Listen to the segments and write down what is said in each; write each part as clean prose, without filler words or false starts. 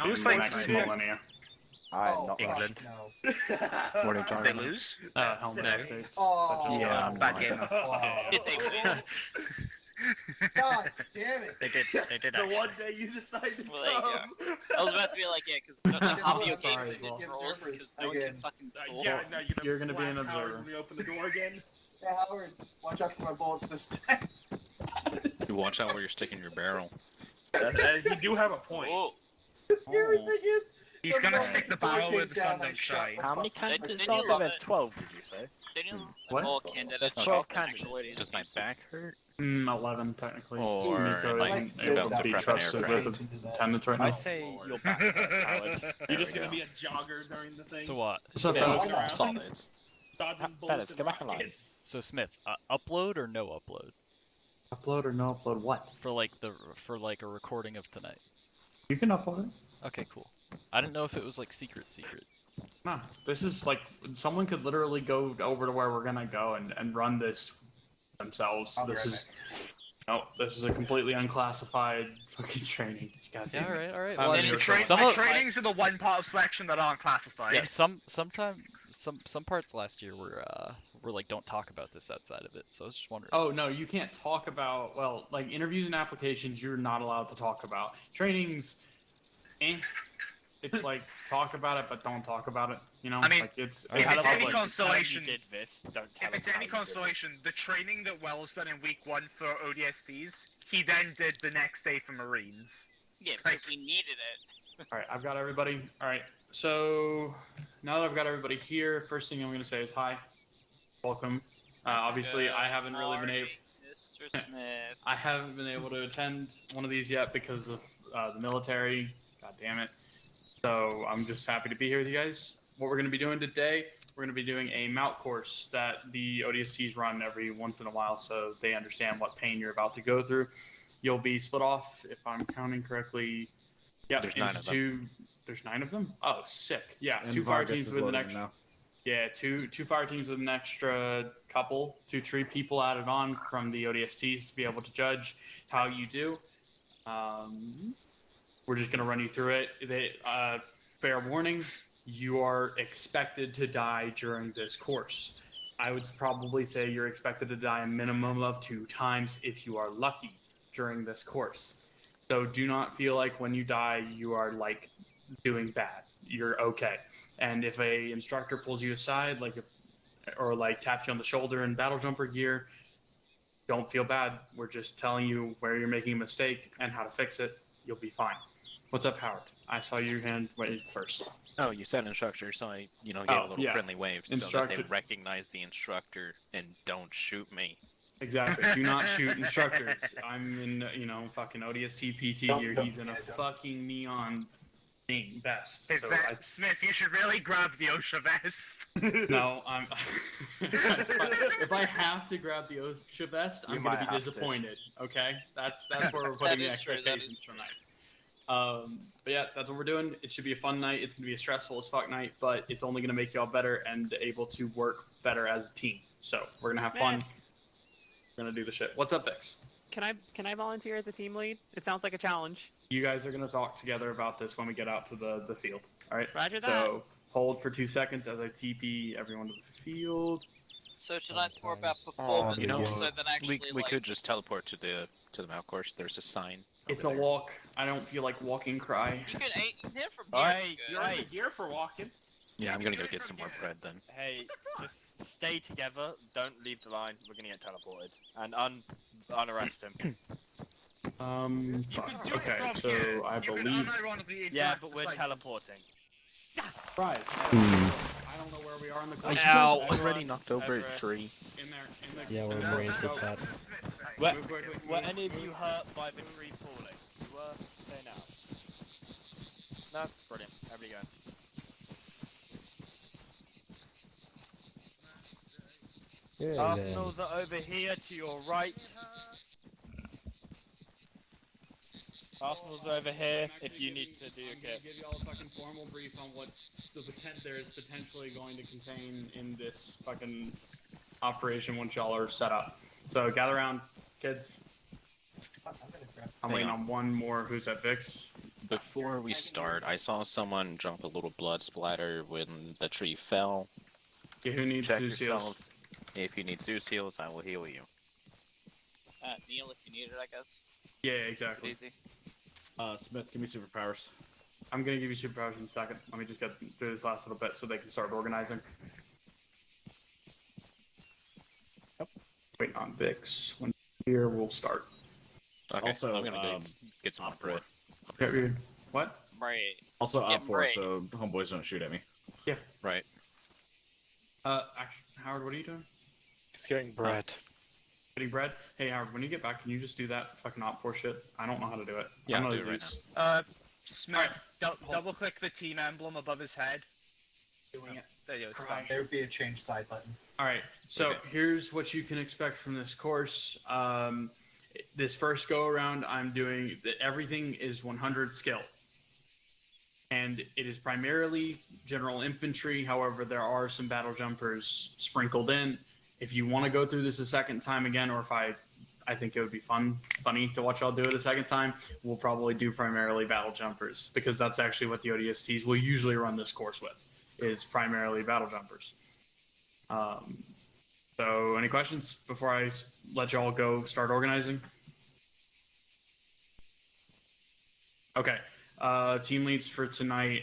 Who's playing next Millennia? England. No. What are you talking They about? lose? Helmet No. updates. Oh, Yeah, I'm bad not. game. Wow. Did they win? God damn it. They did The actually. one day you decided to Well, there you come. I was about to be like, yeah, because I'm video sorry, games well. and trolls because no one Again. can fucking score. Yeah, no, You're gonna be an blast Howard observer. when we open the door again. Yeah, Howard, watch out for my bullets this time. You watch out where you're sticking your barrel. You do have a point. Oh, The scary thing is, He's the gonna moment stick the door barrel came where the down, sun I don't shot shine. my How many fucking- candidates Didn't are you there? love That's it? 12, did you say? didn't What? all candidates That's show 12 up candidates. actually? Does my back hurt? 11 technically. Or, Nico like, isn't able able to to be prep an trusted aircraft. with attendance right now. I say your back hurts, Howard. You're There just we gonna go. be a jogger during the thing. So what? What's up, Yeah, Alex? why Dodging not? around, Solids. dodging bullets Fellas, and get back in line. rockets. So Smith, upload or no upload Upload or no upload? What? for like a recording of tonight? You can upload it. Okay, cool. I didn't know if it was like secret. No, this is like someone could literally go over to where we're gonna go and run this themselves. I'll be This right is this is a completely unclassified fucking training. God Yeah, damn it. all right. I Well, mean, I mean, you're some The of, trainings are the one part of selection that aren't classified. yeah, some parts last year were like don't talk about this outside of it. So I was just wondering. Oh no, you can't talk about like interviews and applications. You're not allowed to talk about trainings. It's like talk about it, but don't talk about it. You know, I mean, like it's if kind it's of any like, consolation, did this, don't if it's any consolation, the training that Wells done in week 1 for ODSTs, he then did the next day for Marines. Yeah, because we needed it. all right, I've got everybody. All right, so now that I've got everybody here, first thing I'm going to say is hi, welcome. Obviously, I haven't really been able. Mr. Smith. I haven't been able to attend one of these yet because of the military. God damn it. So I'm just happy to be here with you guys. What we're going to be doing today, we're going to be doing a mount course that the ODSTs run every once in a while so they understand what pain you're about to go through. You'll be split off, if I'm counting correctly. Yeah, There's 9 of them. There's 9 of them? Oh, sick. Yeah, And 2 fire Vargas teams is with an loading extra. now. Yeah, two fire teams with an extra couple, 2-3 people added on from the ODSTs to be able to judge how you do. We're just going to run you through it. Fair warning, you are expected to die during this course. I would probably say you're expected to die a minimum of 2 times if you are lucky during this course. So do not feel like when you die, you are like doing bad. You're okay. And if a instructor pulls you aside, or taps you on the shoulder in battle jumper gear, don't feel bad. We're just telling you where you're making a mistake and how to fix it. You'll be fine. What's up, Howard? I saw your hand wave first. Oh, you said instructor, so I, gave a little friendly wave so that Instructor. they recognize the instructor and don't shoot me. Exactly. Do not shoot instructors. I'm in, fucking ODST PT gear. He's in a fucking neon thing vest. Hey, So Smith, you should really grab the OSHA vest. no, I'm. if I have to grab the OSHA vest, I'm going to be disappointed. Okay, that's where we're putting the is true, that expectations is true. tonight. But yeah, that's what we're doing. It should be a fun night. It's going to be a stressful as fuck night, but it's only going to make y'all better and able to work better as a team. So we're going to have fun. We're going to do the shit. What's up, Vix? Can I volunteer as a team lead? It sounds like a challenge. You guys are going to talk together about this when we get out to the field. All right? Roger that. So hold for 2 seconds as I TP everyone to the field. So tonight's more about performance, so than actually We could just teleport to the mount course. There's a sign. It's a over there. walk. I don't feel like walking cry. You can hit from here. Hey, you're in the gear for walking. Yeah, I'm gonna go get some more bread then. Hey, just stay together. Don't leave the line. We're gonna get teleported and unarrest him. Fuck. Okay, so I believe. Yeah, but we're teleporting. Surprise. I don't know where we are in the course. Ow. Already knocked over a tree. In there. Yeah, we're in Marines there. with that. Were any of you hurt by the tree falling? You were? Say now. No? Brilliant. Everybody go. Good. Arsenals are over here to your right. Arsenal's over here if you need to do your I'm gonna kit. give you all a fucking formal brief on what there is potentially going to contain in this fucking operation once y'all are set up. So gather around, kids. I'm waiting on one more. Who's that, Vix? Before we start, I saw someone jump a little blood splatter when the tree fell. Okay, who needs Check Zeus heals? yourselves. If you need Zeus heals, I will heal you. Neil, if you need it, I guess. Yeah, exactly. Easy. Smith, give me superpowers. I'm gonna give you superpowers in a second. Let me just get through this last little bit so they can start organizing. Yep. Wait on Vix. When here, we'll start. Okay, Also, I'm gonna go get some bread. What? Right. Also Yeah, up for right. so homeboys don't shoot at me. Yeah. Right. Actually, Howard, what are you doing? He's getting bread. Getting bread? Hey, Howard, when you get back, can you just do that fucking op 4 shit? I don't know how to do it. Yeah, I'm I'll not do it right Zeus. Smith, double click the team emblem above his head. Doing it. There you go. It's done. There would be a change side button. Alright, so Okay. here's what you can expect from this course. This first go around, I'm doing everything is 100 skill. And it is primarily general infantry. However, there are some battle jumpers sprinkled in. If you want to go through this a second time again, or if I think it would be funny to watch y'all do it a second time, we'll probably do primarily battle jumpers, because that's actually what the ODSTs will usually run this course with, is primarily battle jumpers. So any questions before I let y'all go start organizing? Okay. Team leads for tonight.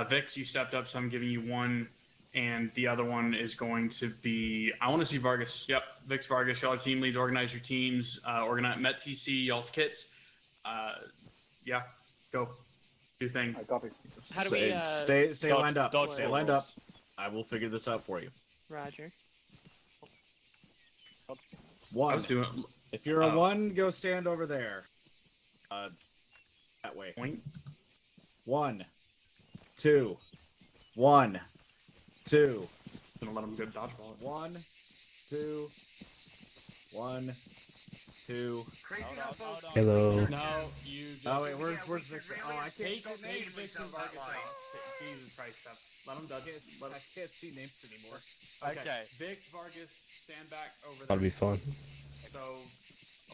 Vix, you stepped up, so I'm giving you one, and the other one is going to be, I want to see Vargas. Yep, Vix, Vargas, y'all are team leads. Organize your teams. Organize Met TC, y'all's kits. Yeah, go. Do your thing. I copy. How do we, Stay dodge- lined up. dodge Stay the lined rules. up. I will figure this out for you. Roger. I One. was doing If you're a Oh. one, go stand over there. That way. point. 1, 2, 1, 2, Gonna let him go dodgeball. 1, 2, 1, 2. Hello. No, you. Just... Oh wait, where's Vix? really Oh, I can't. Take names Vix down and that Vargas line. out. Jesus Christ, Seth. Let him dodge. I can't see names anymore. Okay. Vix, Vargas, stand back over there. That'll be fun. So,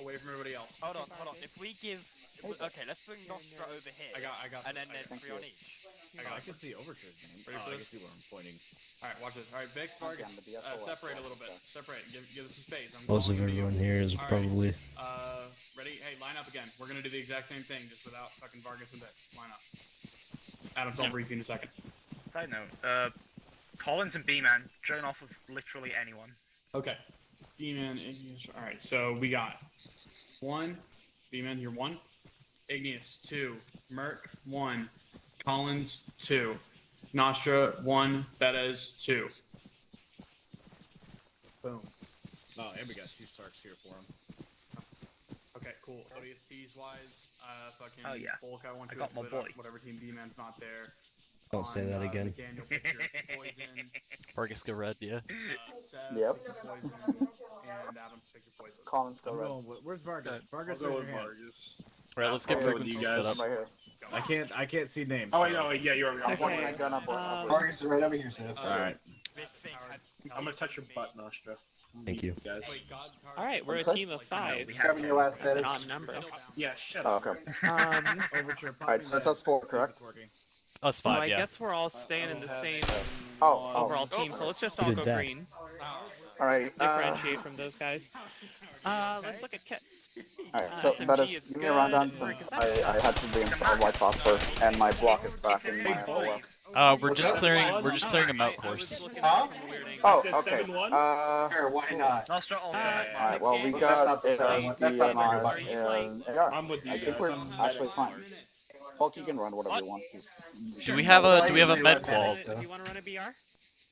away from everybody else. Hold on. If we give, okay, let's bring Nostra over here. I got. And then this. there's 3 on each. I can see Overture's name. Ready for I can this? see where I'm pointing. All right, watch this. All right, Vix, Vargas, separate a little bit. Separate. Give us some space. I'm Most of calling you. everyone here is All right. probably. Ready? Hey, line up again. We're gonna do the exact same thing, just without fucking Vargas and Vix. Line up. Adams, I'll brief you in a second. Side note, Collins and B-Man, join off with literally anyone. Okay. B-Man, Igneous. All right, so we got 1. B-Man, you're 1. Igneous, 2. Merc, 1. Collins, 2. Nostra, 1. Betez, 2. Boom. Oh, and we got 2 Starks here for him. Okay, cool. ODSTs wise, fucking Oh, yeah. Bulk, I want I you got to my split up boy. whatever team B-Man's not there. Don't say that again. Daniel, pick your poison. Vargas go red, yeah. Seth, Yep. pick your poison. And Adam, pick your poison. Collins, I'm go red. going with, where's Vargas? Vargas, I'll go raise with your hand. Vargas. Alright, let's get I'll go with frequency you set guys. up. Right here. I can't see names. Oh, wait, so- no, yeah, you're I'm Okay, pointing my gun up. Vargas is right over here, Seth. All right. I'm gonna touch your butt, Nostra. Thank you. Guys. Wait, God, card- All right, we're a Okay. team of 5. We have Grabbing your last That's bit. an odd number. Yeah, shut Oh, up. okay. Overture. Alright, so that's us 4, correct? It's working. Us So I 5, yeah. guess we're all staying in the same Oh, overall team, so let's just all Good go dad. green. Alright, Differentiate from those guys. Let's look at kit. alright, so SMG that is is, give me a rundown good. since I had to reinstall white phosphor and my block is back in my OF. We're just clearing a mount I was course. looking Huh? at it from a weird angle. Oh, said okay. 7-1? Sure, why not? Nostra also. Alright, well, we That's got not it, that's not and AR. I'm with you I think guys. we're I'm actually fine. Bulk, you can run whatever you want. Do we have a med qual? Do you want to run a BR?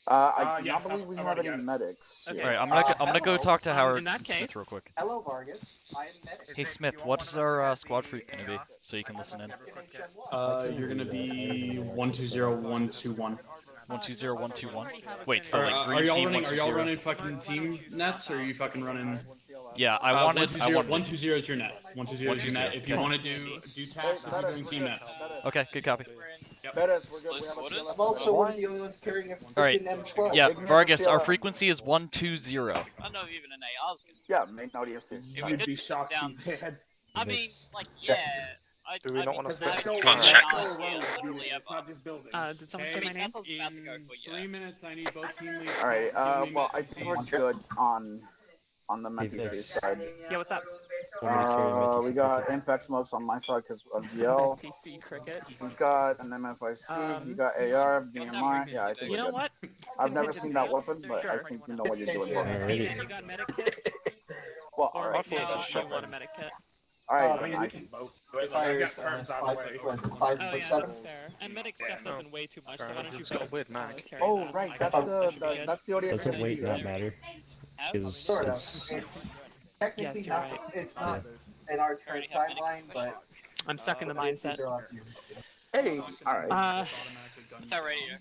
I do yeah, not believe we I've have already any got medics. Okay. yet. Alright, I'm gonna go talk to Howard in that and Smith case- real quick. Hello, Vargas. I am medic. Hey Smith, what's our squad freak gonna be? So you can listen in. You're gonna be 120121. 120121. Wait, so Are, like are green y'all team running? Are y'all 120. running fucking team nets, or are you fucking running? Yeah, I wanted. 120 is your net. 120 is your net. 120. If you want to do tax, you're doing team nets. Okay, good copy. Medics, we're good. Close We have a quarters? I'm also one of the only ones carrying a Alright. freaking M12. Yeah, Ignore Vargas, the our PLM. frequency is 120. I don't know if even an AR's gonna. Yeah, make no ODST. If we You'd could be put shocked down. if you had. I mean, like, Check. yeah. Do we not want to Because split? they're so One they're check. so well, literally, it's not just buildings. Did someone say Okay, my name? Castle's about to go in for you. 3 minutes, I need both team leads. Alright, giving well, I me think we're CCs. good on the Hey, Methodist Vix. side. Yeah, what's up? Want me to carry Metty We for got cricket? Impact Smokes on my side because of GL. TC cricket. We got an MF5C, you got AR, BMI. Yeah, I think You we're know good. what? I've never seen that weapon, but I Sure. think you know what you're doing. Alrighty. You got medic kit? Well, Or alright. if not, you want a medic kit? Alright, I mean, then we I can can. both do it. Like, I've got terms out of the way. Oh yeah, that's fair. And medic steps up in way too much, so why don't you It's got a both, weird mag. carry Oh, that? right, I that's thought the, that should be the good. that's the ODST. Doesn't weight not right? matter? Have? Because Sort of. it's It's Yes, technically you're not. right. It's not in our current timeline, but I'm stuck in the ODSTs mindset. are allowed to use it too. Hey, alright. It's already here.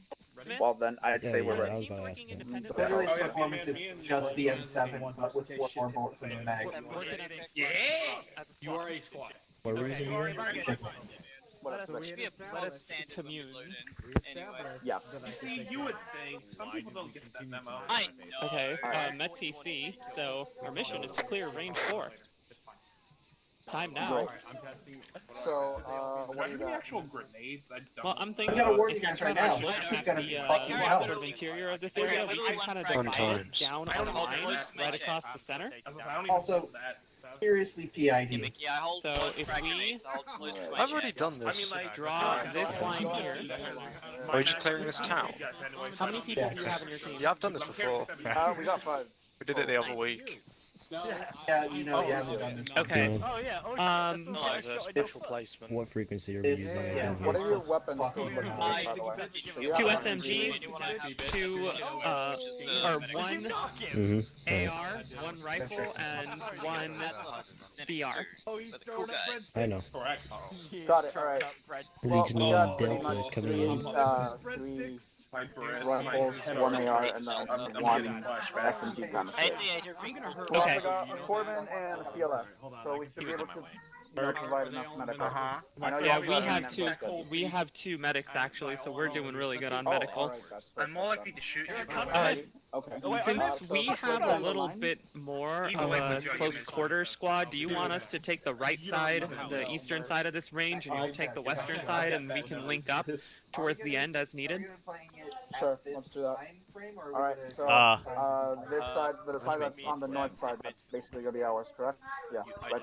Well then, I'd yeah, say yeah, we're I ready. was about to ask him. Literally, its Oh, yeah, performance is just the M7, but with 4 more bullets in the mag. Yeah! You are a squad. What reason here? Whatever. There should be a standard commune. load in anyway. Yes. You see, you would think some people don't get that memo. I know. Okay, Alright. Met TC, so our mission is to clear range 4. Time now. Great. So, Do what I do you have any got? actual grenades? I don't. Well, I'm thinking I'm gonna warn if you guys you're right trying to now, look this is at gonna the be fucking hell. sort of interior of this We're area, we literally can kind of one divide times. down I a don't hold line close to my right chest. across the center. I don't even Also, know that. seriously, Yeah, PID. Mickey, I hold So one if frag we grenade, I hold close to my I've already chest. done this. I mean, like, Draw this line here. Are you just clearing this town? How many people do you have in your team? Yeah, I've done this before. We got 5. We did it the other week. Yeah, you know, you haven't done this. Okay. Yeah. Oh yeah. That was a special placement. What frequency are we It's, using? yeah, What are your weapons fucking looking hard. like, by the way? So you 2 have SMGs, 2 or 1 Mm-hmm. AR, 1 rifle, and 1 BR. I know. Correct. Got it, alright. Well, we Regional got pretty Delta much coming 3, in. 3 My bread, rifles, my 1 head AR, hurts. and then I'm 1 getting flashbacks. SMG kind of Hey, shit. you're gonna hurt. We also Okay. got a Corbin and a CLS, so we should be able to provide enough medical. I know you Yeah, also we have have an 2. ambulance good. We have 2 medics actually, so we're doing really good on Oh, medical. alright, that's I'm more likely perfect to shoot you. then. Okay. Since So we let's have go a down the little line. bit more Either of way a puts you on close your quarter squad, do you want us to take the right side, the eastern side of this range, and you'll take the western side, and we can link up towards the end as needed? Sure, let's do that. Alright, so this side, the side that's on the north side, that's basically gonna be ours, correct? Yeah, right.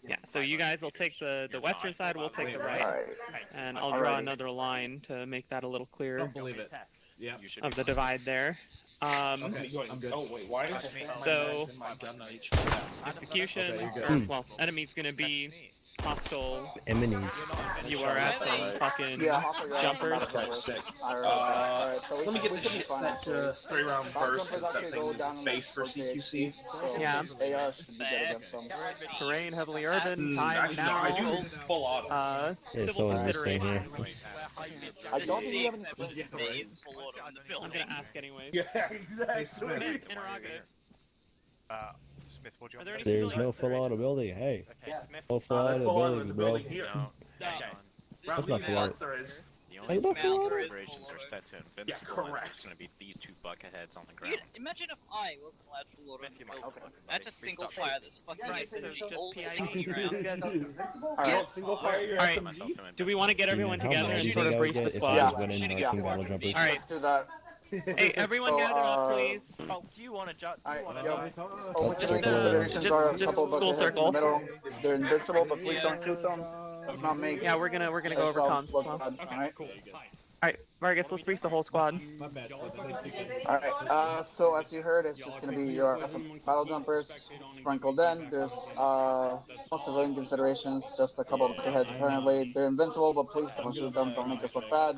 Yeah, so you guys will take the western side, we'll take the right, Alright. and I'll draw Alrighty. another line to make that a little clearer Don't believe it. Yeah. of the divide there. Okay, I'm good. Oh wait, why is So- my gun not each? Execution, Okay, you're or, good. well, enemy's gonna be hostile Enemies. URS and fucking Yeah, hostile URS. jumpers. That's sick. Alright, so Let me get we this should be shit fine, set to actually. 3-round Bounce burst jumpers because that actually thing go is down base for like CQC. so Yeah. AR should be good against them. Terrain heavily urban, time Actually, no, I now. do full auto. Yeah, Civil so is this thing consideration. here. I don't think we have any I'm gonna ask anyways. Yeah, exactly. Interrogative. Smith, what do you Are there any There's civilians? no full auto building. Hey, no full That's auto full auto in building, the bro. building here. That's not full auto. There is. The Are you only not full auto? operations are set to invincible. Yeah, correct. It's gonna be these 2 bucketheads on the Dude, ground. imagine if I wasn't allowed full auto in the building. I had to single Restart. fire this fucking Right, so SMG just all PID 60 rounds. Alright. Don't single fire your Alright. SMG. Do we want to get everyone How together mad and do you sort think of I would brief get the if squad? I Yeah. was winning Shooting King at Battle the Jumpers? Alright. Let's do that. Hey, everyone So, gather up, please. Oh, do you want to jump? Alright, wanna yo, jump? only Just, three considerations are a just couple of school buckets in the circle. middle. They're invincible, but please don't shoot them. Let's not make Yeah, we're gonna go over ourselves comms as look well. bad, alright? Alright, Vargas, let's brief the whole squad. My bad. Alright, so as you heard, it's just gonna be your battle jumpers sprinkled in. There's no civilian considerations, just a couple of heads apparently. They're invincible, but please don't shoot them, don't make us look bad.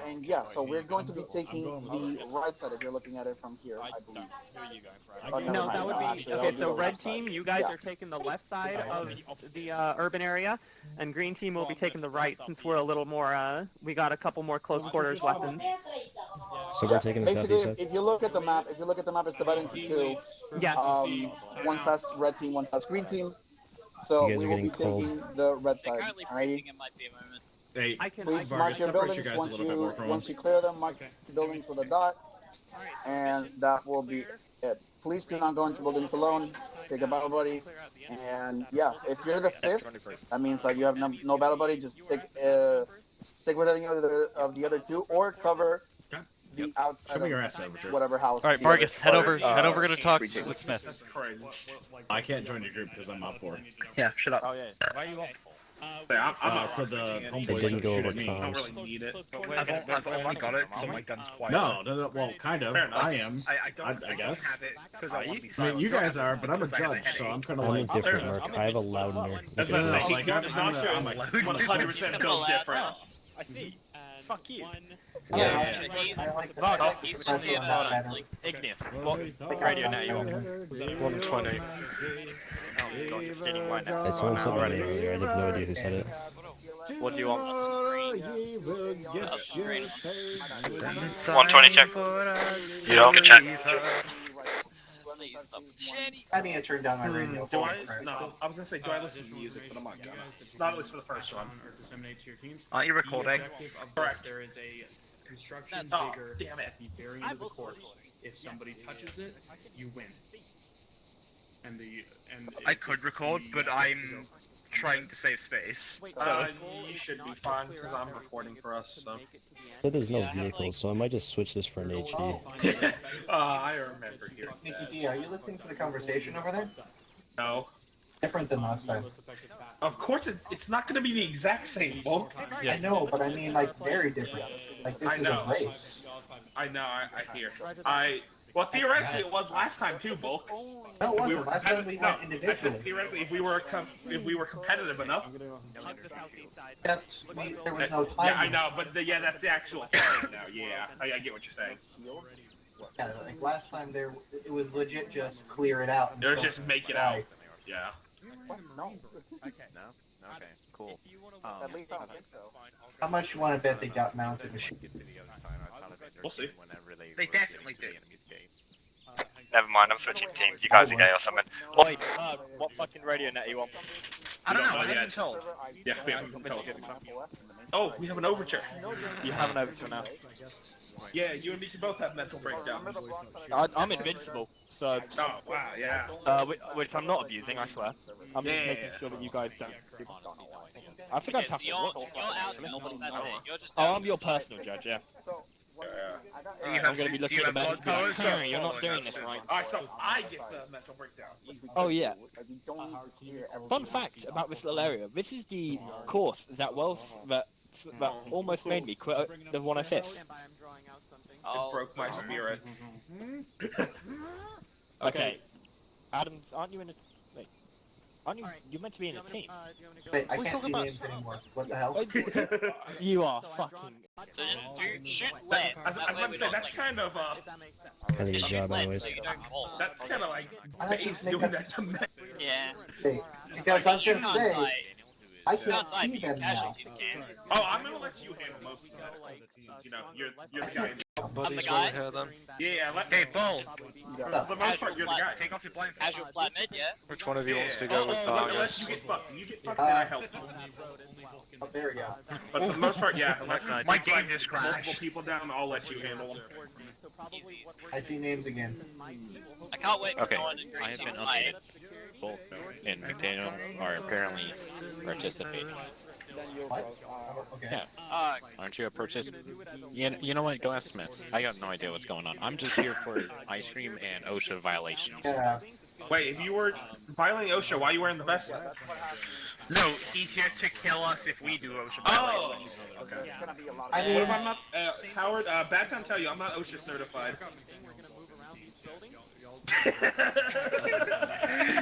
And yeah, so we're going to be taking the right side if you're looking at it from here, I believe. Oh, never No, mind, that would be actually, okay. that'll So the red left side. team, you guys Yeah. are taking the left side of the urban area, and green team will be taking the right since we're a little more. We got a couple more close quarters weapons. So we're taking the Basically, southeast side? if you look at the map, it's divided into 2. Yeah. One says red team, one says green team. So You guys we are will be getting cold. taking the red They're side. currently Alrighty. briefing, it might be a moment. Hey, I can. Please Vargas, mark your separate buildings your guys a once little bit more you from once you clear them. Mark your buildings with a dot. and that will be it. Please do not go into buildings alone. Take a battle buddy, and yeah, if you're the fifth, that means like you have no battle buddy. Just stick with any of the other two, or cover the outside Show me of your ass over, sure. whatever house. All right, the other- Vargas, head over to talk with Smith. That's cringe. I can't join your group because I'm up for it. Yeah, shut up. Oh yeah. Why are you on for? I'm not So the rocking homeboys didn't go shoot over at me. I don't comms. really need it. I've only got it, so my gun's quiet. No, well, kind of. Fair enough. I am. I guess. have it because I want to be I mean, silent. you guys are, but I'm a judge, so I'm kind of I'm like. different, Mark. I have a loudener. I was gonna say, Like, I'm I'm not sure. I'm like, 100% built different. I see. Fuck you. Yeah, He's, I like Vargas, the he's just here on about that it. Like, Ignis. What radio now you on? 120. Oh god, you're stealing my I someone said that earlier. I have no idea who said it. What do you want? that's great. 120 check. You don't get check. Please stop shitty. I need to turn down my radio. Do I? No, I was gonna say, do I listen to music, but I'm not gonna. Not at least for the first one. Or disseminate to your teams. Aren't you recording? Correct. There is a construction Oh, vigor damn it. at the very end of the course. If somebody touches it, you win. And I could record, but I'm trying to save space. So You should be fine because I'm recording for us. So. Said there's no vehicles, so I might just switch this for an HD. I remember hearing Nikki that. D, are you listening to the conversation over there? No. Different than last time. Of course, it's not going to be the exact same, Bulk. I know, but I mean like very different. Like this I is know. a race. I know, I hear. Well, theoretically, it was last time too, Bulk. No, it If wasn't. Last time we went I said individually. theoretically, if we were competitive enough. Except there was no time. Yeah, I know, but that's the actual thing now. Yeah, I get what you're saying. Yeah, like last time it was legit just clear it out. It was just make it out. Yeah. No. Okay. No. Okay. Cool. At least I don't think so. How much you want to bet they got mounted machine? We'll see. they definitely do. Never mind, I'm switching teams. You guys are gay or something. Oi, what fucking radio net are you on? I don't know. I know haven't yet. been told. Yeah, we haven't been told. Oh, we have an overture. You have an overture now. Yeah, you and me can both have mental breakdowns. I'm invincible, so Oh, wow, yeah. which I'm not abusing, I swear. I'm just Yeah. making sure that you guys don't. I think I Okay, have so to you're watch. out, Melvin, that's it. You're just Oh, I'm your personal judge, yeah. Do you I'm have going to be looking do you at the have men and be blood like, powers? "Hey, you're not doing this right." Alright, so I get the mental breakdown. Oh yeah. Fun fact about this little area: this is the course that almost made me quit the 105th. It broke my spirit. Okay, Adam, aren't you in a? Wait, aren't you? You're meant to be in a team. Wait, I can't see names anymore. What the hell? You are fucking. So just shoot left. I was about to say, that's kind of, Kind of good Shoot job, left anyways. so you don't fall. that's kind of like I don't base just make doing us- that to men. Yeah. Wait, because I was You gonna can't say die. I You can't can't die, see but your them now. casualties can. Oh, I'm gonna let you handle most of that. Since, you know, you're the guy. I'm the guy. Yeah, Hey, Bull. For the most part, you're the guy. Take off your blindfold. Casual flat mid, yeah? Which one of you wants to Yeah. go with Unless you Vargas? get fucked. You get fucked, then I help. Oh, there we go. But for the most part, yeah. Unless My it's game like just multiple crashed. people down, I'll let you handle them. Easy. I see names again. I can't wait for Okay, no one to I agree have to been tonight. updated. Both and McDaniel are apparently participating. What? Okay. Yeah. Uh, Aren't you a participant? You know what? Go ask Smith. I got no idea what's going on. I'm just here for ice cream and OSHA violations. Yeah. Wait, if you were violating OSHA, why are you wearing the vest then? No, he's here to kill us if we do OSHA Oh! violations. Okay. I What mean, if I'm not, Howard, bad time to tell you, I'm not OSHA certified.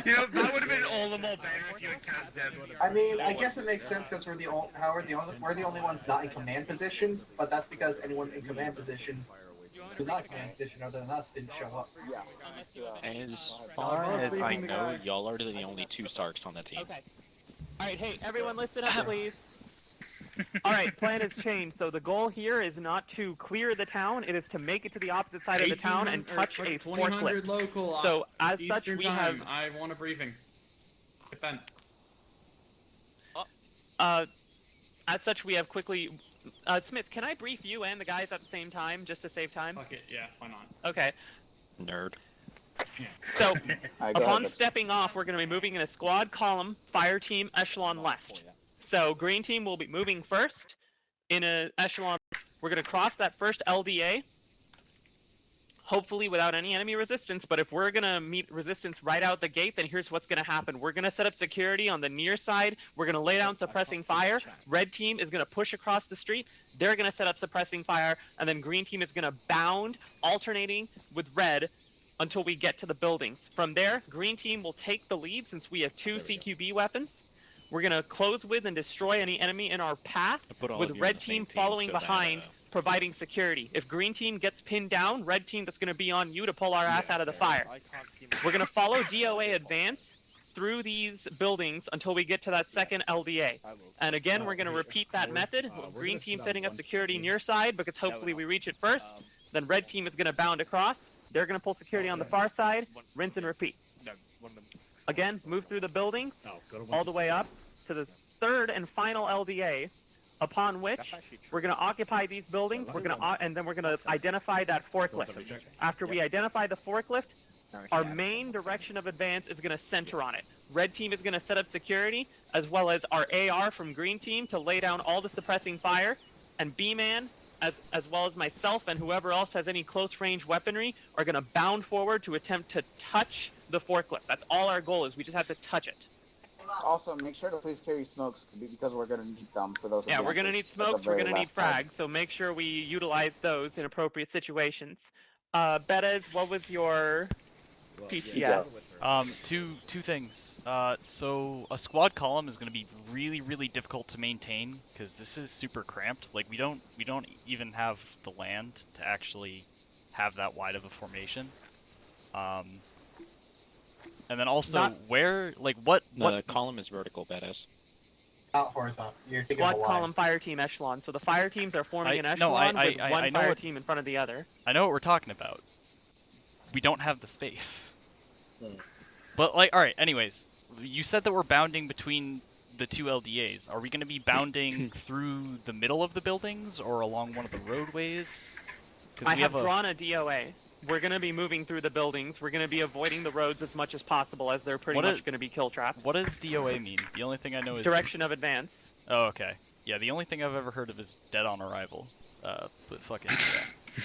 You know, that would have been all the more better if you had capped them. I mean, I guess it makes sense because we're the only ones not in command positions, but that's because anyone in command position who's not in command position other than us didn't show up. As far as I know, y'all are the only two Sarks on the team. Alright, hey, everyone listen up, please. Alright, plan has changed. So the goal here is not to clear the town, it is to make it to the opposite side of the town and touch a 2000 forklift. local. So, as such, Eastern we time. have... I want a briefing. Ben. As such, we have quickly Smith, can I brief you and the guys at the same time, just to save time? Fuck it, yeah, why not? Okay. Nerd. So, Alright, go upon ahead. stepping off, we're going to be moving in a squad column, fire team, echelon left. So, green team will be moving first in an echelon. We're going to cross that first LDA, hopefully without any enemy resistance, but if we're going to meet resistance right out the gate, then here's what's going to happen. We're going to set up security on the near side. We're going to lay down suppressing fire. Red team is going to push across the street. They're going to set up suppressing fire, and then green team is going to bound, alternating with red until we get to the buildings. From there, green team will take the lead since we have 2 CQB weapons. We're going to close with and destroy any enemy in our path, with red team following behind, providing security. If green team gets pinned down, red team, that's going to be on you to pull our ass out of the fire. We're going to follow DOA advance through these buildings until we get to that second LDA. And again, we're going to repeat that method. Green team setting up security near side because hopefully we reach it first. Then red team is going to bound across. They're going to pull security on the far side. Rinse and repeat. Again, move through the buildings all the way up to the third and final LDA, upon which we're going to occupy these buildings. And then we're going to identify that forklift. After we identify the forklift, our main direction of advance is going to center on it. Red team is going to set up security, as well as our AR from green team to lay down all the suppressing fire, and B-Man, as well as myself and whoever else has any close-range weaponry, are going to bound forward to attempt to touch the forklift. That's all our goal is. We just have to touch it. Also, make sure to please carry smokes because we're going to need them for those. Yeah, we're going to need smokes. We're going to need frags. So make sure we utilize those in appropriate situations. Bettas, what was your PTS? Two things. So a squad column is going to be really difficult to maintain because this is super cramped. Like we don't even have the land to actually have that wide of a formation. And then also The column is vertical, badass. Not horizontal. You're thinking Squad of a column, fire team, echelon. So the fire teams are forming an echelon with one fire team in front of the other. I know what we're talking about. We don't have the space. But alright, anyways, you said that we're bounding between the 2 LDAs. Are we going to be bounding through the middle of the buildings or along one of the roadways? I have drawn a DOA. We're going to be moving through the buildings. We're going to be avoiding the roads as much as possible, as they're pretty much going to be kill traps. What does DOA mean? The only thing I know is... Direction of advance. Oh, okay. Yeah, the only thing I've ever heard of is dead on arrival. But fucking...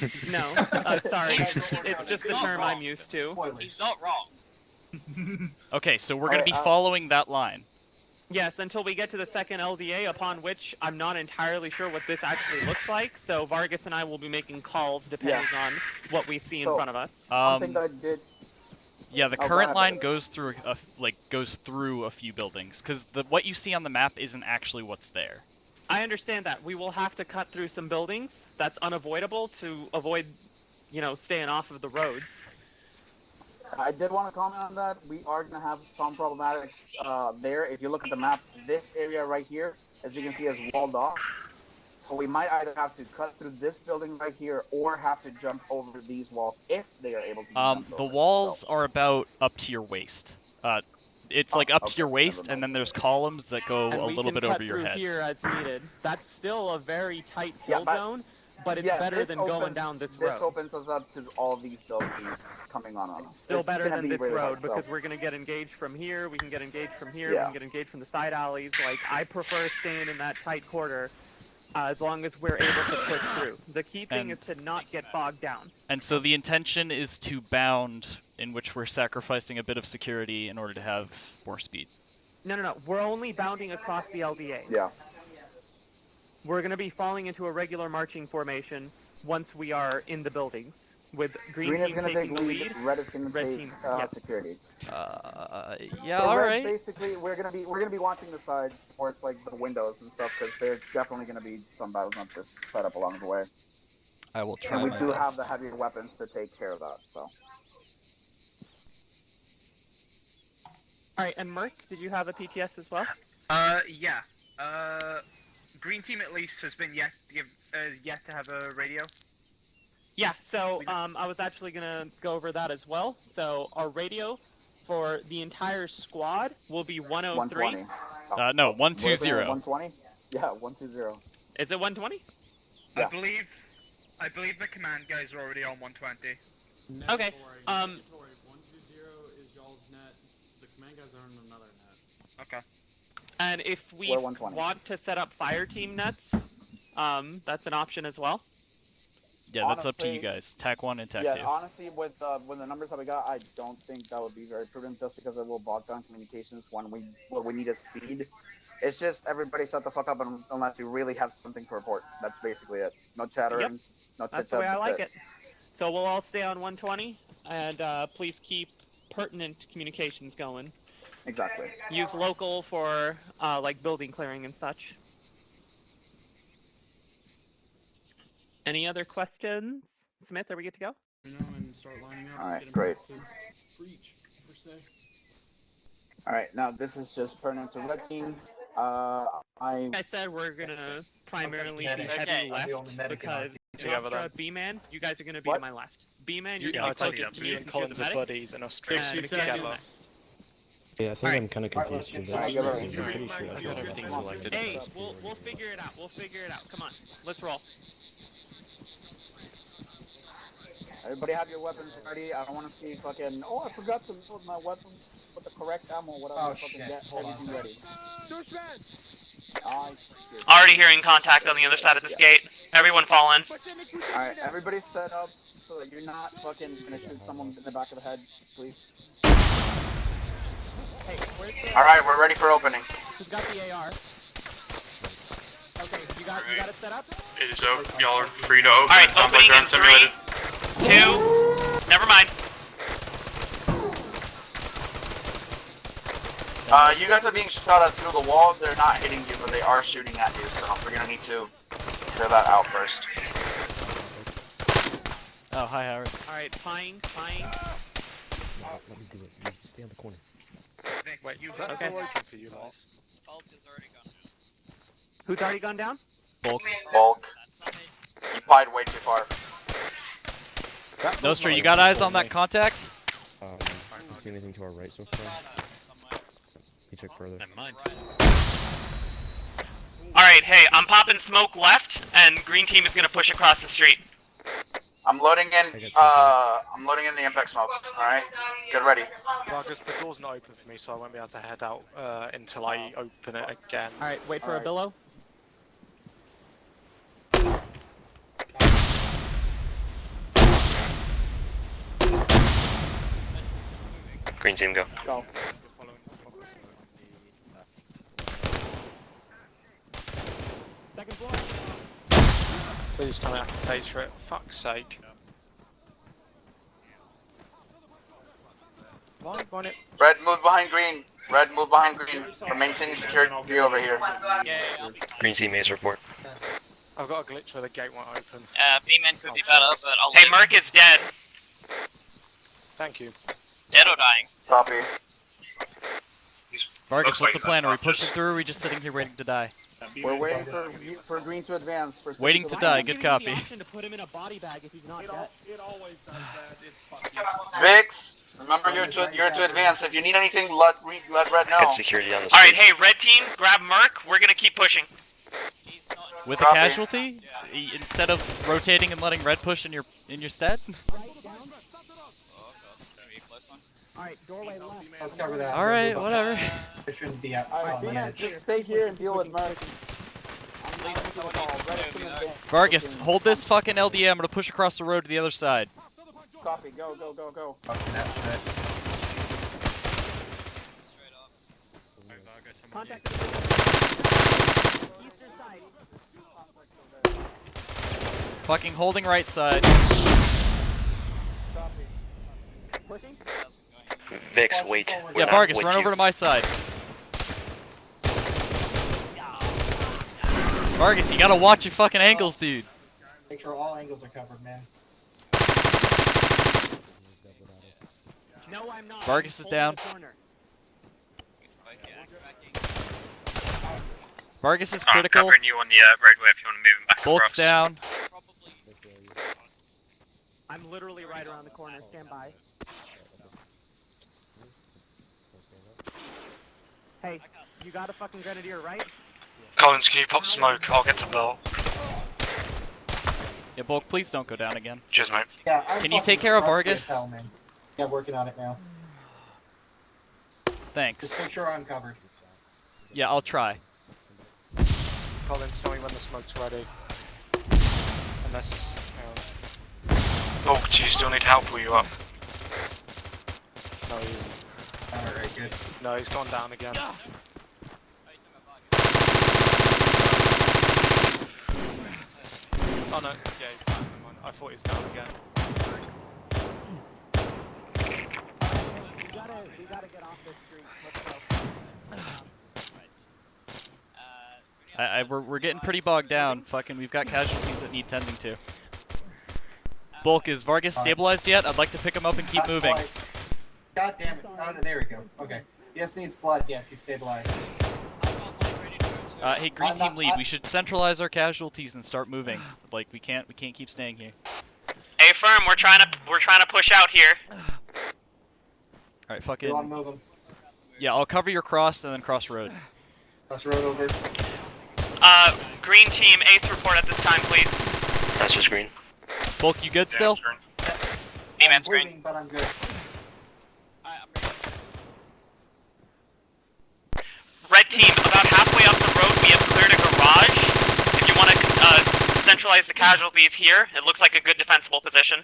Yeah. No, sorry. It's just the term I'm used to. He's not wrong. Okay, so we're going to be following that line. Yes, until we get to the second LDA, upon which I'm not entirely sure what this actually looks like. So Vargas and I will be making calls depending on what we see in front of us. One thing that I did. Yeah, the current line goes through a few buildings because what you see on the map isn't actually what's there. I understand that. We will have to cut through some buildings. That's unavoidable to avoid, staying off of the roads. I did want to comment on that. We are going to have some problematics there. If you look at the map, this area right here, as you can see, is walled off. So we might either have to cut through this building right here or have to jump over these walls if they are able to. The walls are about up to your waist. It's up to your waist, and then there's columns that go a little bit over your head. Here as needed. That's still a very tight kill zone. But it's better than going down this road. This opens us up to all these buildings coming on us. Still better than this road because we're going to get engaged from here, we can get engaged from here, we can get engaged from the side alleys. I prefer staying in that tight quarter as long as we're able to push through. The key thing is to not get bogged down. And so the intention is to bound, in which we're sacrificing a bit of security in order to have more speed. No. We're only bounding across the LDA. Yeah. We're going to be falling into a regular marching formation once we are in the buildings, with green is team going to take the lead, red is going to take team, security. Yeah, so all red, right. Basically, we're going to be watching the sides, or it's like the windows and stuff, because there's definitely going to be some battles not just set up along the way. I will try. And we do have the heavier weapons to take care of that. So. All right, and Merc, did you have a PTS as well? Yeah. Green team at least has been yet to have a radio. Yeah, so I was actually gonna go over that as well. So our radio for the entire squad will be 103. 120. No, 120. 120? Yeah, 120. Is it 120? Yeah. I believe the command guys are already on 120. Okay. Negatory 120 is y'all's net. The command guys are on another net. Okay. And if we We're 120. want to set up fire team nets, that's an option as well. Yeah, that's up to you Honestly, guys. Tac 1 and Tac Yeah, 2. honestly, with the numbers that we got, I don't think that would be very prudent, just because it will bog down communications when we need is speed. It's just everybody shut the fuck up unless you really have something to report. That's basically it. No chattering, no That's chit the way chat. I like it. So we'll all stay on 120, and please keep pertinent communications going. Exactly. Use local for like building clearing and such. Any other questions? Smith, are we good to go? And start lining up. All right, get 'em great. back to breach, per se. All right, now this is just pertinent to red team. Like I said, we're gonna primarily be medic. heavy I'm the left only medic in our because team. Nostra, B-Man, you guys are gonna be to my left. B-Man, you're gonna be closest to me You and since you're the Collins are medic. buddies, and Australia And together. together. Yeah, I think I'm kind of confused with this. Alright, get ready. I'm pretty sure I got everything selected. Hey, we'll figure it out. We'll figure it out. Come on, let's roll. Everybody have your weapons ready. I don't want to see fucking. Oh, I forgot to load my weapon with the correct ammo. Whatever. Oh, fucking shit. get Hold on. everything ready. Already hearing contact on the other side of this gate. Everyone fall in. Alright, everybody set up so that you're not fucking gonna shoot someone in the back of the head, please. Hey, Alright, we're ready for opening. who's got the AR? Okay, you got it set up? It is open. Y'all are free to open. Alright, Sounds opening like in you're 3, 2, never mind. You guys are being shot at through the walls. They're not hitting you, but they are shooting at you, so we're gonna need to clear that out first. Oh, hi, Howard. Alright, fine. Let me do it. You stay on the corner. Wait, you is that okay. door open for you lot? Who's already gone down? Bulk. You pied way too far. Nostra, you got eyes on that contact? You see anything to our right so far? You check further. Never mind. Alright, hey, I'm popping smoke left, and green team is gonna push across the street. I'm loading in the impact smokes, alright? Get ready. Vargas, the door's not open for me, so I won't be able to head out until I open it again. Alright, wait for a billow. Green team, go. Go. Second floor. Please tell me I can pay for it. Fuck's sake. Why it? Red, move behind green. Red, move behind green. We're maintaining security over here. Green team maze report. I've got a glitch where the gate won't open. B-Man could be better, but I'll Hey, live. Merc is dead. Thank you. Dead or dying? Copy. Vargas, what's the plan? Are we pushing through or are we just sitting here waiting to die? We're waiting for green to advance. Waiting to die, good copy. To put him in a body bag if he's not dead. It always does that. It's fucking. Vix, remember you're to advance. If you need anything, let Red know. Got security on the street. Alright, hey, red team, grab Merc. We're gonna keep pushing. With a Copy. casualty? Instead of rotating and letting red push in your stead? Alright, doorway left. Let's cover that. Alright, whatever. It shouldn't be out Alright, on the B-Man, edge. just stay here and deal with Merc. Vargas, hold this fucking LDA. I'm gonna push across the road to the other side. Copy, go. Okay, that's it. Contact eastern side. Fucking holding right side. Pushing? Vix, wait. We're Yeah, not Vargas, with run you. over to my side. Vargas, you gotta watch your fucking angles, dude. Make sure all angles are covered, man. No, I'm not. Vargas is down. Vargas is critical. I'm covering you on the roadway if you want to move him back Bolt's across. down. I'm literally right around the corner. Stand by. Hey, you got a fucking grenadier, right? Collins, can you pop smoke? I'll get to Bell. Yeah, Bulk, please don't go down again. Cheers, mate. Yeah, I'm Can you fucking take care of rusty Vargas? as hell, man. Yeah, working on it now. Just Thanks. make sure I'm covered. Yeah, I'll try. Collins, tell me when the smoke's ready. Unless... Oh, do you still need help? Were you up? No, he isn't. Alright, good. No, he's gone down again. Oh no, yeah, he's back. Never mind. I thought he was down again. We gotta get off this street. Let's go. We're getting pretty bogged down. Fucking, we've got casualties that need tending to. Bulk, is Vargas stabilized yet? I'd like to pick him up and keep moving. God damn it. Oh, there we go. Okay. Yes, needs blood. Yes, he's stabilized. Hey, green team lead. We should centralize our casualties and start moving. Like, we can't keep staying here. Hey, firm, we're trying to push out here. All right, fucking. You want to move him? Yeah, I'll cover your cross and then cross road. Cross road over. Green team, 8th report at this time, please. That's just green. Bulk, you good still? B-man I'm moving, but I'm good. Red team, about halfway up the road, we have cleared a garage. If you want to centralize the casualties here, it looks like a good defensible position.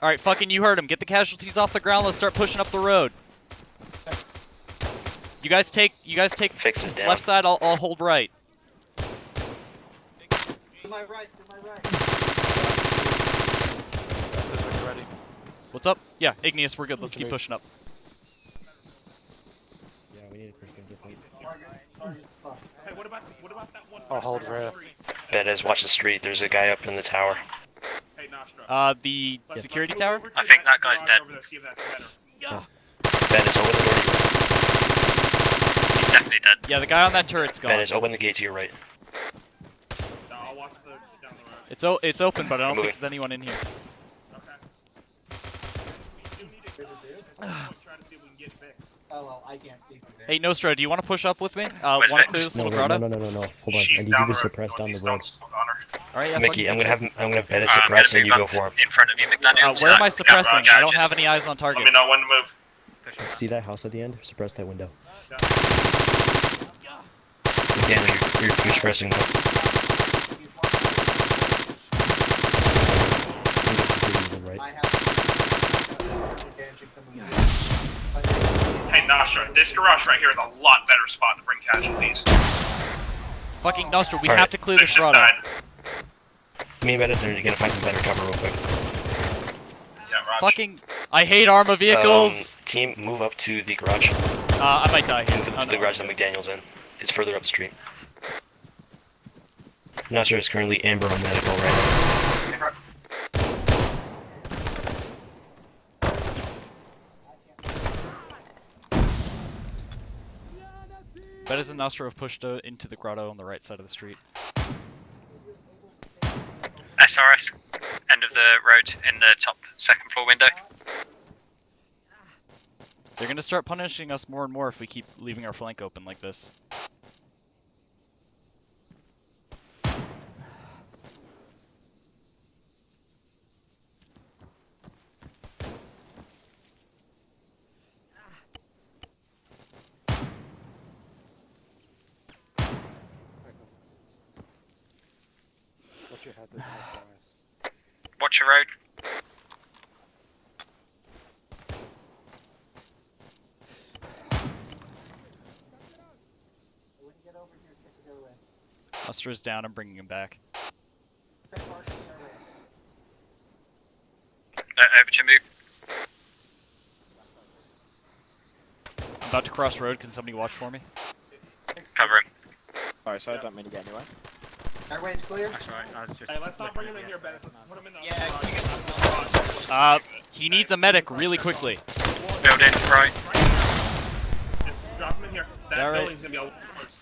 All right, fucking, you heard him. Get the casualties off the ground. Let's start pushing up the road. You guys take Fixes down. left side. I'll hold right. To my right, to my right. Ready. What's up? Yeah, Igneous, we're good. Let's keep pushing up. Yeah, we need a person to get Hey, what about that one? I'll hold rear. Bettis, watch the street. There's a guy up in the tower. Hey, Nostra. The security tower? I think that guy's dead. Over there, see if that's better. Bettis, open the door. He's definitely dead. Yeah, the guy on that turret's gone. Bettis, open the gate to your right. No, I'll watch down the road. It's open, but I don't think there's anyone in here. Oh, well, I can't see through there. Hey, Nostra, do you want to push up with me? Want to clear this No, little no, grotto? no. Hold on. I need you to suppress down the road. All right, yeah. Mickey, I'm gonna have Bettis suppress and you go for him. In front of you, McDaniel. Where am I suppressing? I don't have any eyes on targets. Let me know when to move. See that house at the end? Suppress that window. McDaniel, you're suppressing them. Right. Hey, Nostra, this garage right here is a lot better spot to bring casualties. Fucking Nostra, we All have right. to clear this grotto. Me and Bettis are gonna find some better cover real quick. Yeah, Roger. Fucking, I hate Arma vehicles. Team, move up to the garage. I might die here. Move to the garage that McDaniel's in. It's further up the street. Nostra is currently amber on medical right now. Bettis and Nostra have pushed into the grotto on the right side of the street. SRS, end of the road in the top second floor window. They're gonna start punishing us more and more if we keep leaving our flank open like this. Watch your road. Nostra's down. I'm bringing him back. Over to move. I'm about to cross road. Can somebody watch for me? Cover him. Alright, so I don't mean to get anywhere. Everybody's clear? That's right. Hey, let's not bring him in here, Bettis. Let's put him in the He needs a medic really quickly. Building, right. Just drop him in here. That Yeah, right. building's gonna be all first.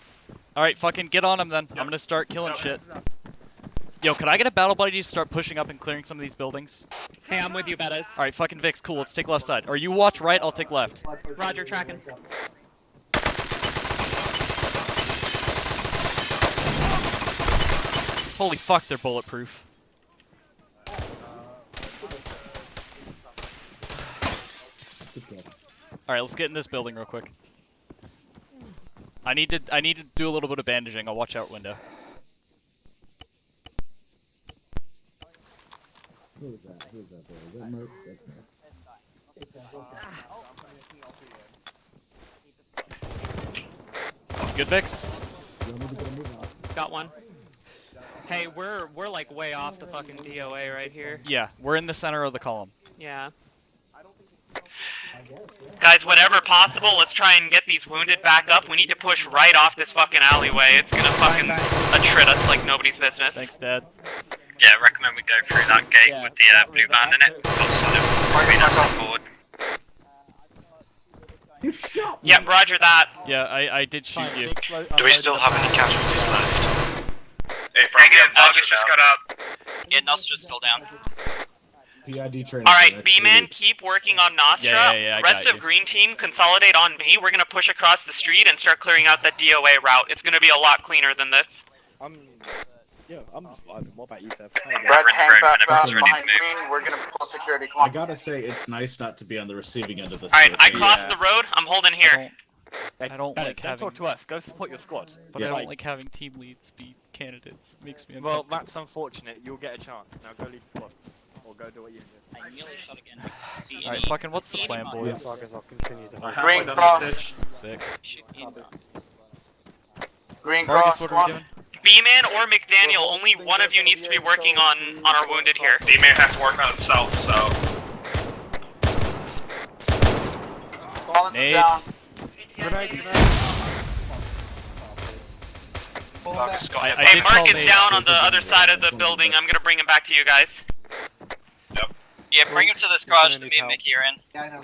Alright, fucking get on him then. I'm gonna start killing shit. Yo, could I get a battle buddy to start pushing up and clearing some of these buildings? Hey, I'm with you, Bettis. Alright, fucking Vix, cool, let's take left side. Or you watch right, I'll take left. Roger, tracking. Holy fuck, they're bulletproof. Alright, let's get in this building real quick. I need to do a little bit of bandaging. I'll watch out window. Who is that? Who is that boy? Is that Merc? You good, Vix? Got one. Hey, we're like way off the fucking DOA right here. Yeah, we're in the center of the column. Yeah. Guys, whatever possible, let's try and get these wounded back up. We need to push right off this fucking alleyway. It's gonna fucking attrit us like nobody's business. Thanks, Dad. Yeah, I recommend we go through that gate with the blue band in it. Yeah, roger that. Yeah, I did shoot you. Do we still have any casualties left? Vargas just got up. Yeah, Nostra's still down. PID training. Alright, B-Man, keep working on Nostra. Yeah, I Rest got of Green Team, consolidate on me. We're gonna push across the street and start clearing out that DOA route. It's gonna be a lot cleaner than this. I'm fine. What about you, Seth? Red, hang back fast behind green. We're gonna pull security. Come I on. gotta say, it's nice not to be on the receiving end of this. Alright, I crossed the road. I'm holding here. I don't like Don't talk to us. Go support your squad. But I don't like having team leads be candidates. Makes me Well, uncomfortable. that's unfortunate. You'll get a chance. Now go lead the squad. Or go do what you do. I nearly shot again. Alright, fucking what's the plan, boys? Green cross. Sick. Green Vargas, cross. what Come are we on. doing? B-Man or McDaniel, only one of you needs to be working on our wounded here. B-Man has to work on himself, so... Collins is Nade. down. Hey, Mark is down on the other side of the building. I'm gonna bring him back to you guys. Yeah, bring him to this garage that me and Mickey are in. Yeah, I know.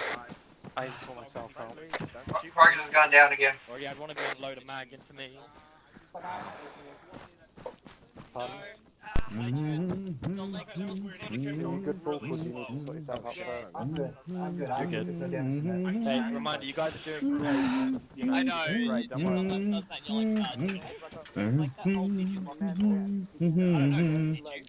I saw myself out. Vargas has gone down again. Or yeah, I'd want to go and load a mag into me. I'm good. You're good. Hey, reminder, you guys are doing great. I know. Great, don't worry.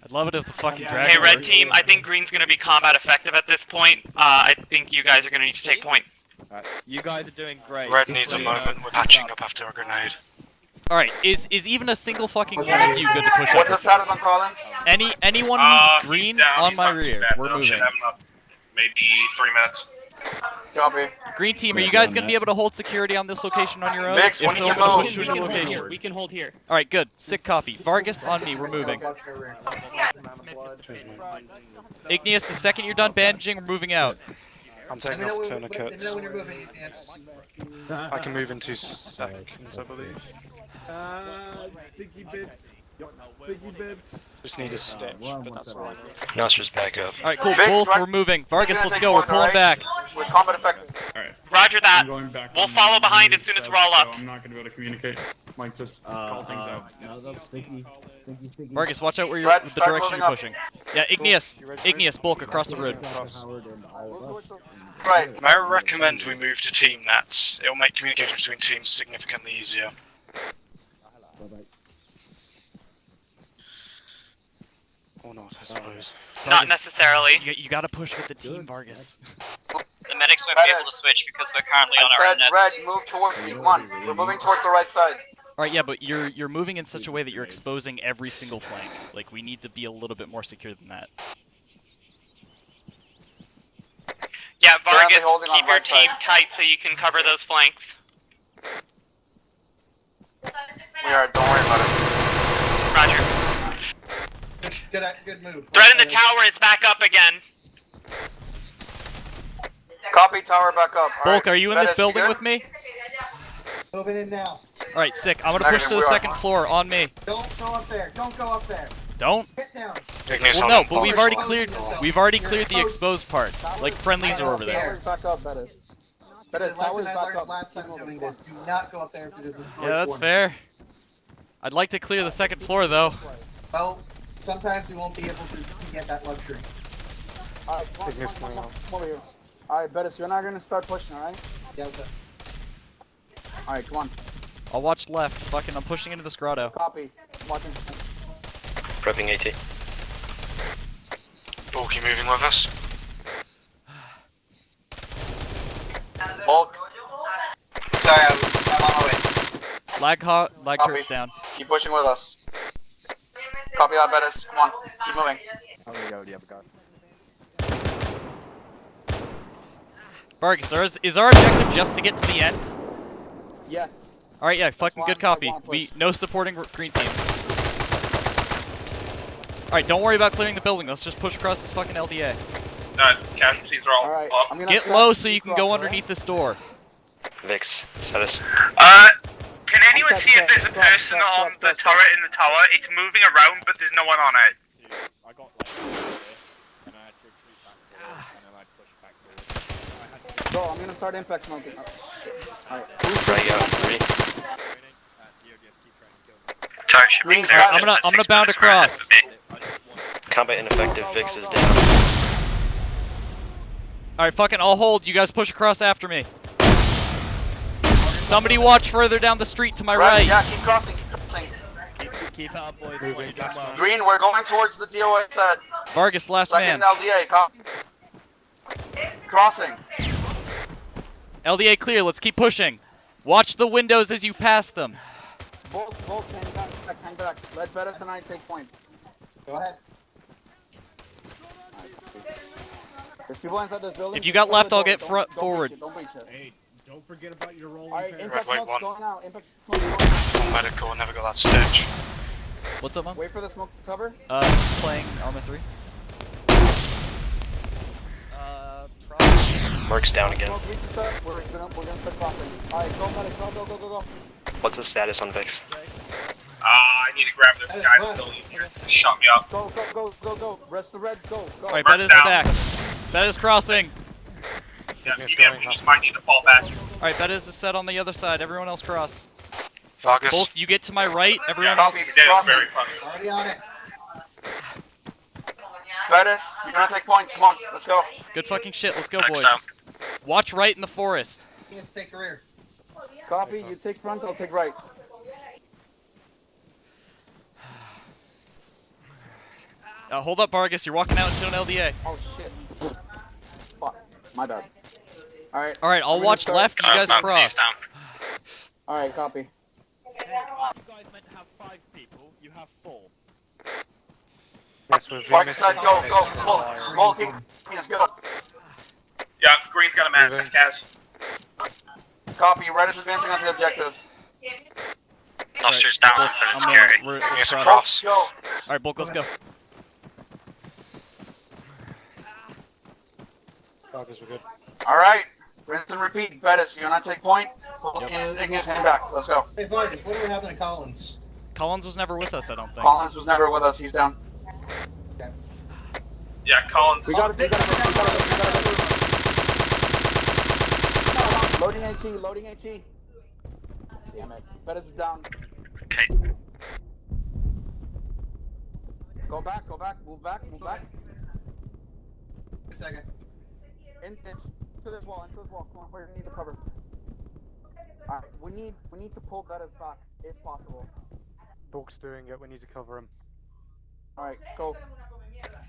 I'd love it if the fucking dragon. Hey, Red worked. Team, I think Green's gonna be combat effective at this point. I think you guys are gonna need to take point. Right, you guys are doing great. Red Just needs so a you know, moment. We're patching up after a grenade. Alright, is even a single fucking one of you good to push What's the up? status on Collins? Anyone who's He's green down. on He's my not too rear. bad, We're though. moving. Should have enough. Maybe 3 minutes. Copy. Green team, are you guys gonna be able to hold security on this location on your own? Vix, If when so, you I'm gonna move, push you into location. We can hold here. Alright, good. Sick copy. Vargas on me. We're moving. Igneous, the second you're done bandaging, we're moving out. I'm Let taking me know off when, let me tourniquets. know when you're moving. Yes. I can move in 2 seconds, I believe. Sticky bit. Sticky bit. Just need a stitch, but that's all I need. Nostra's back up. Alright, cool. Vix, Both, right- we're moving. Vargas, You're gonna let's take go. We're point, pulling alright? back. With combat effective. Alright. Roger that. I'm going back We'll on follow behind mute as soon as set, we're all up. So I'm not gonna be able to communicate. Mike, just call things out. Sticky. Vargas, watch out where you're Red, the start direction moving you're up. pushing. Yeah, Igneous, bulk across the road. Right. I recommend we move to team nets. It'll make communication between teams significantly easier. Or not, I suppose. Not necessarily. You gotta push with the team, Vargas. The medics won't be able to switch because we're currently on our I own said nets. red, move towards me. Come on. We're moving towards the right side. Alright, yeah, but you're moving in such a way that you're exposing every single flank. Like, we need to be a little bit more secure than that. Yeah, Vargas, Currently holding on keep your right team side. tight so you can cover those flanks. We are. Don't worry about it. Roger. Good move. Threat in the tower is back up again. Copy. Tower back up. Bulk, are you in this Bettis, building good? with me? Moving in now. Alright, sick. I'm gonna push to the second floor on me. Don't go up there. Don't go up there. Don't? Get down. Well, no, but we've already cleared the exposed parts. Like, friendlies are over there. Towers back up, Bettis. Bettis, Last towers thing I back learned up. last time doing this, do not go up there if it isn't. Yeah, that's fair. I'd like to clear the second floor, though. Well, sometimes we won't be able to get that luxury. Alright, come over here. Alright, Bettis, you're not gonna start pushing, alright? Yeah, what's up? Alright, come on. I'll watch left. Fucking, I'm pushing into this grotto. Copy. Watching. Prepping AT. Bulk, you moving with us? Bulk. Sorry, I'm on my way. Lag Copy. turret's down. Keep pushing with us. Copy that, Bettis. Come on, keep moving. Vargas, is our objective just to get to the end? Yes. Alright, yeah, fucking why good I copy. wanna push. We no supporting green team. Alright, don't worry about clearing the building. Let's just push across this fucking LDA. Casualties are all Alright, up. I'm gonna Get start low so you deep can cross, go alright? underneath this door. Vix, status. Can anyone see if there's a person on the turret in the tower? It's moving around, but there's no one on it. I got like and I had to retreat back forward, and then I'd push back forward. Go, I'm gonna start impact smoking. Oh, shit. Alright. Frag out 3. Target should be Green clear. side. I'm gonna bound across. Combat ineffective, Vix is down. Alright, fucking, I'll hold. You guys push across after me. Somebody watch further down the street to my right. Yeah, keep crossing, keep crossing. Keep up, boys. Moving. Green, we're going towards the DOA set. Vargas, last Second man. LDA, copy. Crossing. LDA clear, let's keep pushing. Watch the windows as you pass them. Bolt, hang back. Let Bettis and I take points. Go ahead. There's people inside this building. If you got left, I'll get Don't forward. breach it, don't breach it. Hey, don't forget about your rolling Alright, pair. impact Wait, smoke's one. going out. Impact smoke's going out. Medical, never got that stage. What's up, Mom? Wait for the smoke to cover. Just playing Arma 3. Merc's down again. Smoke reaches up. We're gonna start crossing. Alright, go medic, go. What's the status on Vix? I need to grab this guy in the building here. Shut me up. Go. Rest the red, go. Alright, Mark Bettis down. back. Bettis crossing. Yeah, BBM, we just might need to fall back. Alright, Bettis is set on the other side. Everyone else cross. Vargas. Bulk, you get to my right. Everyone Yeah, else. we did it very funny. Already on it. Bettis, you're gonna take point. Come on, let's go. Good fucking shit. Let's go, Next boys. down. Watch right in the forest. Let's take the rear. Copy, you take front, I'll take right. Hold up, Vargas. You're walking out into an LDA. Oh shit. Fuck, my bad. Alright. Alright, I'll watch left. You guys cross. Alright, copy. You guys meant to have 5 people, you have 4. Yes, we're Mark side, go. Bulk, let's go. Yeah, Green's got a man. Moving. That's Kaz. Copy, red is advancing on the objective. Noster's down, Bulk, but it's I'm scary. we're Yes, cross. cross. Go. Alright, Bulk, let's go. Vargas, we're good. Alright, rinse and repeat. Bettis, you're gonna take point. Bulk and Ignis hang back. Let's go. Hey, Vargas, what do we have in Collins? Collins was never with us, I don't think. Collins was never with us, he's down. Yeah, Collins. We got it. Loading HE. Damn it. Bettis is down. Okay. Go back, move back. A second. Into this wall. Come on, we need to cover. Alright, we need to pull Bettis back, if possible. Bulk's doing it, we need to cover him. Alright, go.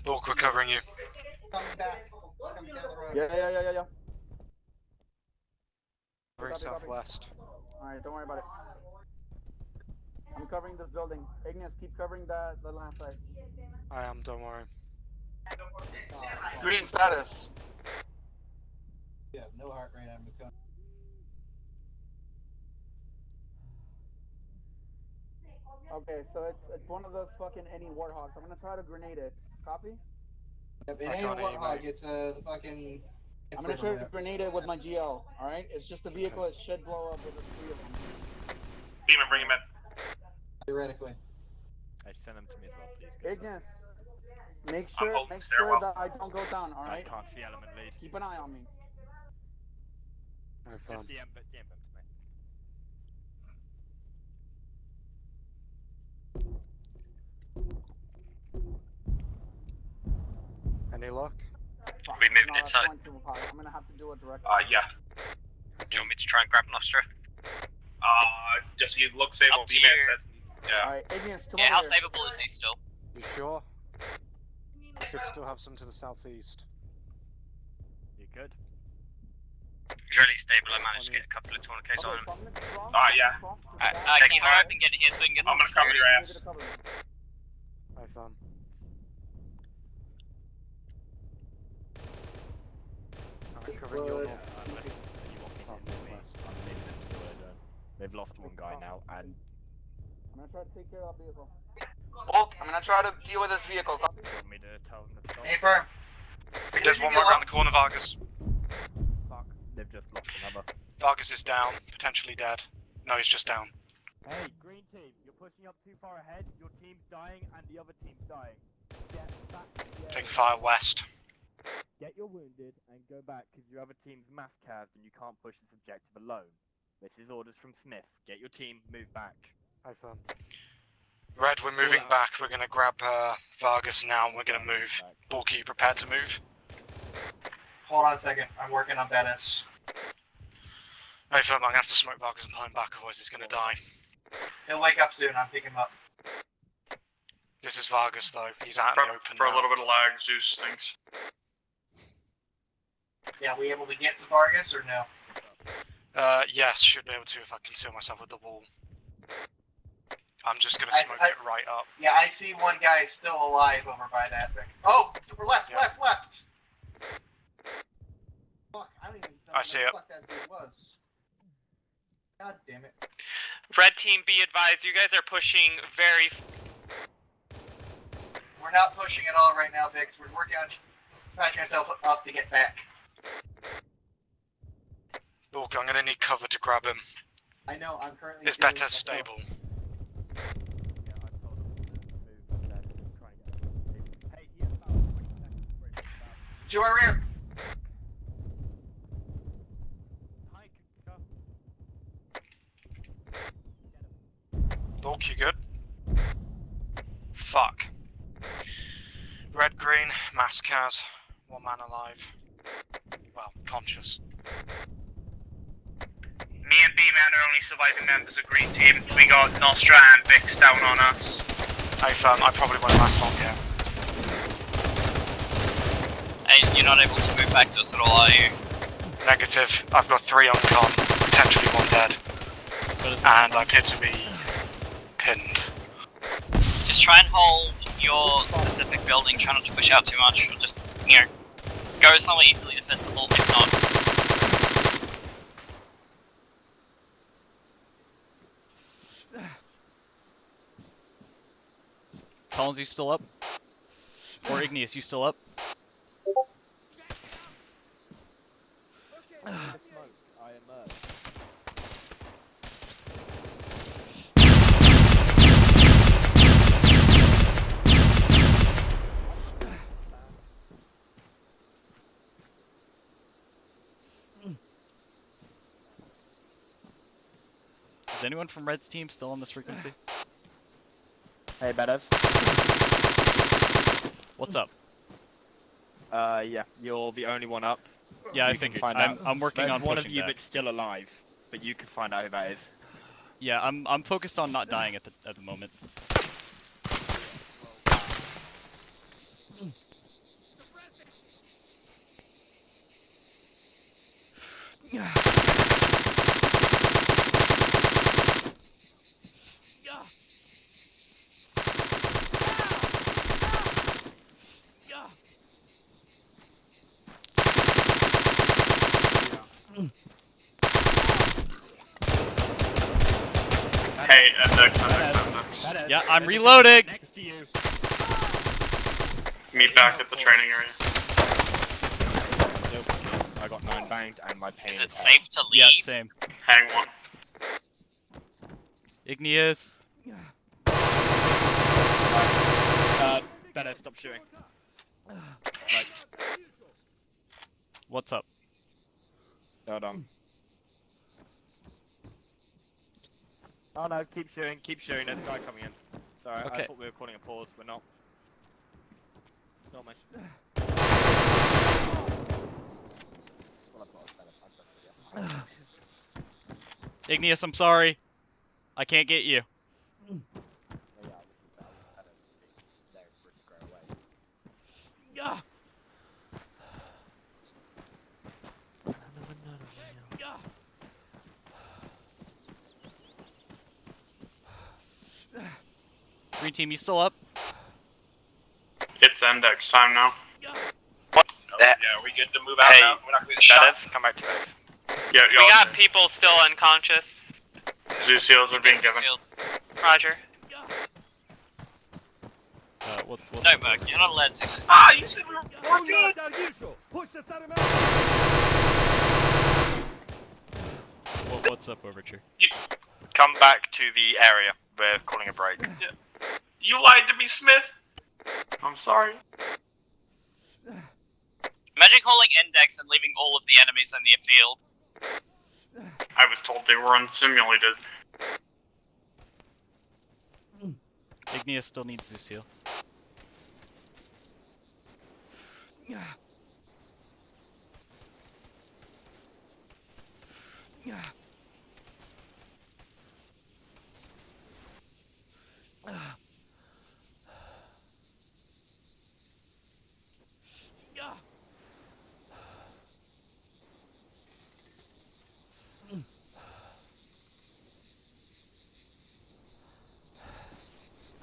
Bulk, we're covering you. Coming back. Coming down the road. Yeah. Covering Copy. southwest. Alright, don't worry about it. I'm covering this building. Ignis, keep covering the last side. I am, don't worry. Green status. Yeah, no heart rate. I'm becoming. Okay, so it's one of those fucking any warthogs. I'm gonna try to grenade it. Copy? Yep, it I ain't a can't aim, warthog. mate. It's the fucking. I'm gonna try to grenade it with my GL. Alright? It's just a vehicle. It should blow up with the 3 of them. Beeman, bring him in. Theoretically. Hey, send them to me as well, please. Ignis, make I'm sure holding stairwell. that I don't go down. All right? I can't see element lead. Keep an eye on me. No Just fun. DM them to me. Any luck? We moving No, that's inside. going too high. I'm gonna have to do it directly. Yeah. Do you want me to try and grab Nostra? Just he looks able. Up to B-Man you. said. Yeah. All right, Ignis, come Yeah, how over here. savable is he still? You sure? I could still have some to the southeast. You could. He's really stable. I managed to get a couple of tourniquets on him. Alright, yeah. Keep her open, get in here so we can get I'm some gonna cover your security. ass. Have fun. I'm covering your north. They've lost one guy now, and I'm gonna try to take care of that vehicle. Bulk, I'm gonna try to deal with this vehicle. you want me to tell them to stop? Hey, firm. There's one right around the corner, Vargas. Fuck, they've just lost another. Vargas is down, potentially dead. No, he's just down. Hey, green team, you're pushing up too far ahead. Your team's dying, and the other team's dying. Get back. Taking fire west. Get your wounded and go back, because your other team's mass calved, and you can't push this objective alone. This is orders from Smith. Get your team, move back. Have fun. Red, we're moving back. We're gonna grab Vargas now, and we're gonna move. Bulky, you prepared to move? Hold on a second. I'm working on Venice. Hey, firm, I'm gonna have to smoke Vargas and pull him back, otherwise he's gonna die. He'll wake up soon. I'm picking him up. This is Vargas, though. He's out in the open For now. a little bit of lag, Zeus thinks. Yeah, we able to get to Vargas or no? Yes, should be able to if I conceal myself with the wall. I'm just gonna smoke it right up. Yeah, I see one guy still alive over by that thing. Oh, left. Fuck, I don't even know I see who it. the fuck that dude was. God damn it. Red team, be advised, you guys are pushing very. We're not pushing at all right now, Vix. We're working on patching ourselves up to get back. Bulk, I'm gonna need cover to grab him. I know, I'm currently. Is dealing better with myself. stable. To our rear. Bulk, you good? Fuck. Red, green, mass Kaz. One man alive. Well, conscious. Me and B-Man are only surviving members of Green Team. We got Nostra and Vix down on us. Hey, firm, I probably won't last long here. And you're not able to move back to us at all, are you? Negative. I've got 3 on con, potentially 1 dead. And I appear to be pinned. Just try and hold your specific building, try not to push out too much, or just, go somewhere easily defensible, if not. Collins, you still up? Or Igneous, you still up? Is anyone from Red's team still on this frequency? Hey, Bedev. What's up? Yeah, you're the only one up. Yeah, I You can figured. find I'm out. working There's on one of pushing you back. that's still alive, but you can find out who that is. Yeah, I'm focused on not dying at the moment. Hey, FX. Yeah, I'm reloading! Next to you. Meet back at the training area. I got 9 banged and my pain Is it out. safe to leave? Yeah, same. Hang one. Igneous. Better stop shooting. Right. What's up? Hold on. Oh no, keep shooting, there's a guy coming in. Sorry, Okay. I thought we were calling a pause, we're not. Not me. Igneous, I'm sorry. I can't get you. Green team, you still up? It's index time now. What? That, Yeah, are we good to move out now? We're not gonna get that shot. is. Come back to base. Yeah, We got people still unconscious. Zoo seals are being given. Roger. What's No, Merc, you're not allowed to exercise. Ah, you said we were good! What's up, Overture? Come back to the area. We're calling a break. Yeah. You lied to me, Smith! I'm sorry. Imagine calling index and leaving all of the enemies in the field. I was told they were unsimulated. Igneous still needs Zuciel.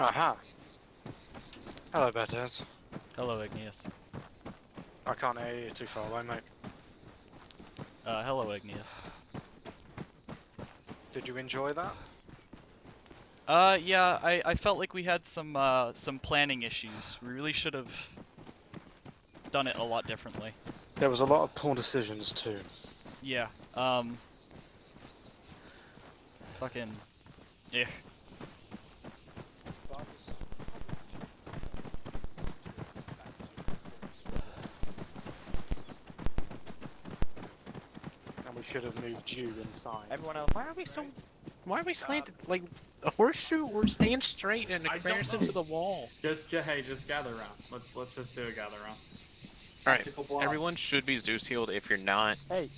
Aha. Hello, Bettis. Hello, Igneous. I can't hear you, you're too far away, mate. Hello, Igneous. Did you enjoy that? Yeah, I felt like we had some planning issues. We really should have done it a lot differently. There was a lot of poor decisions too. Yeah, fucking, yeah. And we should have moved you inside. Everyone else. Why are we slanted like a horseshoe? We're staying straight and it clears into the wall. Just gather around. Let's just do a gather around. Alright, everyone should be Zeus healed. If you're not, Hey.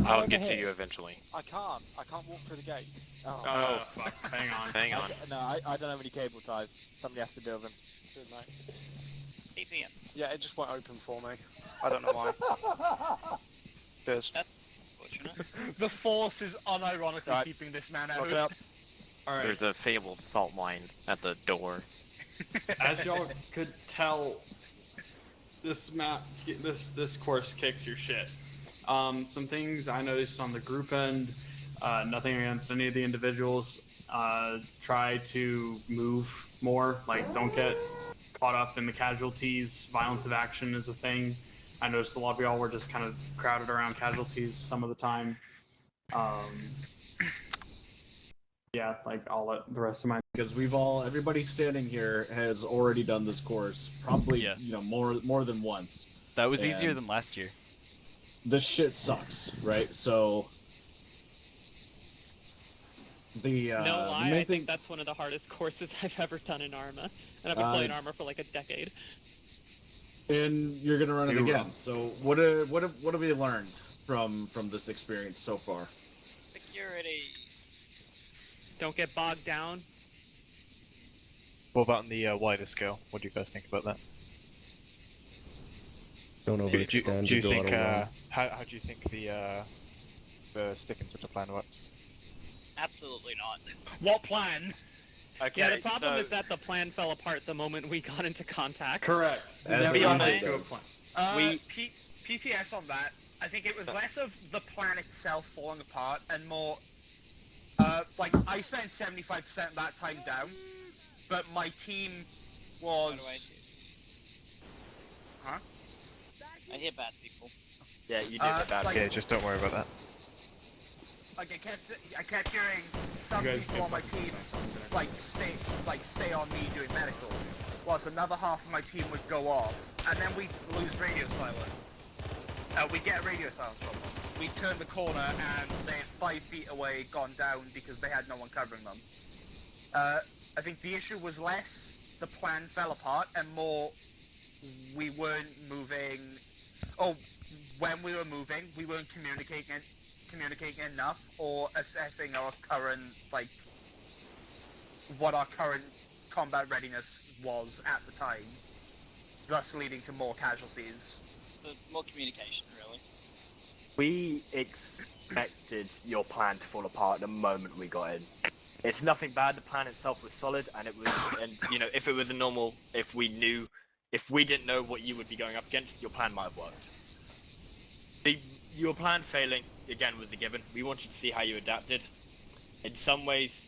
I'll get to you eventually. I can't walk through the gate. Oh, fuck. Hang on. Hang on. No, I don't have any cable ties. Somebody has to build them. Good, mate. APM. Yeah, it just won't open for me. I don't know why. Cheers. That's unfortunate. The Force is unironically Right. keeping this man Lock out. it up. Alright. There's a fabled salt mine at the door. As y'all could tell, this map, this course kicks your shit. Some things I noticed on the group end, nothing against any of the individuals. Try to move more, like don't get caught up in the casualties. Violence of action is a thing. I noticed a lot of y'all were just kind of crowded around casualties some of the time. Yeah, like I'll let the rest of my... Because everybody standing here has already done this course, probably, more than once. That was easier than last year. This shit sucks, right? So... No lie, the main I think that's one of the hardest courses I've ever done in Arma. And I've been playing Arma for like a decade. And you're gonna run it again. So what have we learned from this experience so far? Security. Don't get bogged down. What about on the wider scale? What do you guys think about that? Don't Do overextend. you go think? out How do you think the sticking to the plan works? Absolutely not. What plan? Okay, Yeah, the problem so is that the plan fell apart the moment we got into contact. Correct. To be honest, To a point. PTS on that, I think it was less of the plan itself falling apart and more, like, I spent 75% of that time down, but my team was... Huh? I hear bad people. yeah, you did that. Okay, just don't worry about that. Like, I kept hearing some people on my team, stay on me doing medical, whilst another half of my team would go off, and then we'd lose radio silence. We get radio silence from them. We turned the corner and they're 5 feet away, gone down because they had no one covering them. I think the issue was less the plan fell apart and more we weren't moving. Oh, when we were moving, we weren't communicating enough or assessing our current, what our current combat readiness was at the time. thus leading to more casualties. So more communication, really. We expected your plan to fall apart the moment we got in. It's nothing bad. The plan itself was solid, and it was, and you know, if it was a normal, if we didn't know what you would be going up against, your plan might have worked. Your plan failing again was a given. We wanted to see how you adapted. In some ways,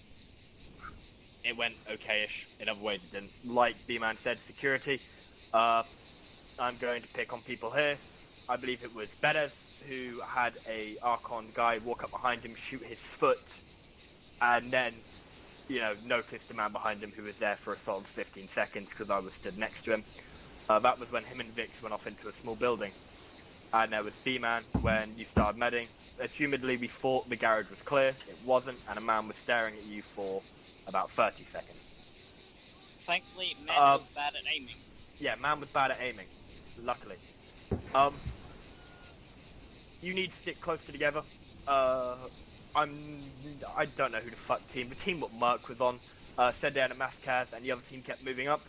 it went okay-ish. In other ways, it didn't. Like B-Man said, security. I'm going to pick on people here. I believe it was Bedes who had a Archon guy walk up behind him, shoot his foot, and then, you know, noticed the man behind him who was there for a solid 15 seconds because I was stood next to him. That was when him and Vix went off into a small building. And there was B-Man when you started medding. Assumedly, we thought the garage was clear. It wasn't, and a man was staring at you for about 30 seconds. Thankfully, man was bad at aiming. Yeah, man was bad at aiming, luckily. You need to stick closer together. I don't know who the fuck the team what Merc was on, said they had a mass cast and the other team kept moving up.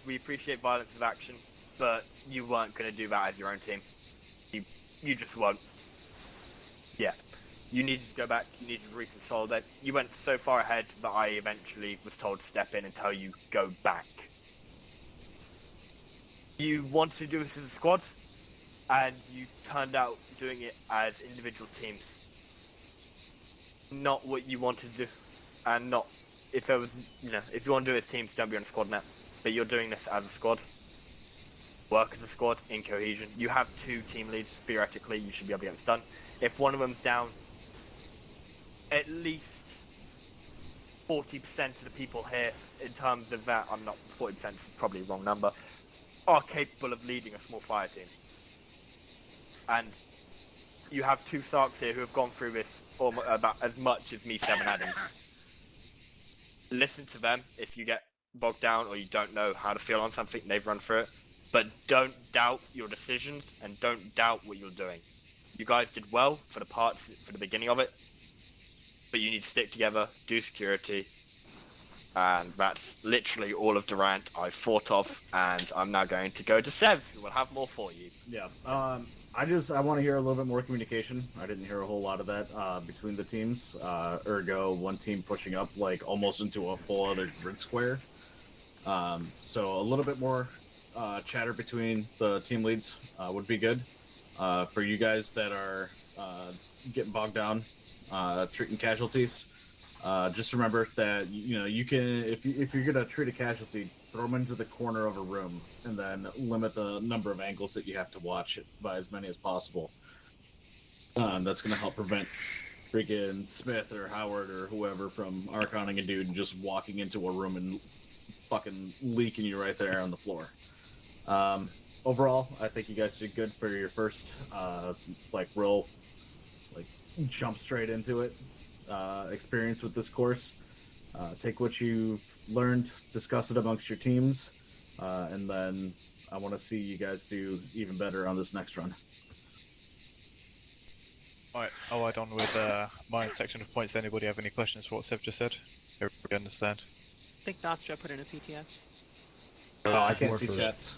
We appreciate violence of action, but you weren't going to do that as your own team. You just won't. Yeah. You needed to go back, you needed to reconsolidate. You went so far ahead that I eventually was told to step in and tell you go back. You wanted to do this as a squad, and you turned out doing it as individual teams. Not what you wanted to do, and not, if there was, you know, if you want to do it as teams, don't be on a squad net. But you're doing this as a squad. Work as a squad, in cohesion. You have 2 team leads, theoretically, you should be able to get this done. If one of them's down, at least 40% of the people here, in terms of that, I'm not, 40% is probably the wrong number, are capable of leading a small fire team. And you have 2 Sarks here who have gone through this about as much as me, Seven Adams. Listen to them if you get bogged down or you don't know how to feel on something, they've run through it. But don't doubt your decisions and don't doubt what you're doing. You guys did well for the beginning of it, but you need to stick together, do security, and that's literally all of the rant I've thought of, and I'm now going to go to Sev, who will have more for you. Yeah, I want to hear a little bit more communication. I didn't hear a whole lot of that between the teams. Ergo, one team pushing up like almost into a full other grid square. So a little bit more chatter between the team leads would be good. For you guys that are getting bogged down, treating casualties, just remember that you can, if you're gonna treat a casualty, throw them into the corner of a room and then limit the number of angles that you have to watch by as many as possible. That's gonna help prevent freaking Smith or Howard or whoever from Arconing a dude and just walking into a room and fucking leaking you right there on the floor. Overall, I think you guys did good for your first real jump straight into it experience with this course. Take what you've learned, discuss it amongst your teams, and then I want to see you guys do even better on this next run. Alright, I'll add on with my section of points. Anybody have any questions for what Sev just said? Everybody understand? I think Nostra put in a PTS. Oh, I can't see chat.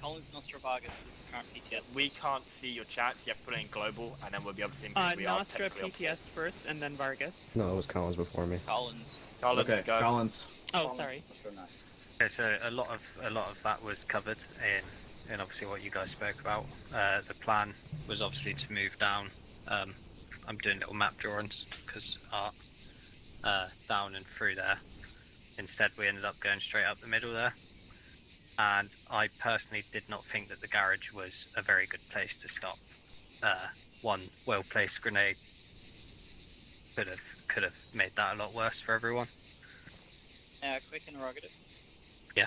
Collins Nostra Vargas is the current PTS. We can't see your chats, you have to put it in global, and then we'll be able to see them. Nostra PTS first, and then Vargas. No, it was Collins before me. Collins, okay, go. Collins. Oh, sorry. Okay, so a lot of that was covered in obviously what you guys spoke about. The plan was obviously to move down. I'm doing little map drawings because art down and through there. Instead, we ended up going straight up the middle there. And I personally did not think that the garage was a very good place to stop. One well-placed grenade could have made that a lot worse for everyone. Quick interrogative. Yeah.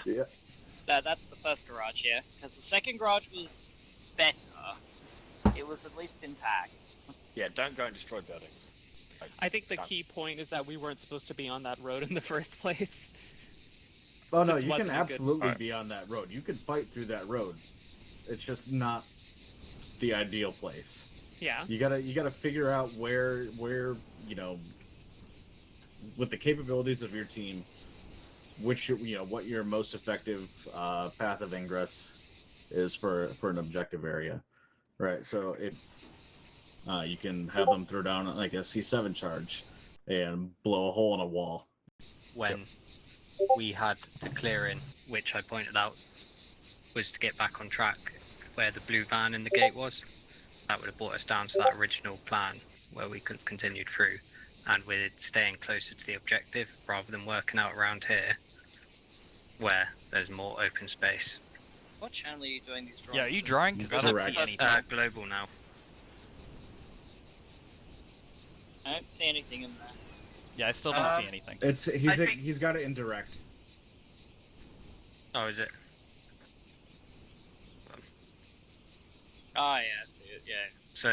That's the first garage, yeah? Because the second garage was better. It was at least intact. Yeah, don't go and destroy buildings. I think the key point is that we weren't supposed to be on that road in the first place. Oh no, you can absolutely be on that road. You can fight through that road. It's just not the ideal place. Yeah. You gotta figure out where with the capabilities of your team, which what your most effective path of ingress is for an objective area, right? So if you can have them throw down like a C7 charge and blow a hole in a wall. When we had the clearing, which I pointed out was to get back on track where the blue van in the gate was, that would have brought us down to that original plan where we could have continued through, and we're staying closer to the objective rather than working out around here where there's more open space. What channel are you doing these drawings? Yeah, are you drawing? Because I don't see anything. Global now. I don't see anything in there. Yeah, I still don't see anything. He's got it in direct. Oh, is it? Ah, yeah, I see it. Yeah. So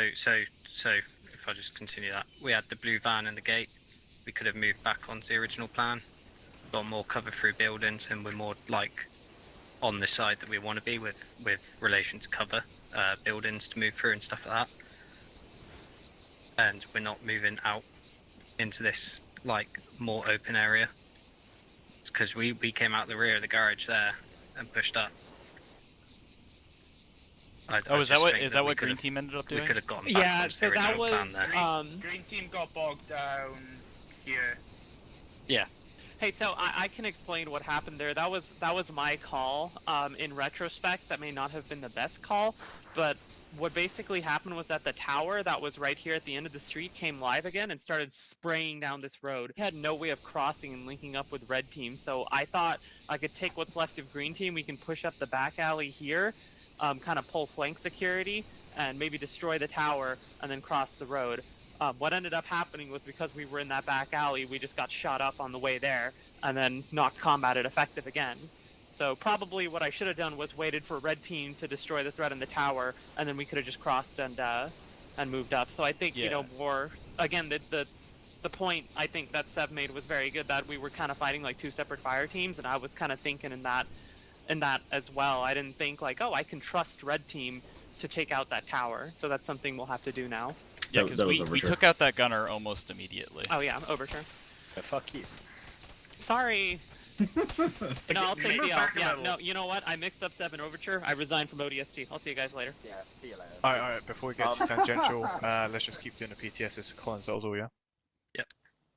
if I just continue that, we had the blue van in the gate. We could have moved back onto the original plan, got more cover through buildings, and we're more like on the side that we want to be with relation to cover buildings to move through and stuff like that. And we're not moving out into this like more open area. It's because we came out the rear of the garage there and pushed up. Is that what Green Team ended up doing? We could have gotten back onto the original plan there. Green Team got bogged down here. Yeah. Hey, so I can explain what happened there. That was my call. In retrospect, that may not have been the best call, but what basically happened was that the tower that was right here at the end of the street came live again and started spraying down this road. We had no way of crossing and linking up with Red Team, so I thought I could take what's left of Green Team. We can push up the back alley here, kind of pull flank security, and maybe destroy the tower and then cross the road. What ended up happening was because we were in that back alley, we just got shot up on the way there and then knocked combat at effective again. So probably what I should have done was waited for Red Team to destroy the threat in the tower, and then we could have just crossed and moved up. So I think more again the point I think that Sev made was very good, that we were kind of fighting like two separate fire teams, and I was kind of thinking in that as well. I didn't think like, oh, I can trust Red Team to take out that tower. So that's something we'll have to do now. Yeah, because we took out that gunner almost immediately. Oh yeah, Overture. Yeah, fuck you. Sorry. No, I'll take the L. Yeah, no, you know what? I mixed up 7 Overture. I resigned from ODST. I'll see you guys later. Yeah, see you later. Alright, before we get to tangential, let's just keep doing the PTS as Collins all, yeah? Yep.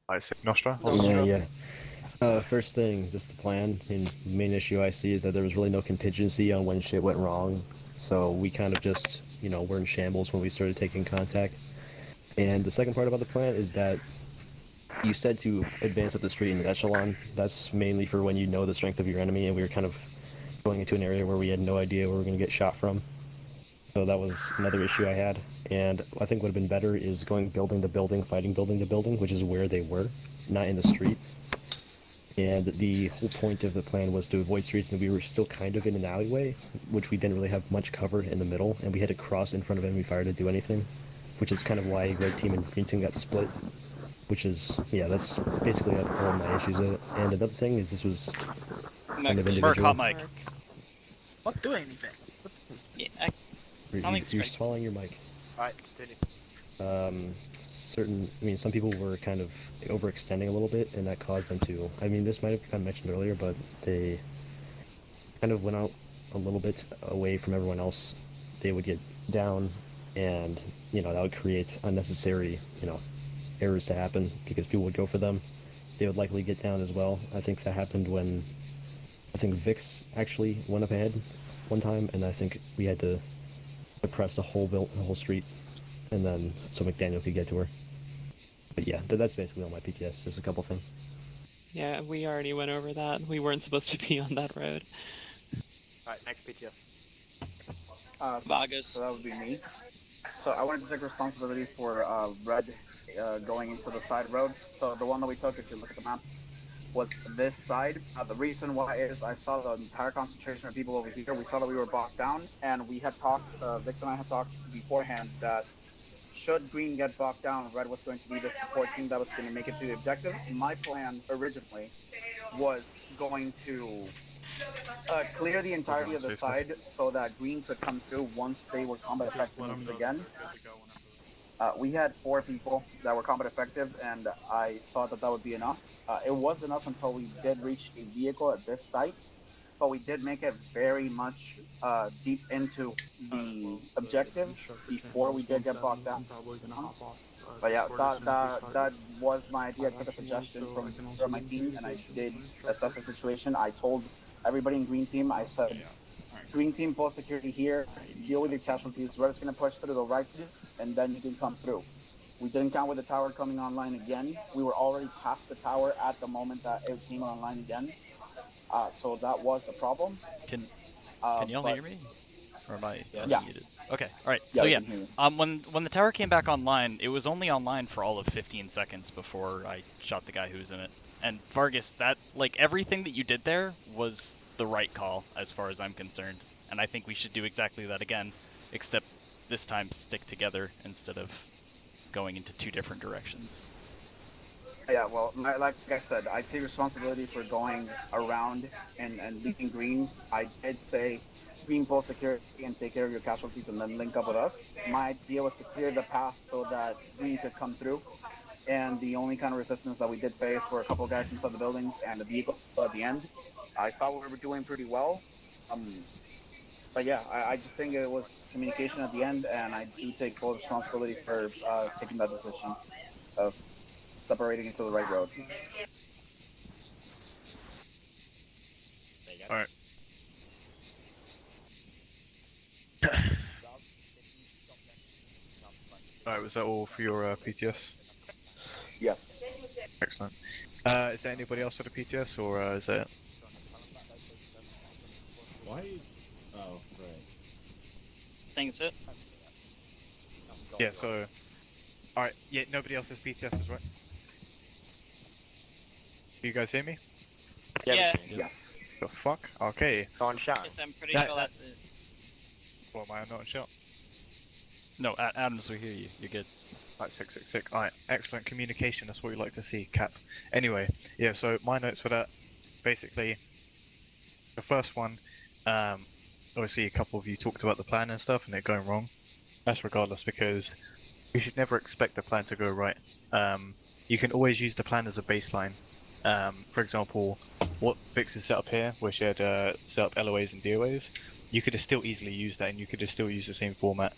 Alright, so Nostra? Yeah. First thing, just the plan, and the main issue I see is that there was really no contingency on when shit went wrong. So we kind of just, were in shambles when we started taking contact. And the second part about the plan is that you said to advance up the street in an echelon. That's mainly for when you know the strength of your enemy, and we were kind of going into an area where we had no idea where we were going to get shot from. So that was another issue I had. And I think what would have been better is going building to building, fighting building to building, which is where they were, not in the street. And the whole point of the plan was to avoid streets, and we were still kind of in an alleyway, which we didn't really have much cover in the middle, and we had to cross in front of enemy fire to do anything, which is kind of why Red Team and Green Team got split. Which is, yeah, that's basically all of my issues with it. And another thing is this was kind of individual. Hot mic. Not doing anything. Yeah, you're swallowing your mic. Alright, continue. Some people were kind of overextending a little bit, and that caused them to, this might have been mentioned earlier, but they kind of went out a little bit away from everyone else. They would get down, and, that would create unnecessary, errors to happen because people would go for them. They would likely get down as well. I think that happened when Vix actually went up ahead one time, and I think we had to suppress the whole street, and then so McDaniel could get to her. But yeah, that's basically all my PTS. Just a couple things. Yeah, we already went over that. We weren't supposed to be on that road. Alright, next PTS. Vargas. So that would be me. So I wanted to take responsibility for Red going into the side road. So the one that we took, if you look at the map, was this side. The reason why is I saw the entire concentration of people over here. We saw that we were bogged down, and we had talked, Vix and I had talked beforehand that should Green get bogged down, Red was going to be the support team that was going to make it to the objective. My plan originally was going to clear the entirety of the side so that Green could come through once they were combat effective again. We had 4 people that were combat effective, and I thought that would be enough. It wasn't up until we did reach a vehicle at this site, but we did make it very much deep into the objective before we did get bogged down. But yeah, that was my idea. I took a suggestion from my team, and I did assess the situation. I told everybody in green team, I said, green team, full security here, deal with your casualties. We're just gonna push through the right, and then you can come through. We didn't count with the tower coming online again. We were already past the tower at the moment that it came online again. So that was the problem. Can Can y'all hear me? Or am I Yeah. unmuted? Okay. All right. Yeah, So we yeah, can hear you. when the tower came back online, it was only online for all of 15 seconds before I shot the guy who was in it. And Vargas, that like everything that you did there was the right call as far as I'm concerned. And I think we should do exactly that again, except this time stick together instead of going into two different directions. Yeah, well, like I said, I take responsibility for going around and leaving green. I did say green full security and take care of your casualties and then link up with us. My idea was to clear the path so that green could come through. And the only kind of resistance that we did face were a couple guys inside the buildings and the vehicle at the end. I thought we were doing pretty well. But yeah, I just think it was communication at the end, and I do take full responsibility for taking that decision of separating into the right road. All right. All right. Was that all for your PTS? Yes. Excellent. Is there anybody else for the PTS, or is it? Why? Oh, right. I think it's it. Yeah. So, all right. Yeah. Nobody else has PTS, right? You guys hear me? Yeah. Yes. The fuck? Okay. On shot. Yes, I'm pretty sure that's it. What, am I not on shot? No, Adams, we hear you. You're good. Right, sick. Alright, excellent communication. That's what we like to see, Cap. Anyway, yeah, so my notes for that, basically, the first one, obviously a couple of you talked about the plan and stuff and it going wrong. That's regardless, because you should never expect the plan to go right. You can always use the plan as a baseline. For example, what Vix is set up here, where she had set up LOAs and DOAs, you could have still easily used that and you could have still used the same format.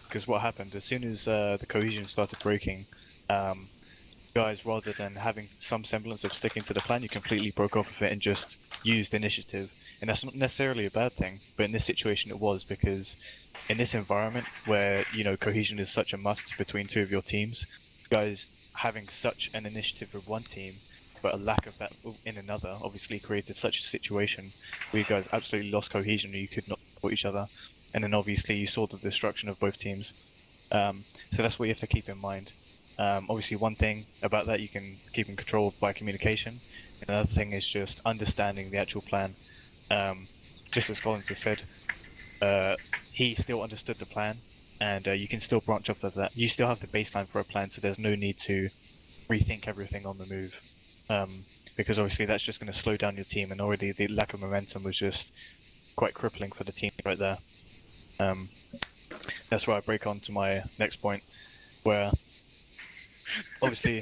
Because what happened, as soon as the cohesion started breaking, guys, rather than having some semblance of sticking to the plan, you completely broke off of it and just used initiative. And that's not necessarily a bad thing, but in this situation it was, because in this environment where, you know, cohesion is such a must between two of your teams, guys having such an initiative with one team, but a lack of that in another, obviously created such a situation where you guys absolutely lost cohesion and you could not support each other. And then obviously you saw the destruction of both teams. So that's what you have to keep in mind. Obviously one thing about that you can keep in control of by communication. And another thing is just understanding the actual plan. Just as Collins has said, he still understood the plan, and you can still branch off of that. You still have the baseline for a plan, so there's no need to rethink everything on the move. Because obviously that's just going to slow down your team, and already the lack of momentum was just quite crippling for the team right there. That's where I break on to my next point, where obviously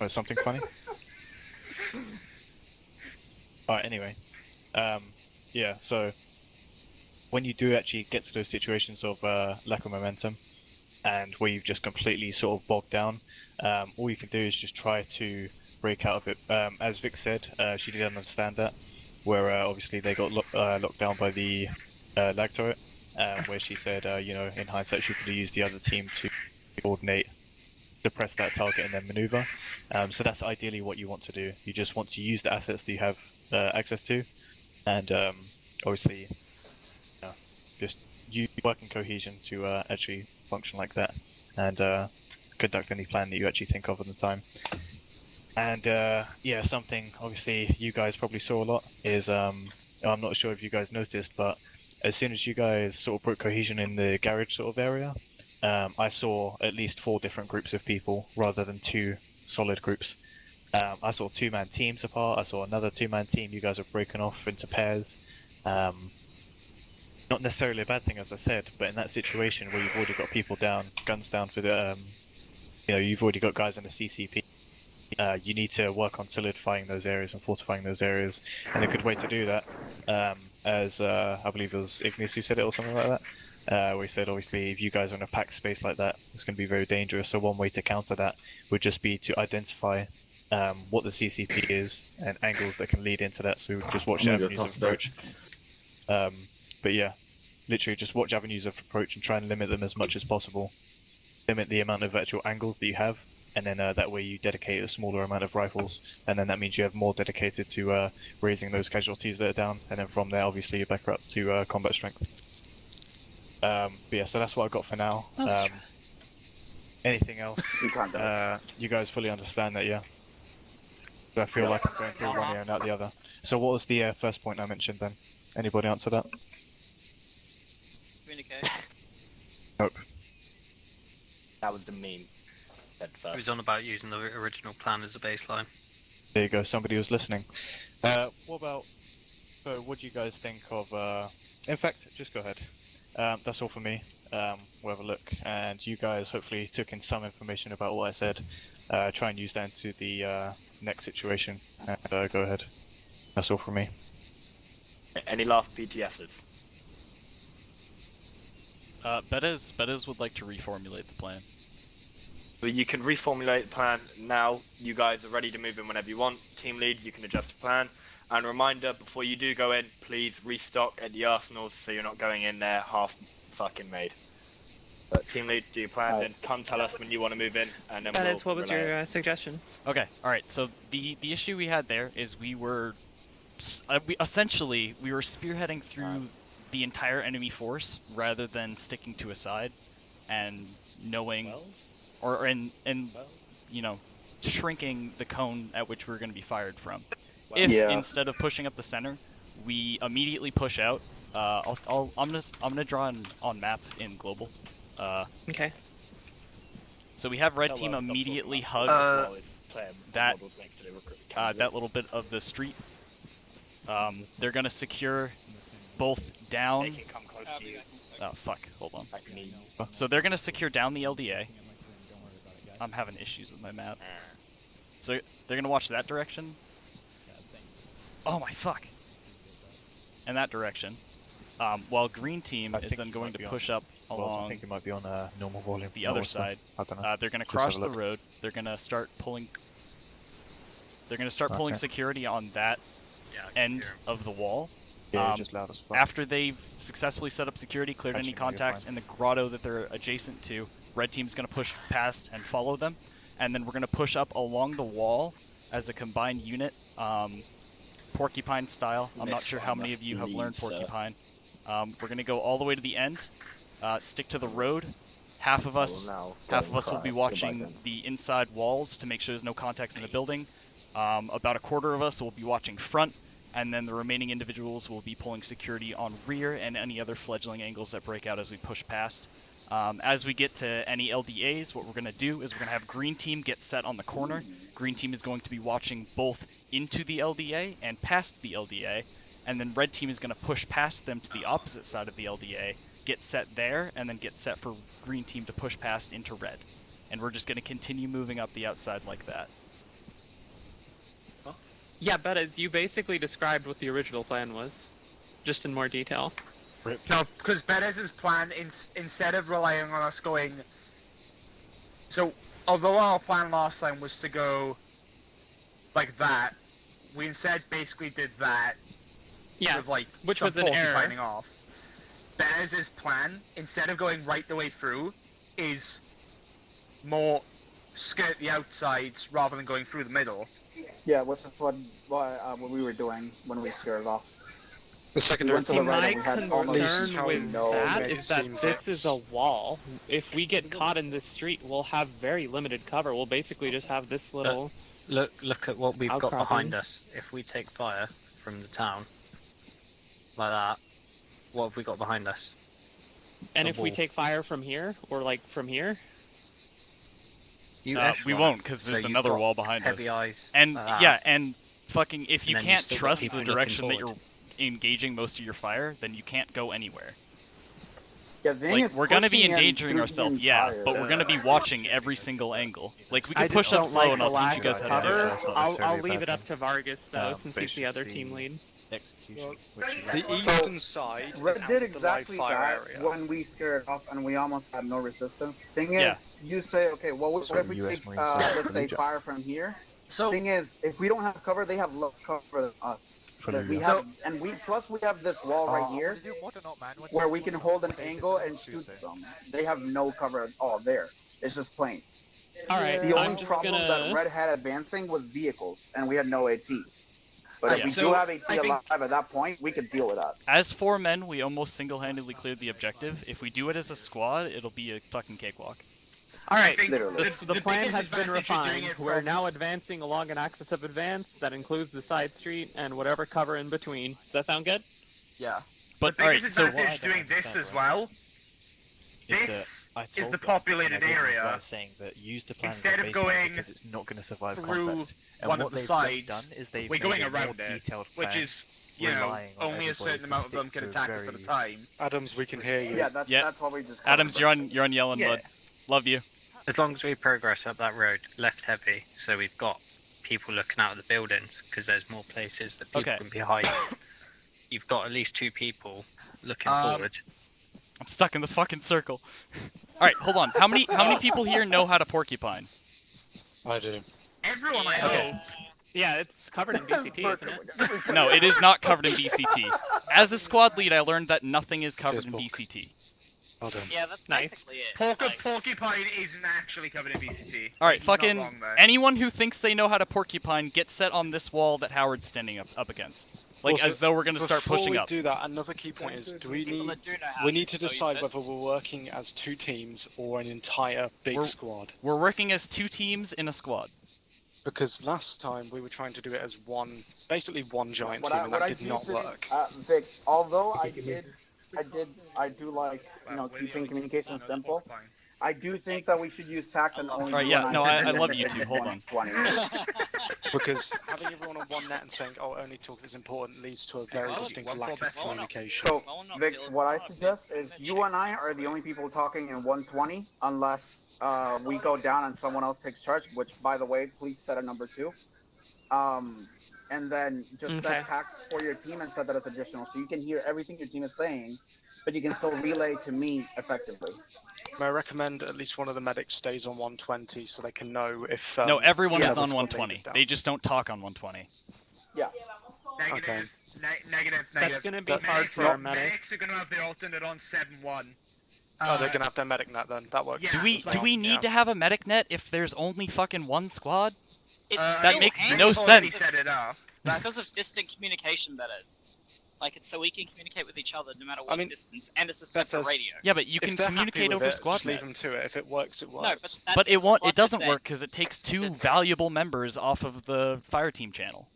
something funny. Alright, anyway, yeah, so when you do actually get to those situations of lack of momentum and where you've just completely sort of bogged down, all you can do is just try to break out of it. As Vic said, she did understand that, where obviously they got locked down by the lag turret, where she said, you know, in hindsight she could have used the other team to coordinate, suppress that target and then maneuver. So that's ideally what you want to do. You just want to use the assets that you have access to, and obviously just you work in cohesion to actually function like that, and conduct any plan that you actually think of at the time. And yeah, something obviously you guys probably saw a lot is, I'm not sure if you guys noticed, but as soon as you guys sort of broke cohesion in the garage sort of area, I saw at least 4 different groups of people rather than 2 solid groups. I saw 2-man teams apart, I saw another 2-man team, you guys are breaking off into pairs. Not necessarily a bad thing, as I said, but in that situation where you've already got people down, guns down for the, you know, you've already got guys in the CCP, you need to work on solidifying those areas and fortifying those areas. And a good way to do that, as I believe it was Ignis who said it or something like that, where he said obviously if you guys are in a packed space like that, it's going to be very dangerous. So one way to counter that would just be to identify what the CCP is and angles that can lead into that. So just watch avenues of approach. But yeah, literally just watch avenues of approach and try and limit them as much as possible. Limit the amount of actual angles that you have, and then that way you dedicate a smaller amount of rifles, and then that means you have more dedicated to raising those casualties that are down, and then from there obviously you back up to combat strength. But yeah, so that's what I've got for now. Anything else? You guys fully understand that, yeah? So I feel like I'm going through one ear and out the other. So what was the first point I mentioned then? Anybody answer that? Communicate. Nope. That was the meme. It was on about using the original plan as a baseline. There you go, somebody was listening. What about, so what do you guys think of, in fact, just go ahead. That's all for me. We'll have a look, and you guys hopefully took in some information about what I said. Try and use that into the next situation, and go ahead. That's all for me. Any last PTSs? Betez would like to reformulate the plan. But you can reformulate the plan now. You guys are ready to move in whenever you want. Team lead, you can adjust the plan. And a reminder, before you do go in, please restock at the arsenals so you're not going in there half fucking made. But team leads, do your plan, then come tell us when you want to move in, and then Betez, what was your suggestion? Okay, alright, so the issue we had there is we were spearheading through the entire enemy force rather than sticking to a side and knowing you know, shrinking the cone at which we're going to be fired from. If instead of pushing up the center, we immediately push out, I'm gonna draw on map in global. Okay. So we have red team immediately hug that little bit of the street. They're gonna secure both down. Oh fuck! Hold on. So they're gonna secure down the LDA. I'm having issues with my map. So they're gonna watch that direction. Oh my fuck! In that direction. While green team is then going to push up along. I think it might be on normal volume. The other side. I don't know. They're gonna cross the road. They're gonna start pulling. They're gonna start pulling security on that end of the wall. Yeah, just loud as fuck. After they've successfully set up security, cleared any contacts in the grotto that they're adjacent to, red team's going to push past and follow them, and then we're going to push up along the wall as a combined unit, porcupine style. I'm not sure how many of you have learned porcupine. We're going to go all the way to the end, stick to the road. Half of us will be watching the inside walls to make sure there's no contacts in the building. About a quarter of us will be watching front, and then the remaining individuals will be pulling security on rear and any other fledgling angles that break out as we push past. As we get to any LDAs, what we're going to do is we're going to have green team get set on the corner. Green team is going to be watching both into the LDA and past the LDA, and then red team is going to push past them to the opposite side of the LDA, get set there, and then get set for green team to push past into red. And we're just going to continue moving up the outside like that. Yeah, Betez, you basically described what the original plan was, just in more detail. No, because Betez's plan, instead of relying on us going... So, although our plan last time was to go like that, we instead basically did that. Yeah, with, like, which was an error. Off. Betez's plan, instead of going right the way through, is more skirt the outsides rather than going through the middle. Yeah, which is what we were doing when we skirted off. The secondary. My concern with that is that this is a wall. If we get caught in this street, we'll have very limited cover. We'll basically just have this little... Look at what we've got behind us. If we take fire from the town, like that, what have we got behind us? And if we take fire from here, or like from here? We won't, because there's another wall behind heavy us. Eyes and like yeah, and fucking if you And then can't you've still got trust people the direction that looking you're engaging most of your fire, then you can't go anywhere. Yeah, the thing Like, is we're gonna be pushing in endangering through ourselves, the yeah, entire- but we're gonna be watching every single angle. Like, we I can push just up don't slow like and the I'll teach lack you guys of how to do cover. it. I'll leave it up to Vargas though, since but he's it's the just other the team lead. Execution, The eastern side is Red out did of the live exactly fire that area. when we scared off and we almost had no resistance. Thing Yeah. is, you say, okay, well, what if we US take, Marine Service let's say, Fallujah. fire from here? So Thing is, if we don't have cover, they have less cover than us. Because we Fallujah. have, and we have this wall right here, where we can hold an angle and shoot them. They have no cover at all there. It's just plain. Alright, The I'm only just problem gonna... that Red had advancing was vehicles, and we had no AT. But if Yeah. we So, do have AT I think- alive at that point, we could deal with that. As 4 men, we almost single-handedly cleared the objective. If we do it as a squad, it'll be a fucking cakewalk. Alright, Literally. the plan biggest has been advantage of doing refined. it We're from- now advancing along an axis of advance that includes the side street and whatever cover in between. Does that sound good? Yeah. But, the biggest alright, so... advantage doing this as well, this is the populated area. Saying that use the plan Instead as a of baseline going because it's not going to survive through contact. And one what of the they've sides, just done is they've we're made going a around more it, detailed which plan, is, you know, relying on only a everybody certain to amount of them stick can to attack us at a very- time. Adams, we can hear you. Yeah, that's what we just Adams, you're on yelling, Yeah. bud. Love you. As long as we progress up that road, left heavy, so we've got people looking out of the buildings, because there's more places that people Okay. can be hiding. You've got at least 2 people looking forward. I'm stuck in the fucking circle. Alright, hold on. How many people here know how to porcupine? I do. Everyone, I Okay. hope. Yeah, it's covered in BCT, isn't it? No, it is not covered in BCT. As a squad lead, I learned that nothing is covered in BCT. Well done. Yeah, that's Nice. basically it. Porcupine isn't actually covered in BCT. Alright, He's not fucking wrong there. anyone who thinks they know how to porcupine, get set on this wall that Howard's standing up against. Like, Also, as though we're gonna start pushing Before up. we do that, another key point is, do we People need... that do know how We need to so you decide said. whether we're working as 2 teams or an entire big We're- squad. We're working as 2 teams in a squad. Because last time we were trying to do it as basically one giant What team, I- and what that I did do not think, work. Vix, although I do like, keeping communication simple. I do think that we should use tact and only. Alright, yeah, no, I love you two. Hold on. Because having everyone on one net and saying, "Oh, only talk is important," leads to a very distinct lack of communication. So, Vix, what I suggest is you and I are the only people talking in 120, unless we go down and someone else takes charge. Which, by the way, please set a number 2. And then just set tact for your team and set that as additional, so you can hear everything your team is saying, but you can still relay to me effectively. May I recommend at least one of the medics stays on 120 so they can know if. No, everyone is the on squad 120. leader's down. They just don't talk on 120. Yeah. Okay. Negative. That's gonna be hard Medics for our medic. Medics are gonna have their alternate on 7-1. Oh, they're gonna have their medic net then. That works. Do we need to have a medic net if there's only fucking 1 squad? It's that still makes handy no because sense. it's- Set it up. It's because of distant communication that is. Like, it's so we can communicate with each other no matter what distance, and it's a separate radio. Yeah, but you If can they're happy communicate with over it, squad just leave net. them to it. If it works, it works. No, but But it won't. It doesn't thing. work because it takes 2 valuable members off of the fire team channel.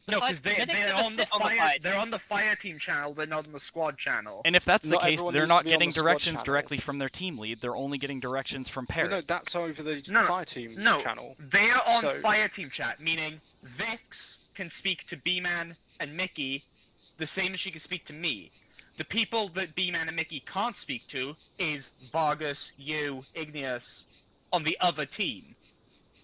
No, Besides, because medics they're never on the sit on the fire. fire They're team. on the fire team channel. They're not on the squad channel. And if that's the Not case, everyone they're needs to not be on getting the squad directions channel. directly from their team lead. They're only getting directions from Well, Parrot. no, that's over the fire team No, channel. they are on So- fire team chat, meaning Vix can speak to B-Man and Mickey the same as she can speak to me. The people that B-Man and Mickey can't speak to is Vargas, you, Igneous, on the other team.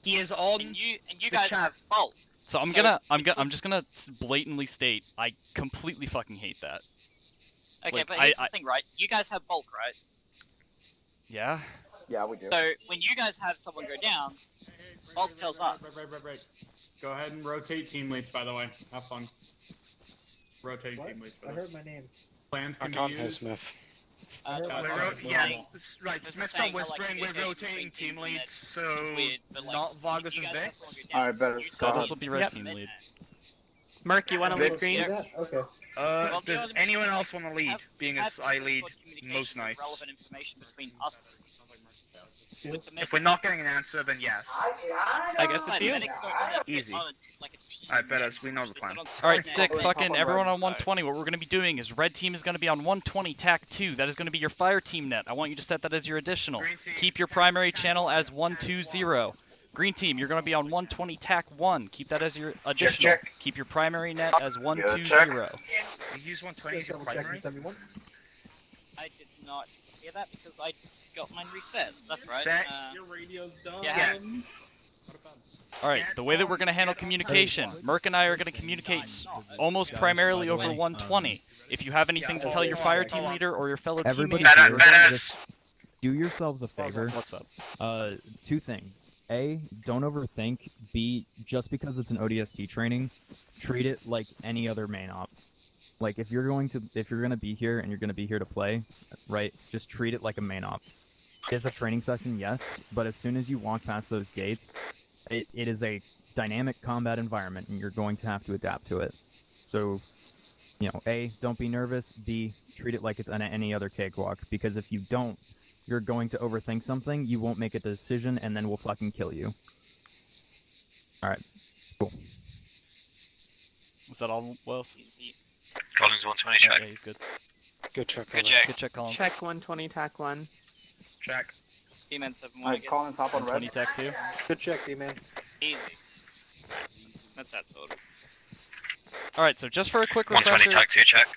He is on And you the guys chat. have bulk. So I'm just gonna blatantly state I completely fucking hate that. Okay, Like, but here's the thing, right? You guys have bulk, right? Yeah. Yeah, we do. So when you guys have someone go down, bulk tells us. Right. Go ahead and rotate team leads, by the way. Have fun. Rotating team leads. I heard my name. Plans I can can't be hear used. Smith. Right, There's a Smith's saying on how, like, whispering, we're communication rotating between team teams and leads, it's so weird, but, like, not Vargas you and guys have Vix. someone go down, Alright, better you stop. This will be red Yep. team lead. Merc, you want to lead Let's green? do that? Okay. Does the other- anyone else want to lead, being have as I lead squad communication most with nights? relevant information between us three. With the If we're not getting an answer, then yes. I guess Besides, it's you. medics don't really sit Easy. on like a team. I bet us, we know the plan. Alright, sick. Fucking everyone on 120. What we're going to be doing is red team is going to be on 120 TAC 2. That is going to be your fire team net. I want you to set that as your additional. Keep your primary channel as 120. Green team, you're going to be on 120 TAC 1. Keep that as your additional. check. Keep your primary net as 120. You use 120 as your Double checking primary? 71. I did not hear that because I got mine reset. That's right. Set. Your radio's done. Yeah. Alright, the way that we're going to handle communication, Merc and I are going to communicate almost primarily over 120. If you have anything to tell your fire team leader or your fellow Everybody teammates, here, you're going to just do yourselves a favor. What's up? Two things. A, don't overthink. B, just because it's an ODST training, treat it like any other main op. Like if you're gonna be here and you're gonna be here to play, right? Just treat it like a main op. It's a training session, yes, but as soon as you walk past those gates, it is a dynamic combat environment, and you're going to have to adapt to it. So, you know, A, don't be nervous. B, treat it like it's any other cakewalk, because if you don't, you're going to overthink something, you won't make a decision, and then we'll fucking kill you. Alright, cool. Was that all, Wells? Collins 120 check. Yeah, he's good. Good check. Good check. Good check, Collins. Check 120, tac 1. Check. D-man 7 Alright, Collins, hop on red. 120 tech 2. Good check, D-man. Easy. That's that sort of. Alright, so just for a quick 120 refresher. tech 2 check.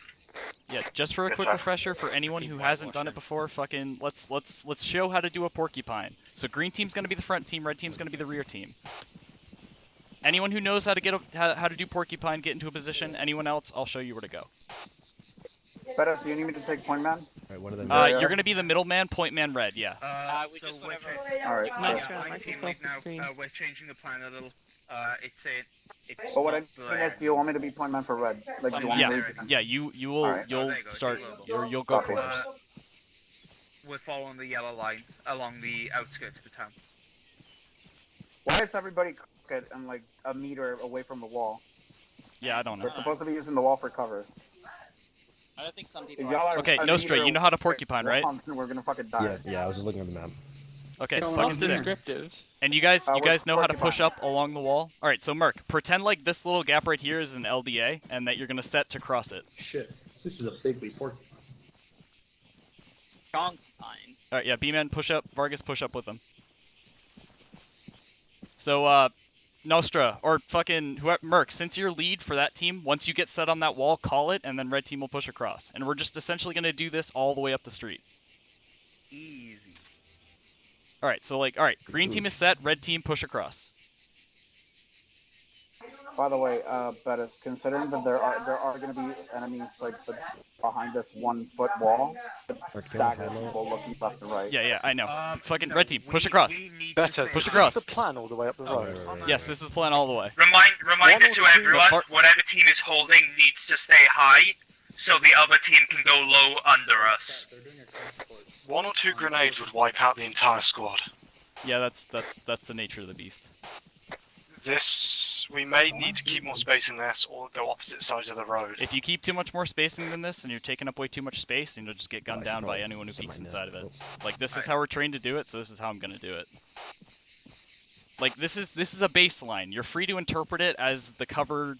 Yeah, just for a quick refresher for anyone who hasn't done it before, fucking let's show how to do a porcupine. So green team's gonna be the front team, red team's gonna be the rear team. Anyone who knows how to how to do porcupine, get into a position. Anyone else, I'll show you where to go. Better, do you need me to take point man? Alright, what are they? You're gonna be the middleman, point man red, yeah. We So just we're went over. Alright, my team lead now. We're changing the plan a little. It's But what I not mean is, do you want me to be point man for red? Like, do you want me to lead them? Yeah, you'll Alright. you'll there you go, start you will. you'll go Copy. first. We're following the yellow line along the outskirts of the town. Why is everybody crooked and like a meter away from the wall? Yeah, I don't know. We're supposed to be using the wall for cover. I don't think some If people. y'all are Okay, a Nostra, meter you know how to away porcupine, from right? the wall, then we're gonna fucking die. Yeah, I was just looking at the map. Okay, Not fucking sick. descriptive. And you guys what's know how to porcupine? push up along the wall? Alright, so Merc, pretend like this little gap right here is an LDA, and that you're gonna set to cross it. Shit, this is a big leap forward. Strong pine. Alright, yeah, B-Man, push up. Vargas, push up with them. So, Nostra, or fucking whoever, Merc, since you're lead for that team, once you get set on that wall, call it, and then red team will push across. And we're just essentially gonna do this all the way up the street. Easy. Alright, so like, alright, green team is set, red team push across. By the way, Bettis, considering that there are going to be enemies like behind this 1 foot wall, stagger people looking left and right. Yeah, I know. Fucking red team, push across. Better. Push Is across. this the plan all the way up the road? Yes, this is the plan all the way. Reminder to everyone, Far- whatever team is holding needs to stay high, so the other team can go low under us. 1 or 2 grenades would wipe out the entire squad. Yeah, that's the nature of the beast. We may need to keep more space in this or go opposite sides of the road. If you keep too much more spacing than this, and you're taking up way too much space, and you'll just get gunned down by anyone who peeks inside of it. Like, this is how we're trained to do it, so this is how I'm gonna do it. Like, this is a baseline. You're free to interpret it as the cover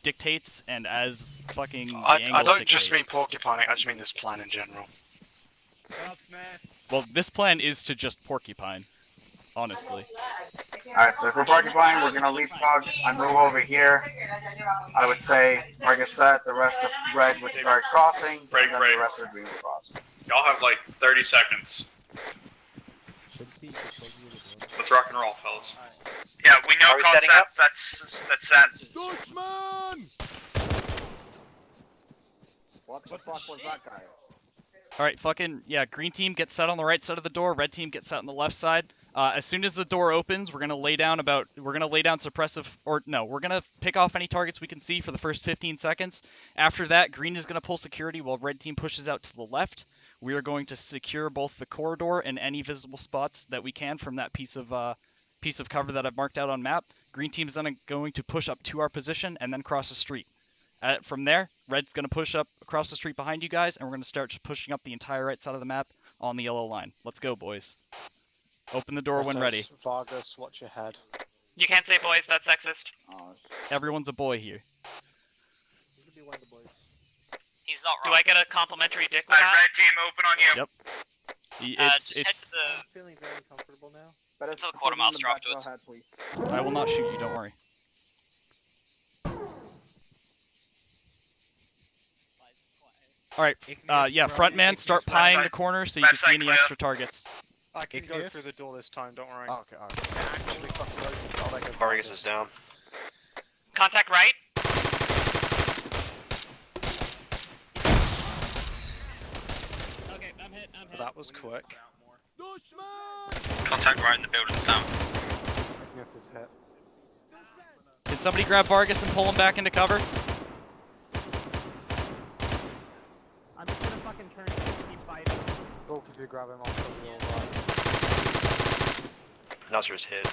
dictates, and as fucking the I angles don't dictate. just mean porcupining, I just mean this plan in general. Well, this plan is to just porcupine, honestly. Alright, so if we're porcupine, we're gonna leapfrog. I move over here. I would say target set, the rest of red would start crossing, Break, and then break. the rest would green would cross. Y'all have like 30 seconds. Let's rock and roll, fellas. Yeah, we know Are we setting up? concept, that's that. What the fuck was that guy? Alright, fucking, yeah, green team gets set on the right side of the door, red team gets set on the left side. As soon as the door opens, we're gonna lay down suppressive, we're gonna pick off any targets we can see for the first 15 seconds. After that, green is gonna pull security while red team pushes out to the left. We are going to secure both the corridor and any visible spots that we can from that piece of cover that I've marked out on map. Green team's then going to push up to our position and then cross the street. From there, red's going to push up across the street behind you guys, and we're going to start just pushing up the entire right side of the map on the yellow line. Let's go, boys. Open the door when ready. Vargas, watch your head. You can't say boys, that's sexist. Everyone's a boy here. He's not wrong. Do I get a complimentary dick with that? Red team, open on you. Yep. Just head to the... I'm feeling very comfortable now. Better Until a quarter mile straight afterwards. Head, please. I will not shoot you, don't worry. Alright, yeah, front man, start pieing the corner so you can see any extra targets. I can go through the door this time, don't worry. Oh, okay, alright. Vargas is down. Contact right. Okay, I'm hit. That was quick. Contact right in the building's down. Yes, is hit. Can somebody grab Vargas and pull him back into cover? I'm just gonna fucking turn and keep fighting. Bulk, if you grab him, I'll cover you all right. Nasser's hit.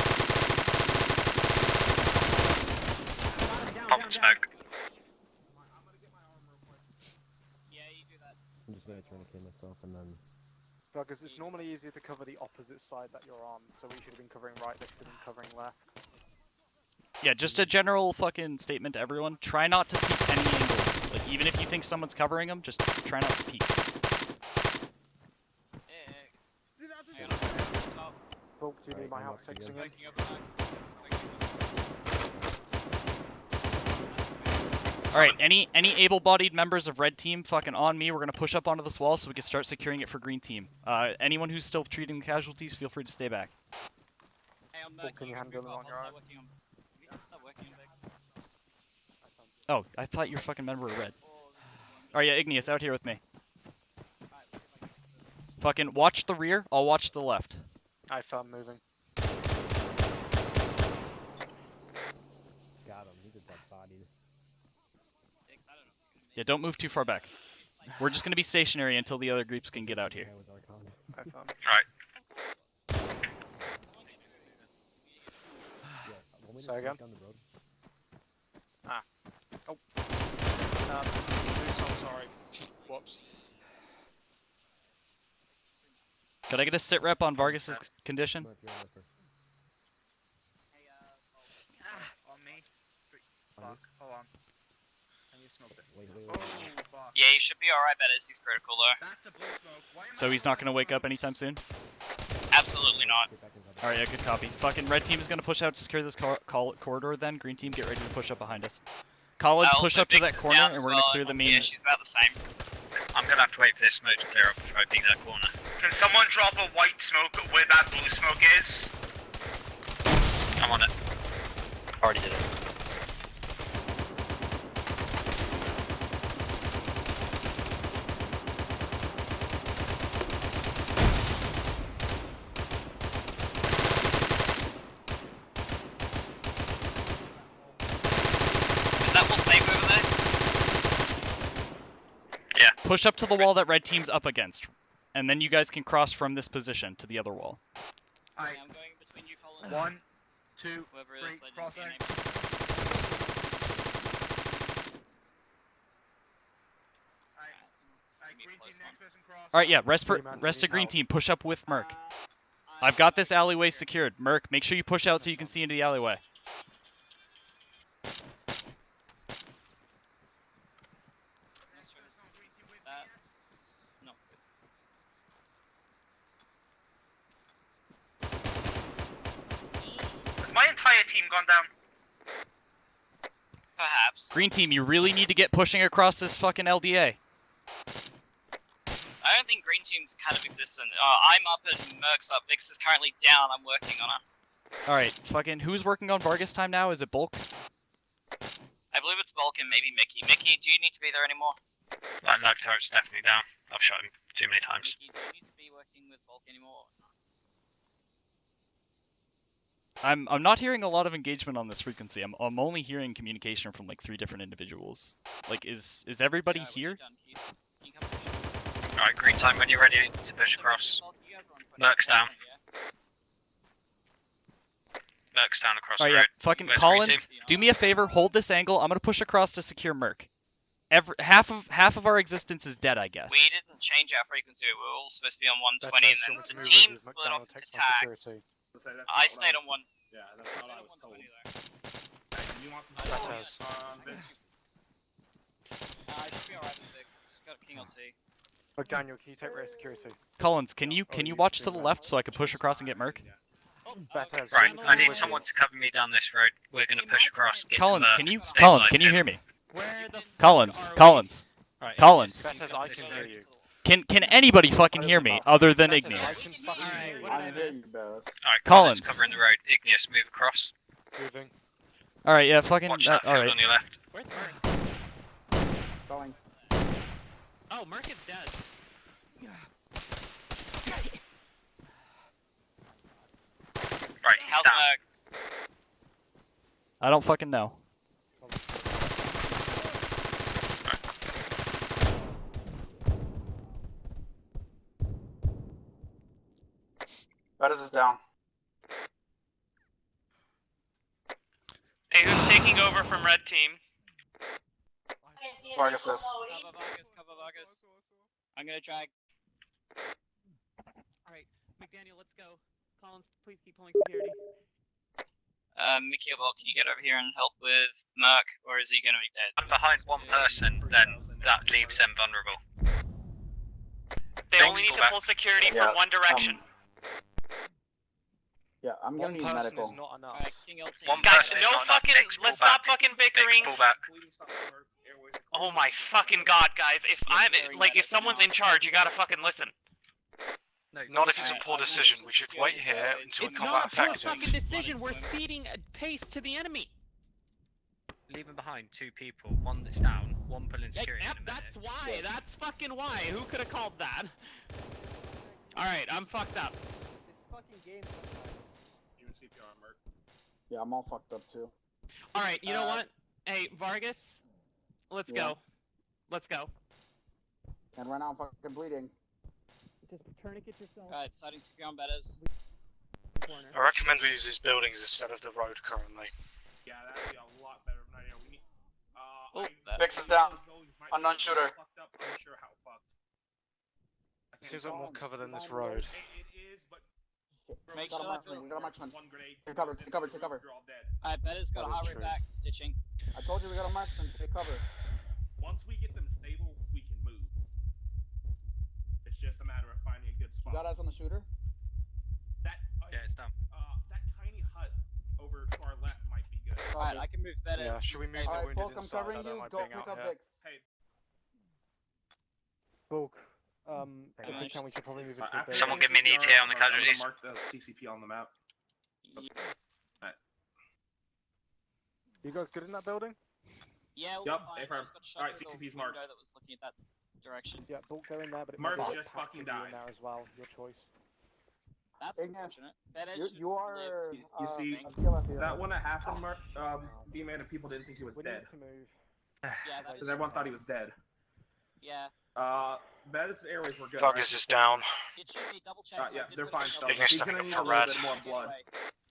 Pump smoke. I'm just gonna turn the camera myself and then. Because it's normally easier to cover the opposite side that you're on, so we should have been covering right, they should have been covering left. Yeah, just a general fucking statement to everyone. Try not to peek any angles. Like, even if you think someone's covering them, just try not to peek. Bulk, do you need my help fixing it? Alright, any able-bodied members of red team fucking on me. We're gonna push up onto this wall so we can start securing it for green team. Anyone who's still treating the casualties, feel free to stay back. Bulk, can you handle them on your own? Oh, I thought your fucking men were red. Alright, yeah, Igneous, out here with me. Fucking watch the rear, I'll watch the left. I found moving. Got him. He's a dead body. Yeah, don't move too far back. We're just gonna be stationary until the other groups can get out here. I found. Right. Say again? Ah. Oh. I'm sorry. Whoops. Could I get a sit rep on Vargas's condition? On me. Fuck. Hold on. Can you smoke it? Oh, fuck. Yeah, you should be alright, Bettis. He's critical though. That's a blue smoke. Why am So he's not gonna wake up anytime soon? Absolutely not. Alright, yeah, good copy. Fucking red team is gonna push out to secure this corridor then. Green team, get ready to push up behind us. Collins, push Also, up to Vix that is corner down and as we're gonna well. clear the main. Yeah, she's about the same. I'm gonna have to wait for this smoke to clear up before I peek that corner. Can someone drop a white smoke where that blue smoke is? I'm on it. Already did it. Is that wall safe over there? Yeah. Push up to the wall that red team's up against. And then you guys can cross from this position to the other wall. Alright. I'm going between you, Colin. 1, 2, Whoever it 3, is, I didn't cross see your out. Alright, yeah, rest to green team. Push up with Merc. I've got this alleyway secured. Merc, make sure you push out so you can see into the alleyway. That's not good. Has my entire team gone down? Perhaps. Green team, you really need to get pushing across this fucking LDA. I don't think green team's kind of existent. I'm up and Merc's up. Vix is currently down. I'm working on her. Alright, fucking, who's working on Vargas time now? Is it Bulk? I believe it's Vulcan, maybe Mickey. Mickey, do you need to be there anymore? That turret's definitely down. I've shot him too many times. Mickey, do you need to be working with Vulcan anymore? I'm not hearing a lot of engagement on this frequency. I'm only hearing communication from like 3 different individuals. Like, is everybody here? Alright, green time when you're ready to push across. Merc's down. Merc's down across the Alright, road. yeah, fucking Where's green Collins, team? do me a favor, hold this angle. I'm gonna push across to secure Merc. Half of our existence is dead, I guess. We didn't change our frequency. We were all supposed to be on 120, and then the team split off into tags. I stayed on one. Yeah, that's how I was told. You want That has. I should be alright with Vix. Got a king or two. Look, Daniel, can you take rear security? Collins, can you watch to the left so I can push across and get Merc? Right, I need someone to cover me down this road. We're gonna push across. Get Collins, to can you stabilize can you him. hear me? Collins. Alright, Collins. Beth says I can hear you. Can anybody fucking hear me other than Igneous? Alright, Collins. covering the road. Igneous, move across. Moving. All right, yeah, fucking. Watch that all field right. on your left. Where's Merc? Going. Oh, Merc is dead. Right, How's down. Merc? I don't fucking know. Bettis is down. Hey, who's taking over from red team? Vargas is. Cover Vargas. I'm gonna drag. Alright, McDaniel, let's go. Collins, please keep pulling security. Mickey, can you get over here and help with Merc, or is he gonna be dead? I'm behind one person, then that leaves them vulnerable. They only need to pull security from one direction. Yeah, I'm gonna need medical. Not enough. One Guys, person no is not fucking. enough. Let's stop fucking bickering. Pull back. Oh my fucking god, guys! If I'm like, if someone's in charge, you gotta fucking listen. Not if it's a poor decision. We should wait here until a It's combat not a poor effective. fucking decision. We're ceding a pace to the enemy. Leaving behind two people, one that's down, one pulling security. Yep, that's why. That's fucking why. Who could have called that? All right, I'm fucked up. It's fucking game sometimes. Yeah, I'm all fucked up too. All right, you know what? Hey, Vargas, let's go. Let's go. And right now I'm fucking bleeding. Just tourniquet yourself. Alright, starting to on betters. I recommend we use these buildings instead of the road currently. Yeah, that'd be a lot better of an idea. We need. Vix is down. Unknown shooter. Unsure how fucked. Seems like more cover than this road. It is, but. Make Got a sure marksman. We got a marksman. One grenade. Take cover. Take cover. Take cover. You're all dead. Alright, better's got a That is high true. rate back, stitching. I told you we got a marksman. Take cover. Once we get them stable, we can move. It's just a matter of finding a good You spot. got eyes on the shooter? That Yeah, it's down. that tiny hut over to our left might be good. Alright, I can move betters. Yeah, should we move the Alright, wounded Bulk, I'm inside? covering I don't you. like Go being pick out up here. Vix. Hey, Bulk, if we can, we should probably move it to the Someone give me an ETA on the casualties. Mark the CCP on the map. You guys good in that building? Yeah, we'll Yup, be fine. affirm. Just got shot Alright, through the CCP's marked. window that was looking at that direction. Yeah, Bulk, go in there, but it Mark might be just packed fucking with you in died. there as well. Your choice. That's unfortunate. Betters You are. You see, that one that happened, Mark, B-Man, and people didn't think he was We dead. need to move. Yeah, that Because is everyone thought he was dead. Yeah. Bettis' airways were good. Vargas is down. It should be double check. Yeah, they're fine still. Ignis He's stepping gonna up need for a little red. bit more blood.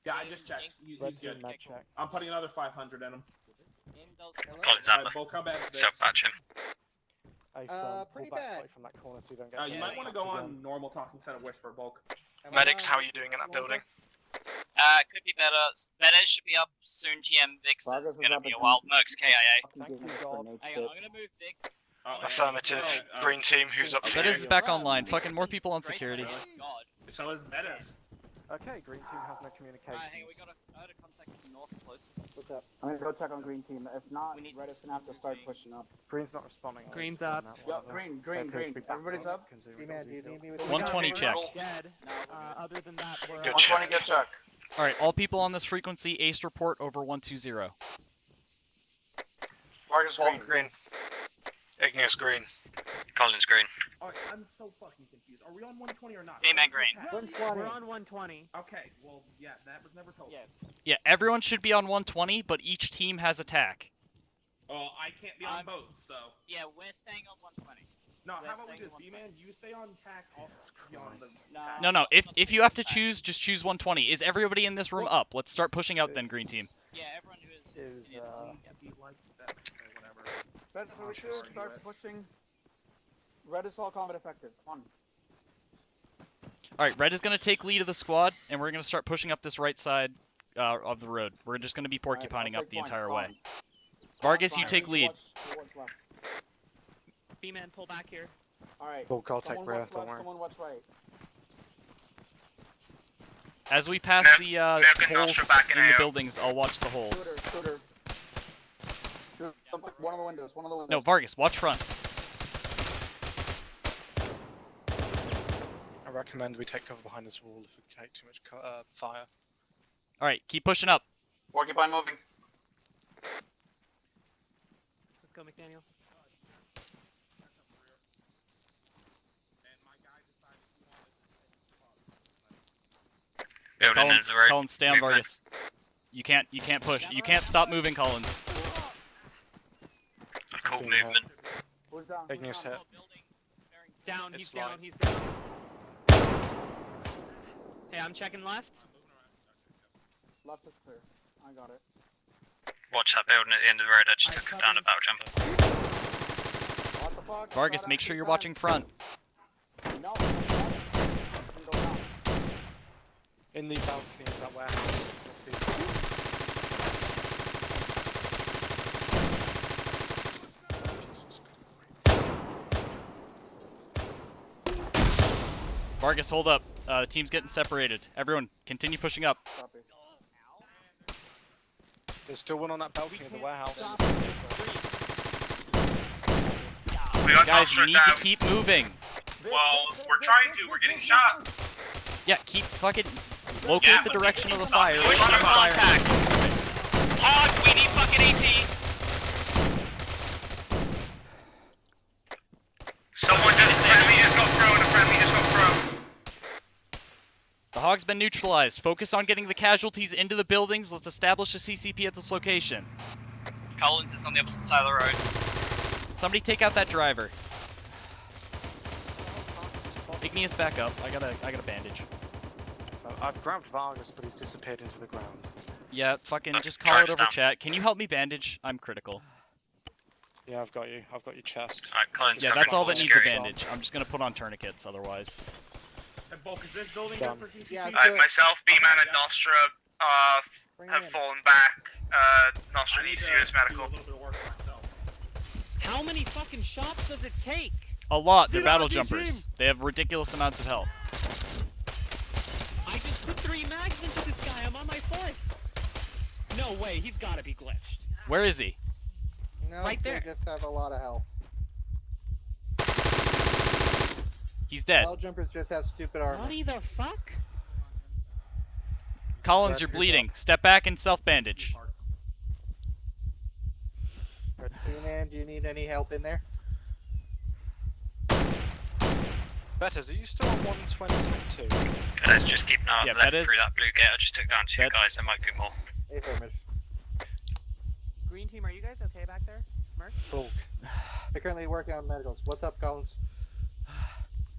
Yeah, I just checked. He's Red's good. doing med check. I'm putting another 500 in him. Collins Alright, Amber. Bull, come back. So patch him. Ace, pretty pull back bad. away from that corner so you don't get You might want to go on normal talk instead of whisper, Bulk. Medics, how are you doing in that building? Could be better. Betters should be up soon. TM Vix Vargas is is gonna up be a again. while. Merc's KIA. Thank you, God. Hang on, I'm gonna move Vix. Affirmative. Green team, who's up for Betters you? is back online. Fucking more people on security. God. So is Bettis. Okay, green team has no communication. Alright, hang on, I heard a contact from north close. What's up? I'm gonna go check on green team. If not, Red is gonna have to start pushing up. Green's not responding. Green's up. Yup, green. Everybody's up. D-man, do you need me with 120 check. Dead. Other than that, we're Good 120 get check. All right, all people on this frequency, ace report over 120. Vargas green. Ignis green. Collins green. Alright, I'm so fucking confused. Are we on 120 or not? B-Man green. We're on 120. Okay, well, yeah, that was never told. Yeah, everyone should be on 120, but each team has attack. Oh, I can't be on both, so. Yeah, we're staying on 120. No, how about we just B-Man? You stay on tack, I'll be on the. No. If you have to choose, just choose 120. Is everybody in this room up? Let's start pushing out then, green team. Yeah, everyone who is. Bettis, we should start pushing. Red is all combat effective. Come on. All right, red is gonna take lead of the squad, and we're gonna start pushing up this right side of the road. We're just gonna be porcupining up the entire way. Vargas, you take lead. B-man, pull back here. Alright. Bulk, I'll take Someone rear, watch don't left, worry. someone watch right. As we pass the holes in the buildings, I'll watch the holes. Shooter. One of the windows. No, Vargas, watch front. recommend we take cover behind this wall if we take too much fire. All right, keep pushing up. Porcupine moving. Let's go, McDaniel. Building Collins, into the road. Collins, stay on Movement. Vargas. You can't push. You can't stop moving, Collins. Cool movement. Igneous hit. Down, It's he's down, light. he's down. Hey, I'm checking left. Left is clear. I got it. Watch that building at the end of the road. I just took down a battle jumper. What the fuck? Vargas, make sure you're watching front. No. In the balcony of that warehouse. Vargas, hold up. The team's getting separated. Everyone, continue pushing up. Copy. There's still one on that balcony of the warehouse. Guys, you need to keep moving. Well, we're trying to. We're getting shot. Yeah, keep fucking locate the direction of the fire. Push on contact. Hog, we need fucking AT. Someone just friendly just got thrown. A friendly just got thrown. The Hog's been neutralized. Focus on getting the casualties into the buildings. Let's establish a CCP at this location. Collins is on the opposite side of the road. Somebody take out that driver. Igneous, back up. I got a bandage. I've grabbed Vargas, but he's disappeared into the ground. Yeah, fucking just call it over chat. Can you help me bandage? I'm critical. Yeah, I've got you. I've got your chest. Alright, Collins, Yeah, that's all that needs a bandage. I'm just gonna put on tourniquets otherwise. And bulk, is this building Done. good for CCP? Myself, B-Man, and Nostra have fallen back. Nostra needs serious medical. How many fucking shots does it take? A lot. They're battle jumpers. They have ridiculous amounts of health. I just put 3 mags into this guy. I'm on my foot. No way. He's gotta be glitched. Where is he? No, Right there. They just have a lot of health. He's dead. Battle jumpers just have stupid armor. What the fuck? Collins, you're bleeding. Step back and self-bandage. Man, do you need any help in there? Betters, are you still on 122? Let's just keep an eye on Yeah, the left Bettis. through that blue gate. I just took down 2 guys. There might be more. Affirmative. Green team, are you guys okay back there? Merc? Bulk. They're currently working on medicals. What's up, Collins?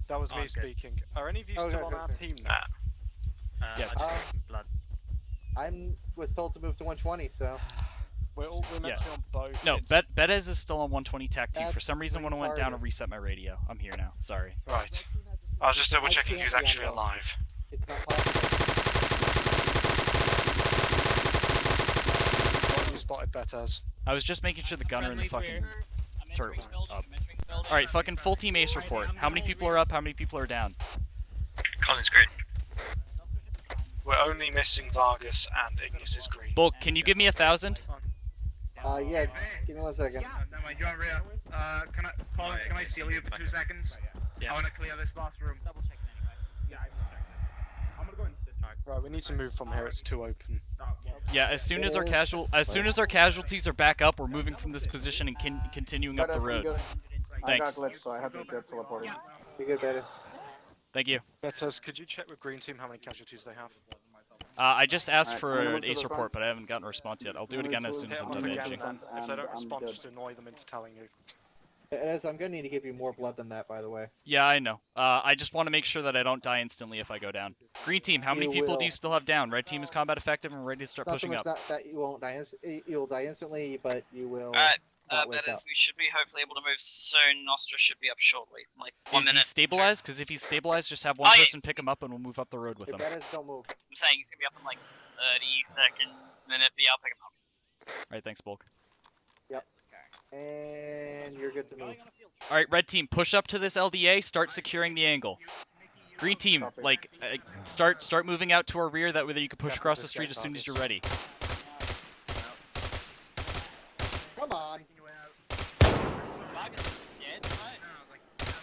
That was me speaking. Are any of you Oh, still good, on good, our good. team now? Yeah. Blood. I was told to move to 120, so. We're meant to be on both. No, It's- Betez is still on 120 TAC 2. For That's some reason, when I went down and reset my radio, I'm here now. Sorry. Right. I was just double I checking can't who's be on actually both. alive. It's not possible. What you spotted Betters? I was just making sure the gunner and the fucking turret was up. Alright, fucking full team ace report. How many people are up? How many people are down? Collins green. We're only missing Vargas and Ignis is green. Bulk, can you give me 1,000? Yeah, give me 1 second. No, mind, you're on rear. Collins, can I seal you for 2 seconds? Yeah. I want to clear this last room. Double checking anyway. Yeah, I will check it. I'm gonna go in this side. Right, we need to move from here. It's too open. Yeah, as soon as our casualties are back up, we're moving from this position and continuing up the road. I got Thanks. glitched, so I had to get teleported. Be good, Bettis. Thank you. Betters, could you check with green team how many casualties they have? I just asked Alright, for I'm gonna an move to ace the report, but I haven't gotten a response yet. I'll do it again as soon as Hit I'm them done up again, bandaging. then. If they don't I'm respond, good. just annoy them into telling you. Bettis, I'm gonna need to give you more blood than that, by the way. Yeah, I know. I just want to make sure that I don't die instantly if I go down. Green team, how many You people do will. you still have down? Red team is combat effective and ready to start Not so pushing much up. that you won't die. You'll die instantly, but you will. Alright, not wake Bettis, up. we should be hopefully able to move soon. Nostra should be up shortly. Like 1 Is minute. he stabilized? Because if he's stabilized, just have one Oh, person yes. pick him up and we'll move up the road with Hey, him. Bettis, don't move. I'm saying he's gonna be up in like 30 seconds, minute. But yeah, I'll pick him up. Alright, thanks, Bulk. Yep. And you're good to move. Alright, red team, push up to this LDA, start securing the angle. Green team, like, start moving out to our rear, that way that you can push across the street as soon as you're ready. Come on.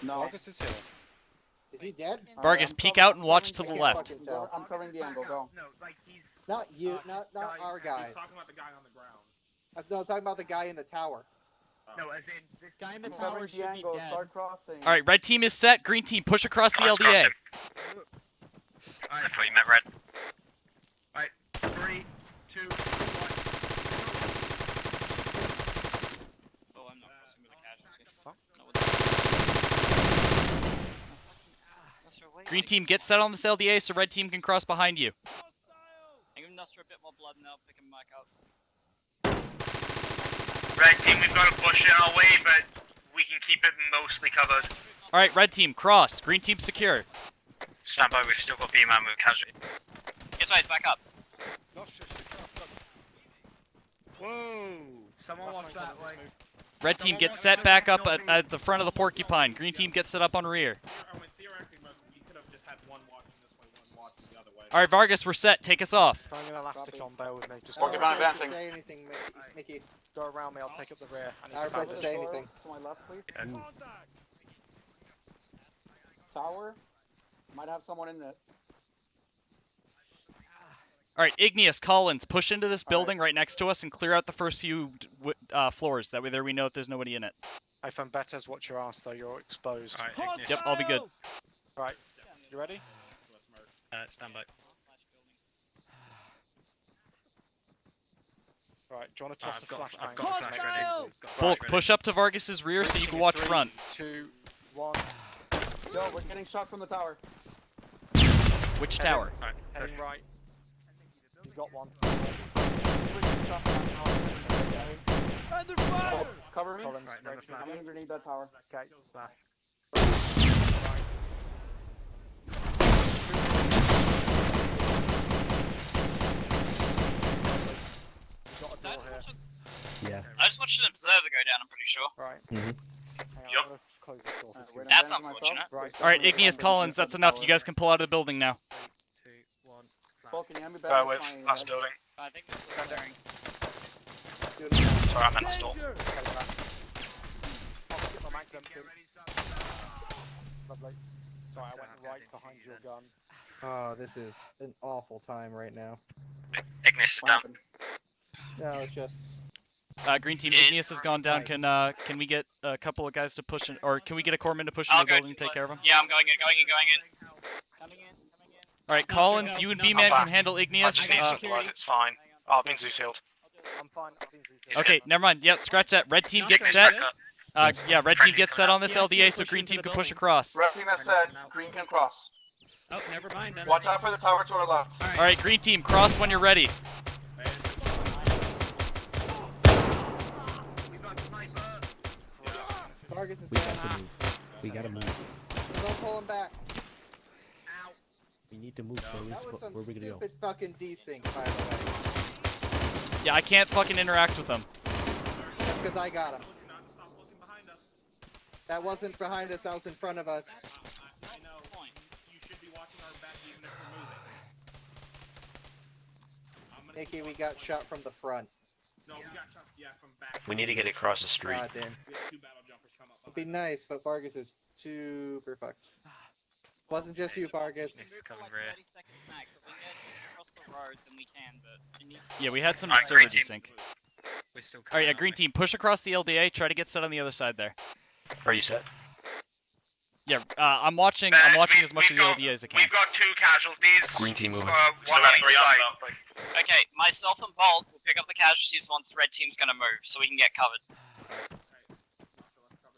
No. Vargas is here. Is he dead? Vargas, peek out and watch to the left. I'm covering the angle. Go. No, like he's Not you, not our guys. He's talking about the guy on the ground. No, I'm talking about the guy in the tower. No, as in this guy in the I'm tower covering should the be angle. dead. Start crossing. All right, red team is set. Green team, push across the LDA. I thought you meant red. Alright, 3, 2, 1. Oh, I'm not crossing with a casualty. Green team, get set on this LDA so red team can cross behind you. I'm giving Nostra a bit more blood and I'll pick him back up. Red team, we've got to push it our way, but we can keep it mostly covered. All right, red team, cross. Green team, secure. Stand by, we've still got B-man with casualty. It's right, back up. Whoa! Someone watch that way. Red team, get set back up at the front of the porcupine. Green team, get set up on rear. Theoretically, we could have just had one watching this way, one watching the other way. All right, Vargas, we're set. Take us off. Throwing an elastic on, bear with me. Just Porcupine advancing. Say anything, Mickey. go around me, I'll take up the rear. Our best to say anything. To my left, please. Tower. Might have someone in it. All right, Igneous, Collins, push into this building right next to us and clear out the first few floors. That way there we know that there's nobody in it. Hey, Bettas, watch your ass though, you're exposed. Alright, Yep, I'll be good. Right, you ready? Stand by. Right, do you want to toss I've a got flashbang? a flash ready. Bulk, push up to Vargas's rear so you can watch front. 2, 1. Yo, we're getting shot from the tower. Which tower? Alright, Heading right. You got one. Oh, cover me. Collins, Right, number I'm gonna grenade that tower. Okay, flash. Got a door here. Yeah. I just watched an observer go down, I'm pretty sure. Right. Mhm. Hang on, I'm gonna close this door. for you. That's unfortunate. Right. All right, Igneous, Collins, that's enough. You guys can pull out of the building now. 2, 1. Paul, can you hand me back Bear with, my last head? building. I think this is bearing. Sorry, I meant to stop. I'll skip my mag dump too. Lovely. Sorry, I went right behind your gun. Oh, this is an awful time right now. Ignis is What down. happened? No, it's just. Green team, Igneous has gone down. Can we get a couple of guys to push in, or can we get a corpsman to push into I'll the go building and take care of him? Yeah, I'm going in. Coming in. All right, Collins, you and B-Man can handle Igneous. I got Blood, it's fine. Oh, I've been Zeus healed. I'm fine. I've been through this. Okay, never mind. Yeah, scratch that. Red team gets set. Yeah, red team gets set on this LDA so green team can push across. Red team has said green can cross. Oh, never mind then. Watch out for the tower to our left. All right, green team, cross when you're ready. Vargas is We got down. to move. We gotta move. Don't pull him back. We need to move. That was some Where are we gonna go? stupid fucking desync, by the way. Yeah, I can't fucking interact with them. That's because I got him. That wasn't behind us, that was in front of us. I know. You should be watching our back even if we're moving. Mickey, we got shot from the front. No, we got shot, yeah, from back. We need to get across the street. God damn. We had 2 battle jumpers come up. It'd be nice, but Vargas is super fucked. Wasn't just you, Vargas. For like 30 seconds max. If we get across the road, then we can, but it needs to Yeah, we had some All right, server green team. desync. We're still All right, yeah, coming green out. team, push across the LDA. Try to get set on the other side there. Are you set? Yeah, I'm watching. Bears, I'm watching we've- as much of we've the got- LDA as I can. We've got 2 casualties. Green team moving. One on each side. Okay, myself and Bolt will pick up the casualties once red team's gonna move, so we can get covered.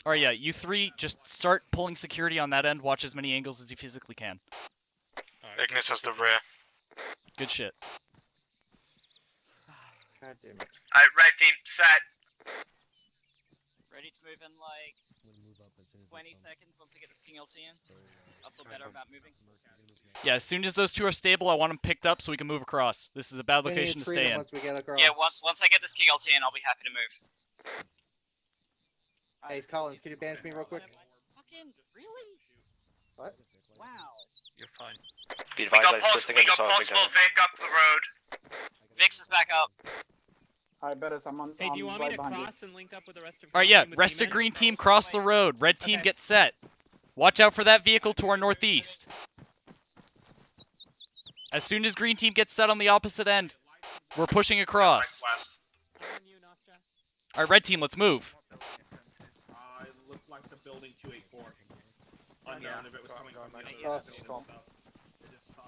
All right, yeah, you three just start pulling security on that end. Watch as many angles as you physically can. Ignis has the rear. Good shit. God damn it. Alright, red team, set. Ready to move in like 20 seconds once I get this King LT in. I'll feel better about moving. Yeah, as soon as those two are stable, I want them picked up so we can move across. This is a bad We need location to freedom stay in. once we get across. Yeah, once I get this King LT in, I'll be happy to move. Hey, Collins, can you bandage me real quick? Fucking really? What? Wow. You're fine. Be We advised, got, I just think I just saw a big possible guy. Vic up the road. Vix is back up. Alright, Bettis, I'm on. Hey, do you want me right to behind cross and link up with the rest of All right, yeah, team with rest of B-men? green team cross the road. Red team Okay. get set. Watch out for that vehicle to our northeast. As soon as green team gets set on the opposite end, we're pushing across. All right, red team, let's move. It looked like the building 284. Unknown if it was coming from the Us.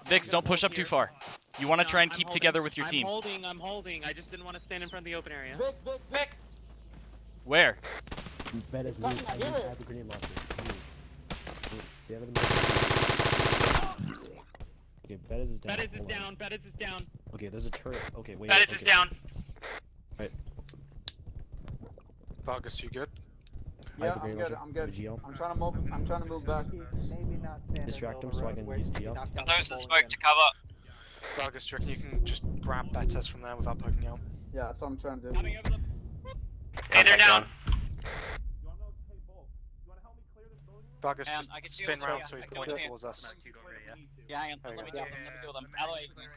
Vix, don't push up too far. You want to try and keep together with your team. I'm holding. I just didn't want to stand in front of the open area. Vic! Where? Bed is moved. I have the grenade launcher. See out of the Okay, Bettis is down. Bettis is down. Bettis is down. Okay, there's a turret. Okay, wait. Bettis is down. Right. Vargas, you good? Yeah, I'm good. I'm good. I'm trying to move. I'm trying to move back. Maybe not stand Distract him so I can use GL. For those that smoke to cover. Vargas, do you reckon you can just grab Bettis from there without poking out? Yeah, that's what I'm trying to do. Hey, they're down. Vargas, Hang on, just I can see spin over round here. so he's I can pointing see towards us. Yeah, hang on. There Let you me go. deal with them. Out of the way, please.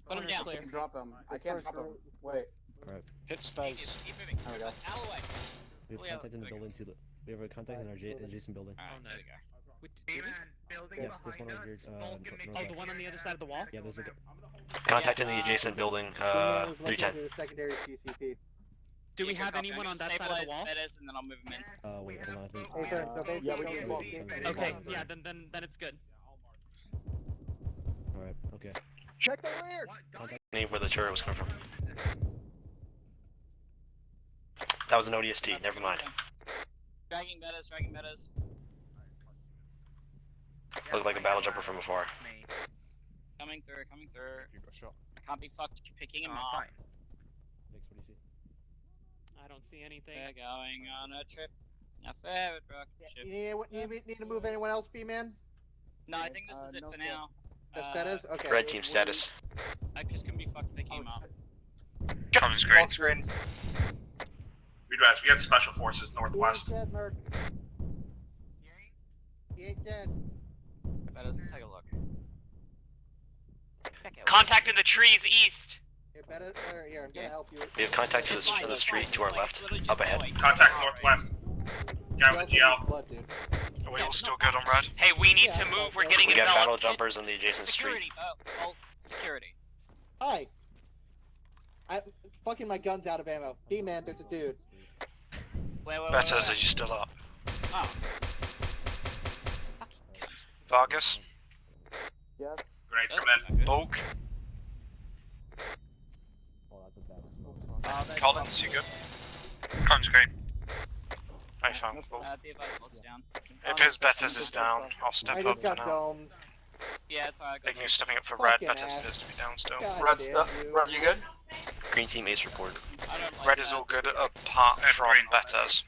Put him down. I can drop him. I can't drop him. Wait. Alright. Hit space. Keep moving. There we go. Out of the way. We have contact in the building to the. We have a contact in our adjacent building. Alright, there we go. Yes, this one over here. Oh, the one on the other side of the wall? Yeah, there's a. Contact in the adjacent building, 310. Secondary CCP. Do we have anyone on that side of the wall? Bettis, and then I'll move him in. Wait, hold on. I think. Hey, sir, so basically, Yeah, we can walk. Okay, yeah, then it's good. Alright, okay. Check the rear! Name where the turret was coming from. That was an ODST, never mind. Dragging Bettis, dragging Bettis. Looked like a battle jumper from afar. Coming through, coming through. You got shot. I can't be fucked picking him up. Vix, what do you see? I don't see anything. We're going on a trip. A favorite rocket ship. You need to move anyone else, B-Man? No, I think this is it no for good. now. Just Bettis? Okay. Red team status. I just couldn't be fucked picking him up. Coming screen. Screen. We got special forces northwest. He ain't dead, Merc. He ain't dead. Bettis, let's take a look. Contact in the trees east. Here, Bettis, here, I'm gonna help you. We have contact to the, on the street to our left, up ahead. Contact northwest. Guy with the GL. Blood, dude. Are we all still good on red? Hey, we need to move. We're getting We got battle enveloped. jumpers on the adjacent street. Security, security. Hi. I'm fucking my gun's out of ammo. B-Man, there's a dude. Wait, Bettis, are you still up? Oh. Vargas? Yes. Grenades That's come in. not good. Bulk? Collins, you good? Coming screen. I found Bulk. The advice log's down. It appears Bettis is down. I'll step I up just for got now. domed. Yeah, it's alright. Thank you, stepping up for red. Fucking Bettis ass. appears to be down still. God Red damn stuff. you. Red, you good? Green team ace report. I don't like Red is that. all good apart from Bettis.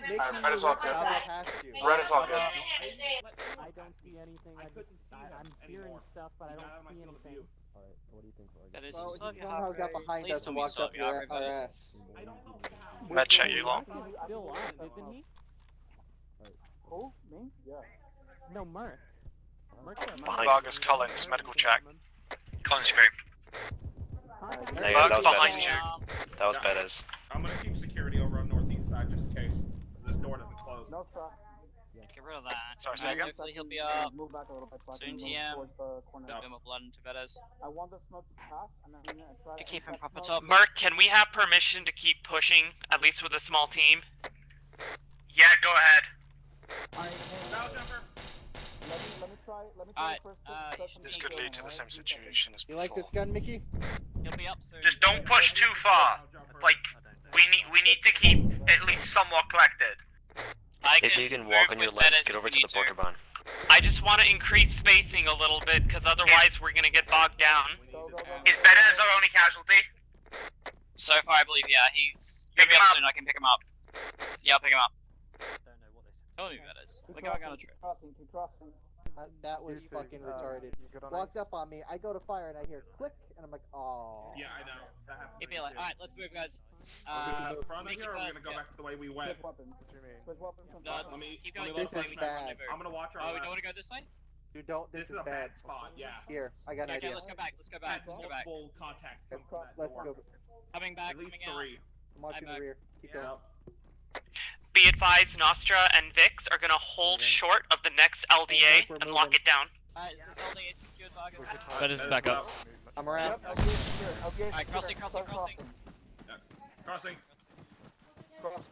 Mickey, Red is all good. I'll go past you. Red is all good. I don't see anything. I'm hearing stuff, but I don't see anything. Alright, what do you think? That is Well, just he somehow got behind Please us tell and me walked stop, up yeah, our everybody. ass. Med check you long. Still on, isn't he? Who? Me? Yeah. No, Merc. Vargas, Collins, medical check. Collins scrape. No, that was behind Bettis. you. That was Bettis. I'm gonna keep security over on northeast side just in case this door doesn't close. No, sir. Get rid of that. Sorry, say again? Hopefully he'll be up. Move back a little bit. So I Soon can TM. move towards the corner. A bit more blood into Bettis. I want the smoke to pass, and then I'm gonna try To to keep him infect proper smoke. top. Merc, can we have permission to keep pushing, at least with a small team? Yeah, go ahead. Let me try Alright, first. you should This could lead to the same situation as You like before. this gun, Mickey? He'll be up soon. Just don't push too far. Like, we need to keep at least somewhat collected. If you can walk on your legs, get over to the Porcupine. I just want to increase spacing a little bit, because otherwise we're gonna get bogged down. Is Bettis our only casualty? So far, I believe, yeah, he's Pick gonna be him up up. soon. I can pick him up. Yeah, I'll pick him up. Tell me Bettis. We're going on a trip. Keep crossing. That was fucking retarded. Walked up on me, I go to fire and I hear click, and I'm like, oh. Yeah, I know. That happened. He'd be like, alright, let's move, guys. Are we in front of Mickey here, or are we first, gonna go yeah. back to the way we went? Switch weapons. Switch weapons. No, Let me- keep let going me this This way. is We don't bad. maneuver. I'm gonna watch our Oh, we left. don't want to go this way? You don't. This is a bad spot. Yeah. Here, I got an Okay, idea. let's go back. Let's go back. Let's go back. Multiple contacts coming from that Let's door. go. Coming back, At least coming out. 3. I'm watching the back. rear. Keep going. Be advised, Nostra and Vix are gonna hold short of the next LDA and lock it down. Is this LDA secure target? That is back up. I'm around. Alright, crossing. Crossing. Cross.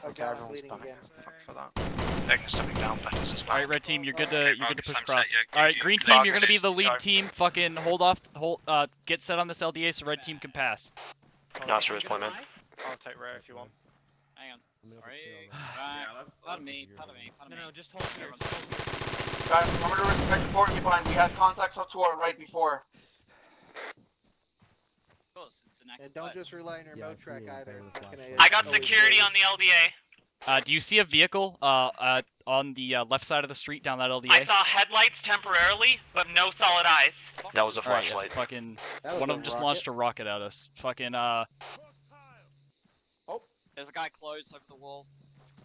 Okay, everyone's back. Fuck for that. They're stepping down back as well. Alright, red team, you're good to push across. Yeah, Alright, green team, you're gonna be the lead team. Fucking hold off, get set on this LDA so red team can pass. Nostra was point man. I'll take Ray if you want. Hang on. Sorry. Right. Pardon me. No, just hold here. Guys, remember to respect the porcupine. We had contacts up to our right before. Of course, it's an And don't just rely on your remote track either. I got security on the LDA. Do you see a vehicle on the left side of the street down that LDA? I saw headlights temporarily, but no solid eyes. That was a Alright, flashlight. fucking That one was of them a just rocket. launched a rocket at us. Fucking There's a guy close over the wall.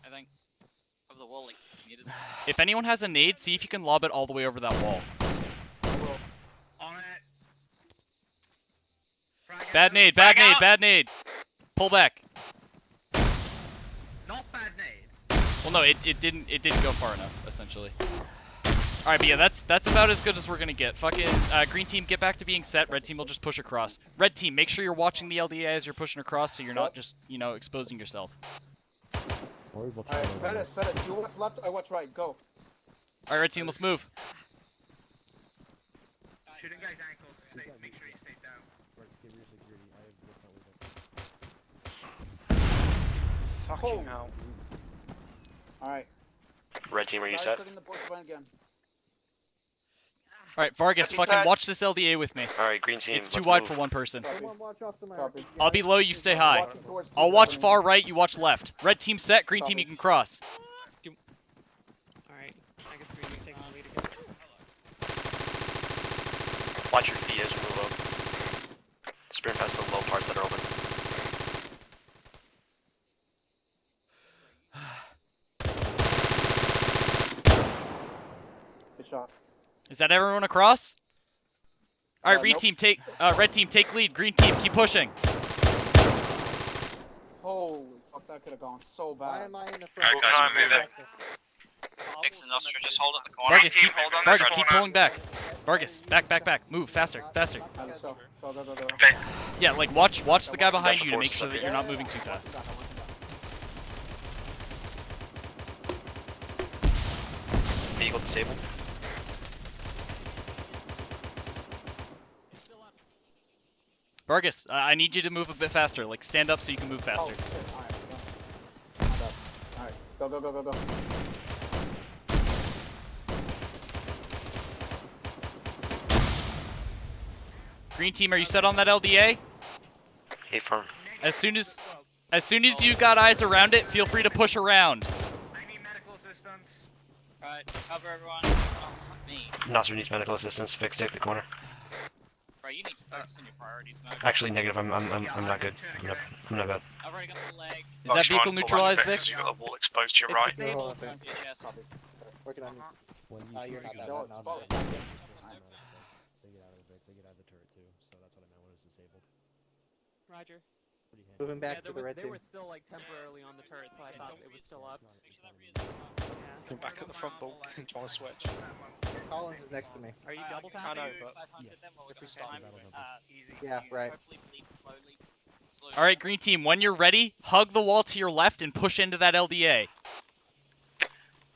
I think. Over the wall, like meters. if anyone has a nade, see if you can lob it all the way over that wall. On it. Bad nade. Pull back. Not bad nade. Well, no, it didn't go far enough, essentially. Alright, but yeah, that's about as good as we're gonna get. Fucking green team, get back to being set. Red team will just push across. Red team, make sure you're watching the LDA as you're pushing across, so you're not just exposing yourself. Alright, Pettis, you watch left, I watch right, go. Alright, red team, let's move. Shooting guys ankles. Make sure you stay down. Fucking hell. Alright. Red team, are you set? Alright, Vargas, fucking watch this LDA with me. Alright, green team. It's too let's wide move. for one person. Watch off the map. I'll be low, you stay high. I'll watch far right, you watch left. Red team set, green team you can cross. Alright, I guess Green is taking the lead again. Watch your feet as you move up. Sprint past the low parts that are open. Good shot. Is that everyone across? Alright, Nope. red team, take lead. Green team, keep pushing. Holy fuck, that could have gone so Why bad. am I in the Alright, front? guys, move it. Vix and Nostra, just hold at the corner. Vargas, keep pulling back. Vargas, back. Move, faster. Alright, let's go. Go. Yeah, like watch the guy behind you to make sure that you're not moving too fast. Vehicle disabled. Vargas, I need you to move a bit faster. Like stand up so you can move faster. Alright, go. Green team, are you set on that LDA? Hey, firm. As soon as you got eyes around it, feel free to push around. I need medical assistance. Alright, cover everyone. Me. Nostra needs medical assistance. Vix, take the corner. Right, you need to focus on your priorities, man. Actually, negative. I'm not good. I'm not bad. I've already got the leg. Is that vehicle neutralized, Vix? You've got a wall exposed to your right. Working on you. You're not that They bad. get out of the turret too, so that's what I meant when it was disabled. Roger. Moving back to the red They team. were still like temporarily on the turret, so I thought it was still up. Come back at the front bulk and try to switch. Collins is next to me. Are you double I tapping? know, but If we stop, Yeah, right. Alright, green team, when you're ready, hug the wall to your left and push into that LDA.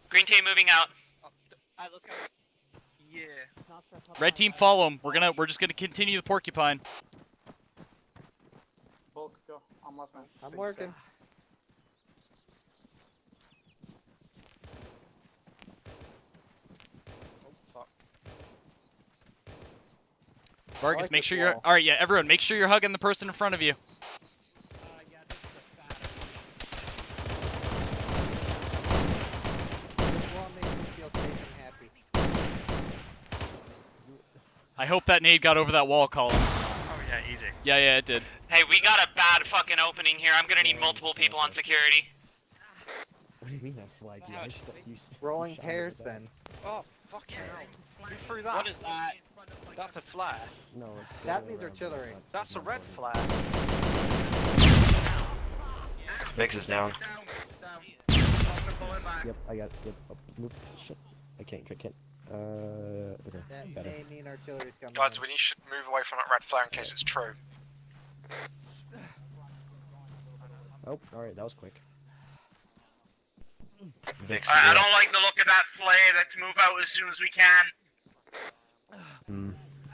Green team moving out. Alright, let's go. Yeah. Red team, follow him. We're just gonna continue the porcupine. Bulk, go. I'm last man. I'm working. Vargas, like make this sure you're wall. alright, yeah, everyone, make sure you're hugging the person in front of you. This wall makes me feel safe and happy. I hope that nade got over that wall, Collins. Oh yeah, easy. Yeah, it did. Hey, we got a bad fucking opening here. I'm gonna need multiple people on security. What do you mean that flag? Rolling pairs then. Oh, fucking hell. Who threw that? What is that? That's a flare. No, it's That means artillery. That's a red flare. Vix is down. Pull it back. Yep, I got it. Yep. Oh, move. Shit. I can't. Okay. That Better. may mean artillery's coming. Guys, we should move away from that red flare in case it's true. Oh, alright, that was quick. I don't like the look of that flare. Let's move out as soon as we can.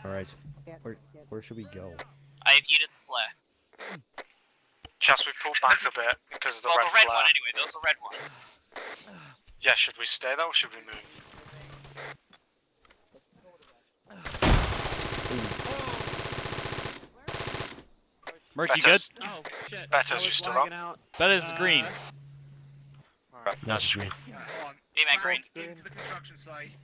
Alright. Where should we go? I have yeeted the flare. Just we pull back a bit because of the Well, red the red flare. one anyway. There was a red one. Yeah, should we stay there or should we move? Murky, good? Oh shit. Better, I was you still lagging up? out. That is green. That's green. B-man green. Into the construction site.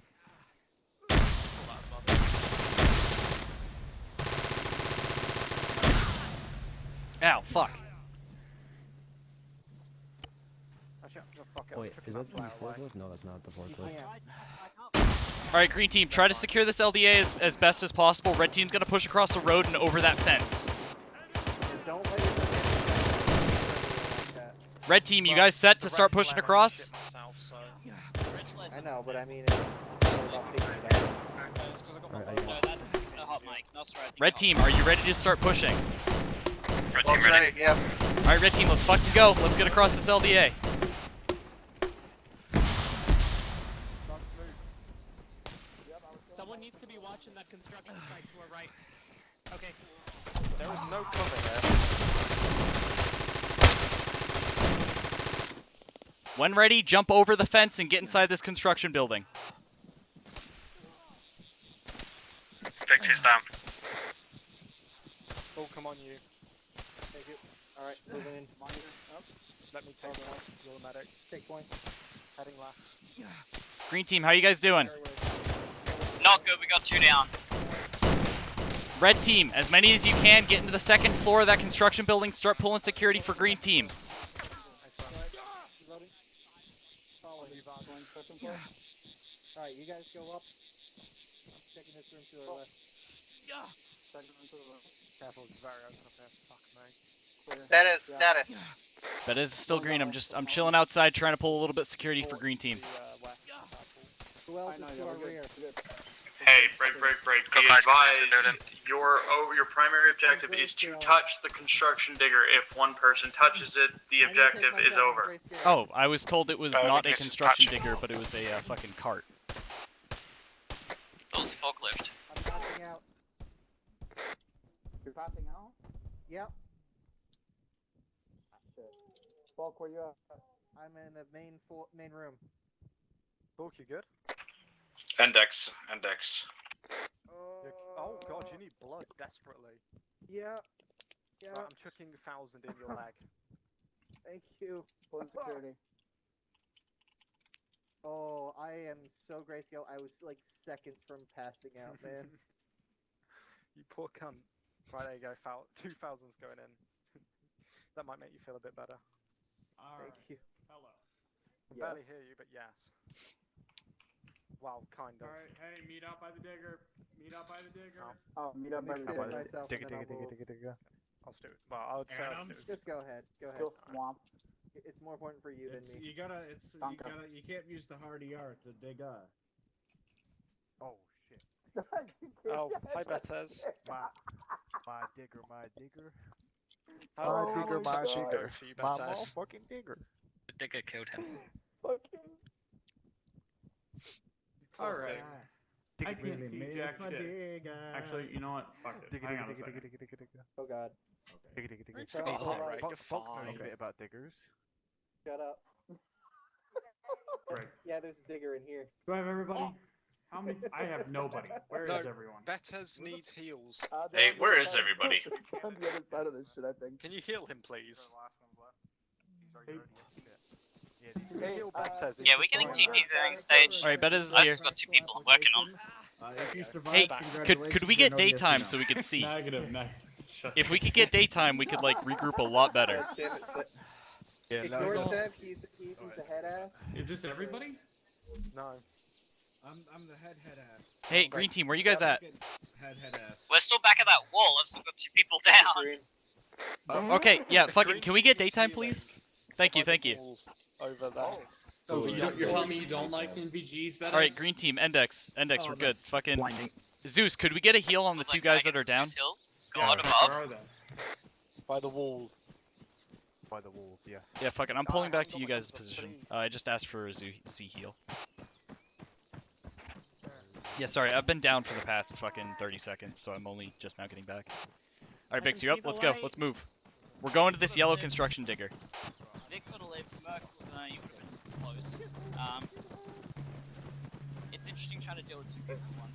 Ow, fuck. Wait, is that the forklift? No, that's not the forklift. Alright, green team, try to secure this LDA as best as possible. Red team's gonna push across the road and over that fence. Don't let yourself get Red team, you guys set to start pushing across? I know, but I mean, it's more about picking it up. No, that's a hot mic. No swear. Red team, are you ready to start pushing? Red team ready? Yeah. Alright, red team, let's fucking go. Let's get across this LDA. Someone needs to be watching that construction site to our right. Okay. There was no cover there. When ready, jump over the fence and get inside this construction building. Victor's down. Oh, come on, you. Take it. Alright, moving in. Let me take one. You're the medic. Take point. Heading left. Green team, how you guys doing? Not good. We got 2 down. Red team, as many as you can, get into the second floor of that construction building, start pulling security for green team. Alright, you guys go up. Checking this room to our left. Careful, it's very open up there. Fuck me. Status. That is still green. I'm chilling outside trying to pull a little bit of security for green team. Who else is to our rear? Hey, break. Be advised, your primary objective is to touch the construction digger. If one person touches it, the objective is over. Oh, I was told it was not a weakness is construction touch. digger, but it was a fucking cart. That was a forklift. I'm passing out. You're passing out? Yep. Bulk, where you at? I'm in the main room. Bulk, you good? Index. Oh god, you need blood desperately. Yeah. So I'm chucking 1,000 in your leg. Thank you. Pulling security. Oh, I am so grayscale. I was like seconds from passing out, man. You poor cunt. Right, there you go. 2,000's going in. That might make you feel a bit better. Thank you. Hello. I can barely hear you, but yes. Well, kind of. Alright, hey, meet up by the digger. Oh, meet up by the Digger. digger. Myself, and then I'll do it. Well, I would say I'll do it. Just go ahead. Go ahead. Still swamp. It's more important for you than me. You can't use the hard ER to dig up. Oh, shit. Oh, hi, Bettez. My digger. How Oh digger my my God. digger for you, My Bettez? fucking digger. The digger killed him. Alright. I Digger can't really see miss jack my shit. digger. Actually, you know what? Fuck it. Hang on a second. Oh god. It's Oh, not hot, alright, right? Fuck, You're fuck knows fine. a bit about diggers. Shut up. Right. Yeah, there's a digger in here. Do I have everybody? How many? I have nobody. Where is No. everyone? Bettez needs heals. Hey, where is everybody? On the other side of this shit, I think. Can you heal him, please? Hey, Yeah, we're getting TP during stage. Alright, Bettez is I here. just got 2 people I'm working on. If you survive, Hey, congratulations, could we you're get an daytime ODST so we could see? Negative. Shut If we could get daytime, we could like regroup a lot better. Damn it, Seth. Yeah, Ignore Seth, he's the head ass. Is this everybody? No. I'm the head ass. Hey, green team, where you guys at? Head ass. We're still back at that wall. I've still got 2 people down. Okay, yeah, fucking, can we get daytime, please? Thank you. Over there. Oh, you're telling me you don't like NVGs better? All right, green team, Index, we're good. that's Fucking blinding. Zeus, could we get a heal on the two guys that are down? God Where above. are they? By the wall. By the wall, yeah. Yeah, fuck it. I'm pulling back to you guys' position. I just asked for a Z heal. Yeah, sorry, I've been down for the past fucking 30 seconds, so I'm only just now getting back. All right, Vix, you up? Let's go. Let's move. We're going to this yellow construction digger. Vic's got to leave. Merc, you would have been close. It's interesting trying to deal with two people at once.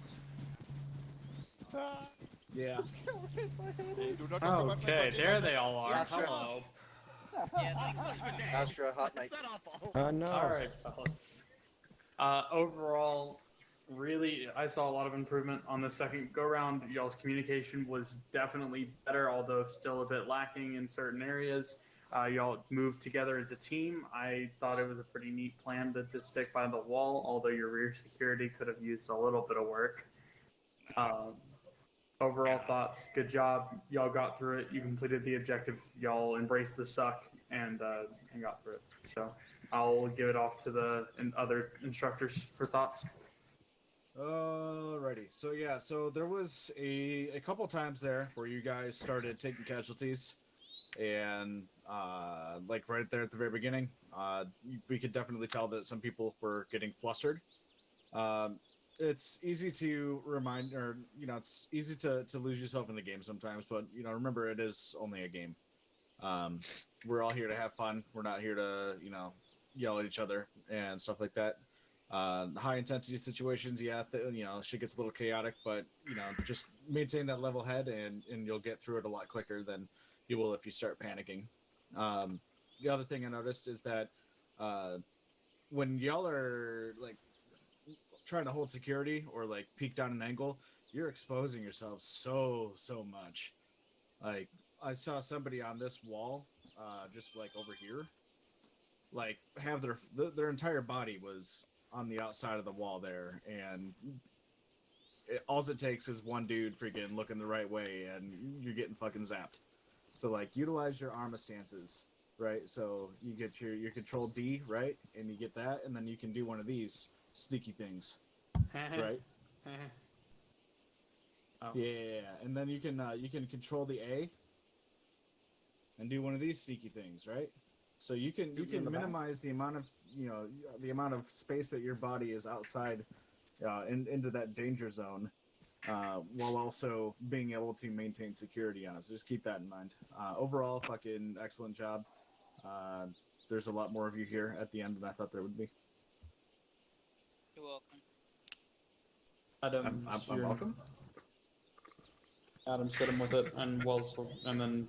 Yeah. Okay, there they all are. Astra. Hello. Astra, hot night. No. All right, fellas. Overall, really, I saw a lot of improvement on the second go-round. Y'all's communication was definitely better, although still a bit lacking in certain areas. Y'all moved together as a team. I thought it was a pretty neat plan to just stick by the wall, although your rear security could have used a little bit of work. Overall thoughts, good job. Y'all got through it. You completed the objective. Y'all embraced the suck and got through it. So I'll give it off to the other instructors for thoughts. Alrighty. So yeah, so there was a couple times there where you guys started taking casualties, and like right there at the very beginning, we could definitely tell that some people were getting flustered. It's easy to remind, or it's easy to lose yourself in the game sometimes, but remember, it is only a game. We're all here to have fun. We're not here to yell at each other and stuff like that. High intensity situations, yeah, shit gets a little chaotic, but just maintain that level head, and you'll get through it a lot quicker than you will if you start panicking. The other thing I noticed is that when y'all are like trying to hold security or like peek down an angle, you're exposing yourself so much. Like I saw somebody on this wall, just like over here, like have their entire body was on the outside of the wall there, and all it takes is one dude freaking looking the right way, and you're getting fucking zapped. So like utilize your Arma stances, right? So you get your control D, right, and you get that, and then you can do one of these sneaky things, right? Oh. Yeah, and then you can control the A and do one of these sneaky things, right? So you can minimize the amount of the amount of space that your body is outside into that danger zone, while also being able to maintain security on it. So just keep that in mind. Overall, fucking excellent job. There's a lot more of you here at the end than I thought there would be. You're welcome. Adam, I'm welcome. Adam, sit him with it, and Wells, and then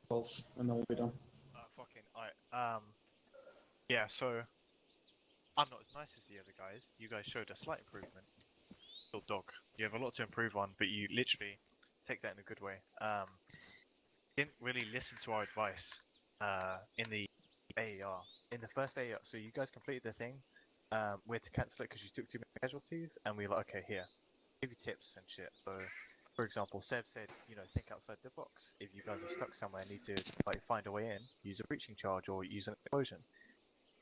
Wells, and then we'll be done. Fucking alright. Yeah. So I'm not as nice as the other guys. You guys showed a slight improvement. Still dog. You have a lot to improve on, but you literally take that in a good way. Didn't really listen to our advice in the AER. In the first AER, so you guys completed the thing. We had to cancel it because you took too many casualties, and we were like, okay, here, give you tips and shit. So, for example, Seb said, think outside the box. If you guys are stuck somewhere and need to find a way in, use a breaching charge or use an explosion.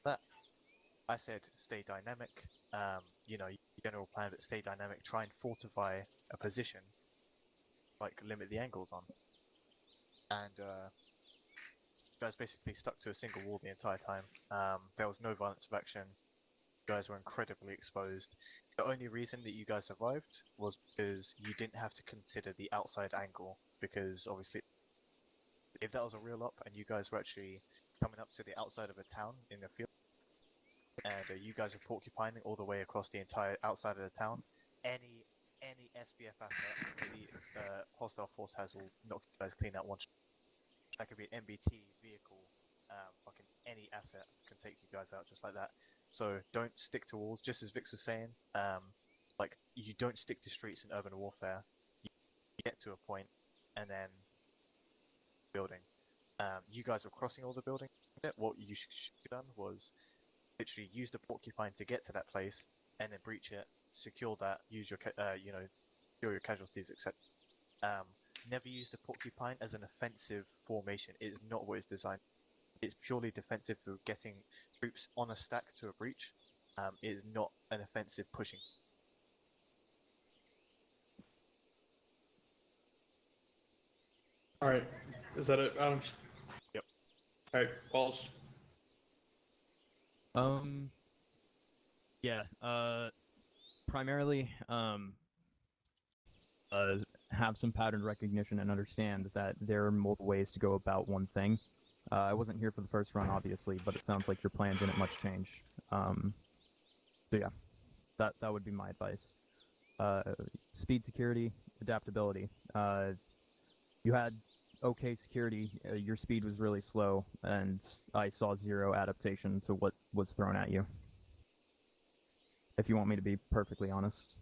But I said, stay dynamic. General plan, but stay dynamic. Try and fortify a position, limit the angles on. And you guys basically stuck to a single wall the entire time. There was no violence of action. You guys were incredibly exposed. The only reason that you guys survived was because you didn't have to consider the outside angle, because obviously if that was a real op and you guys were actually coming up to the outside of a town in a field, and you guys are porcupining all the way across the entire outside of the town, any SBF asset the hostile force has will knock you guys clean out one shot. That could be an MBT vehicle, fucking any asset can take you guys out just like that. So don't stick to walls, just as Vix was saying. You don't stick to streets in urban warfare. You get to a point, and then building. You guys were crossing all the buildings. What you should have done was literally use the porcupine to get to that place, and then breach it, secure that, use your secure your casualties, etc. Never use the porcupine as an offensive formation. It is not what it's designed. It's purely defensive for getting troops on a stack to a breach. It is not an offensive pushing. All right, is that it, Adams? Yep. All right, Balls. Yeah, primarily, have some pattern recognition and understand that there are multiple ways to go about one thing. I wasn't here for the first run, obviously, but it sounds like your plan didn't much change. So yeah, that would be my advice. Speed, security, adaptability. You had okay security, your speed was really slow, and I saw zero adaptation to what was thrown at you. If you want me to be perfectly honest.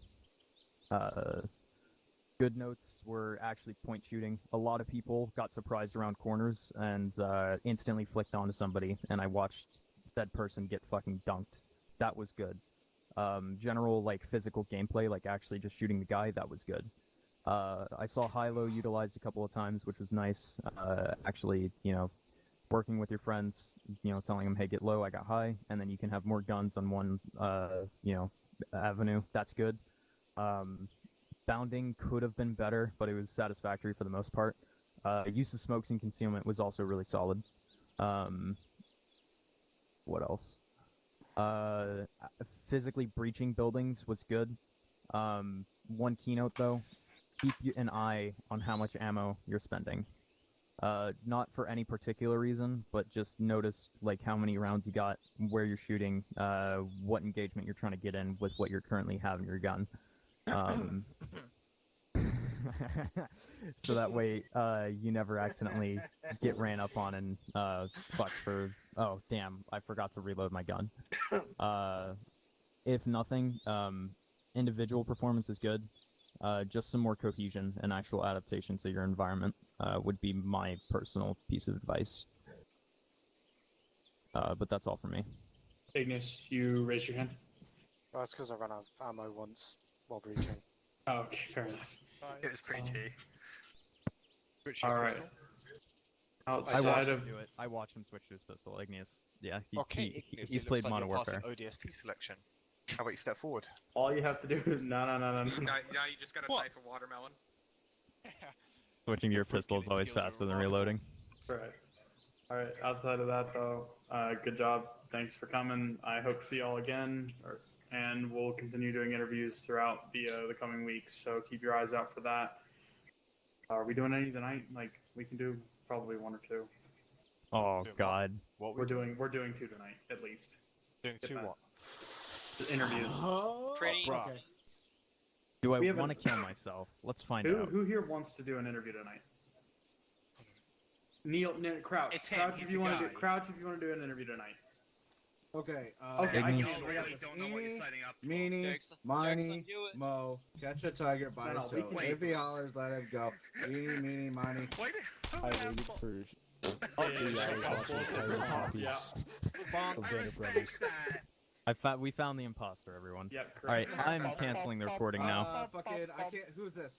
Good notes were actually point shooting. A lot of people got surprised around corners and instantly flicked onto somebody, and I watched said person get fucking dunked. That was good. General, like, physical gameplay, like actually just shooting the guy, that was good. I saw high-low utilized a couple of times, which was nice. Actually, you know, working with your friends, you know, telling them, hey, get low, I got high, and then you can have more guns on one, you know, avenue. That's good. Bounding could have been better, but it was satisfactory for the most part. Use of smokes and concealment was also really solid. What else? Physically breaching buildings was good. One keynote, though, keep an eye on how much ammo you're spending. Not for any particular reason, but just notice like how many rounds you got, where you're shooting, what engagement you're trying to get in with what you're currently having your gun. So that way, you never accidentally get ran up on and fuck for. Oh damn! I forgot to reload my gun. If nothing, individual performance is good. Just some more cohesion and actual adaptation to your environment would be my personal piece of advice. But that's all for me. Ignis, you raised your hand. Well, that's because I ran out of ammo once while breaching. Oh, okay, fair enough. It was pretty cheap. All right. I Outside watched of him do it. I watched him switch to his pistol. Ignis. Yeah, Okay, Ignis, he's it played looks like Modern you're passing Warfare. ODST selection. How about you step forward? all you have to do is no. Now you just gotta type a watermelon. Switching to your pistol is always faster than reloading. Right. All right. Outside of that, though, good job. Thanks for coming. I hope to see y'all again, and we'll continue doing interviews throughout the coming weeks. So keep your eyes out for that. Are we doing any tonight? Like we can do probably one or two. Oh God. We're doing 2 tonight at least. Doing 2 what? The interviews. Pretty. Okay. Do I We have want to a- kill myself? Let's find out. Who here wants to do an interview tonight? Neil, Crouch. It's him, Crouch he's if you the want to guy. do. Crouch if you want to do an interview tonight. Okay. Okay, I Ignis. can. really don't know what you're signing up for. Meanie, Jackson, Miny, do it. Mo, catch a tiger by No, his we toe. can- If he hollers, let him go. Meanie, meanie, miny. Wait, I waited for Yeah. I respect that. We found the imposter, everyone. Yep. All right, I'm canceling the recording now. Fucking, I can't. Who's this?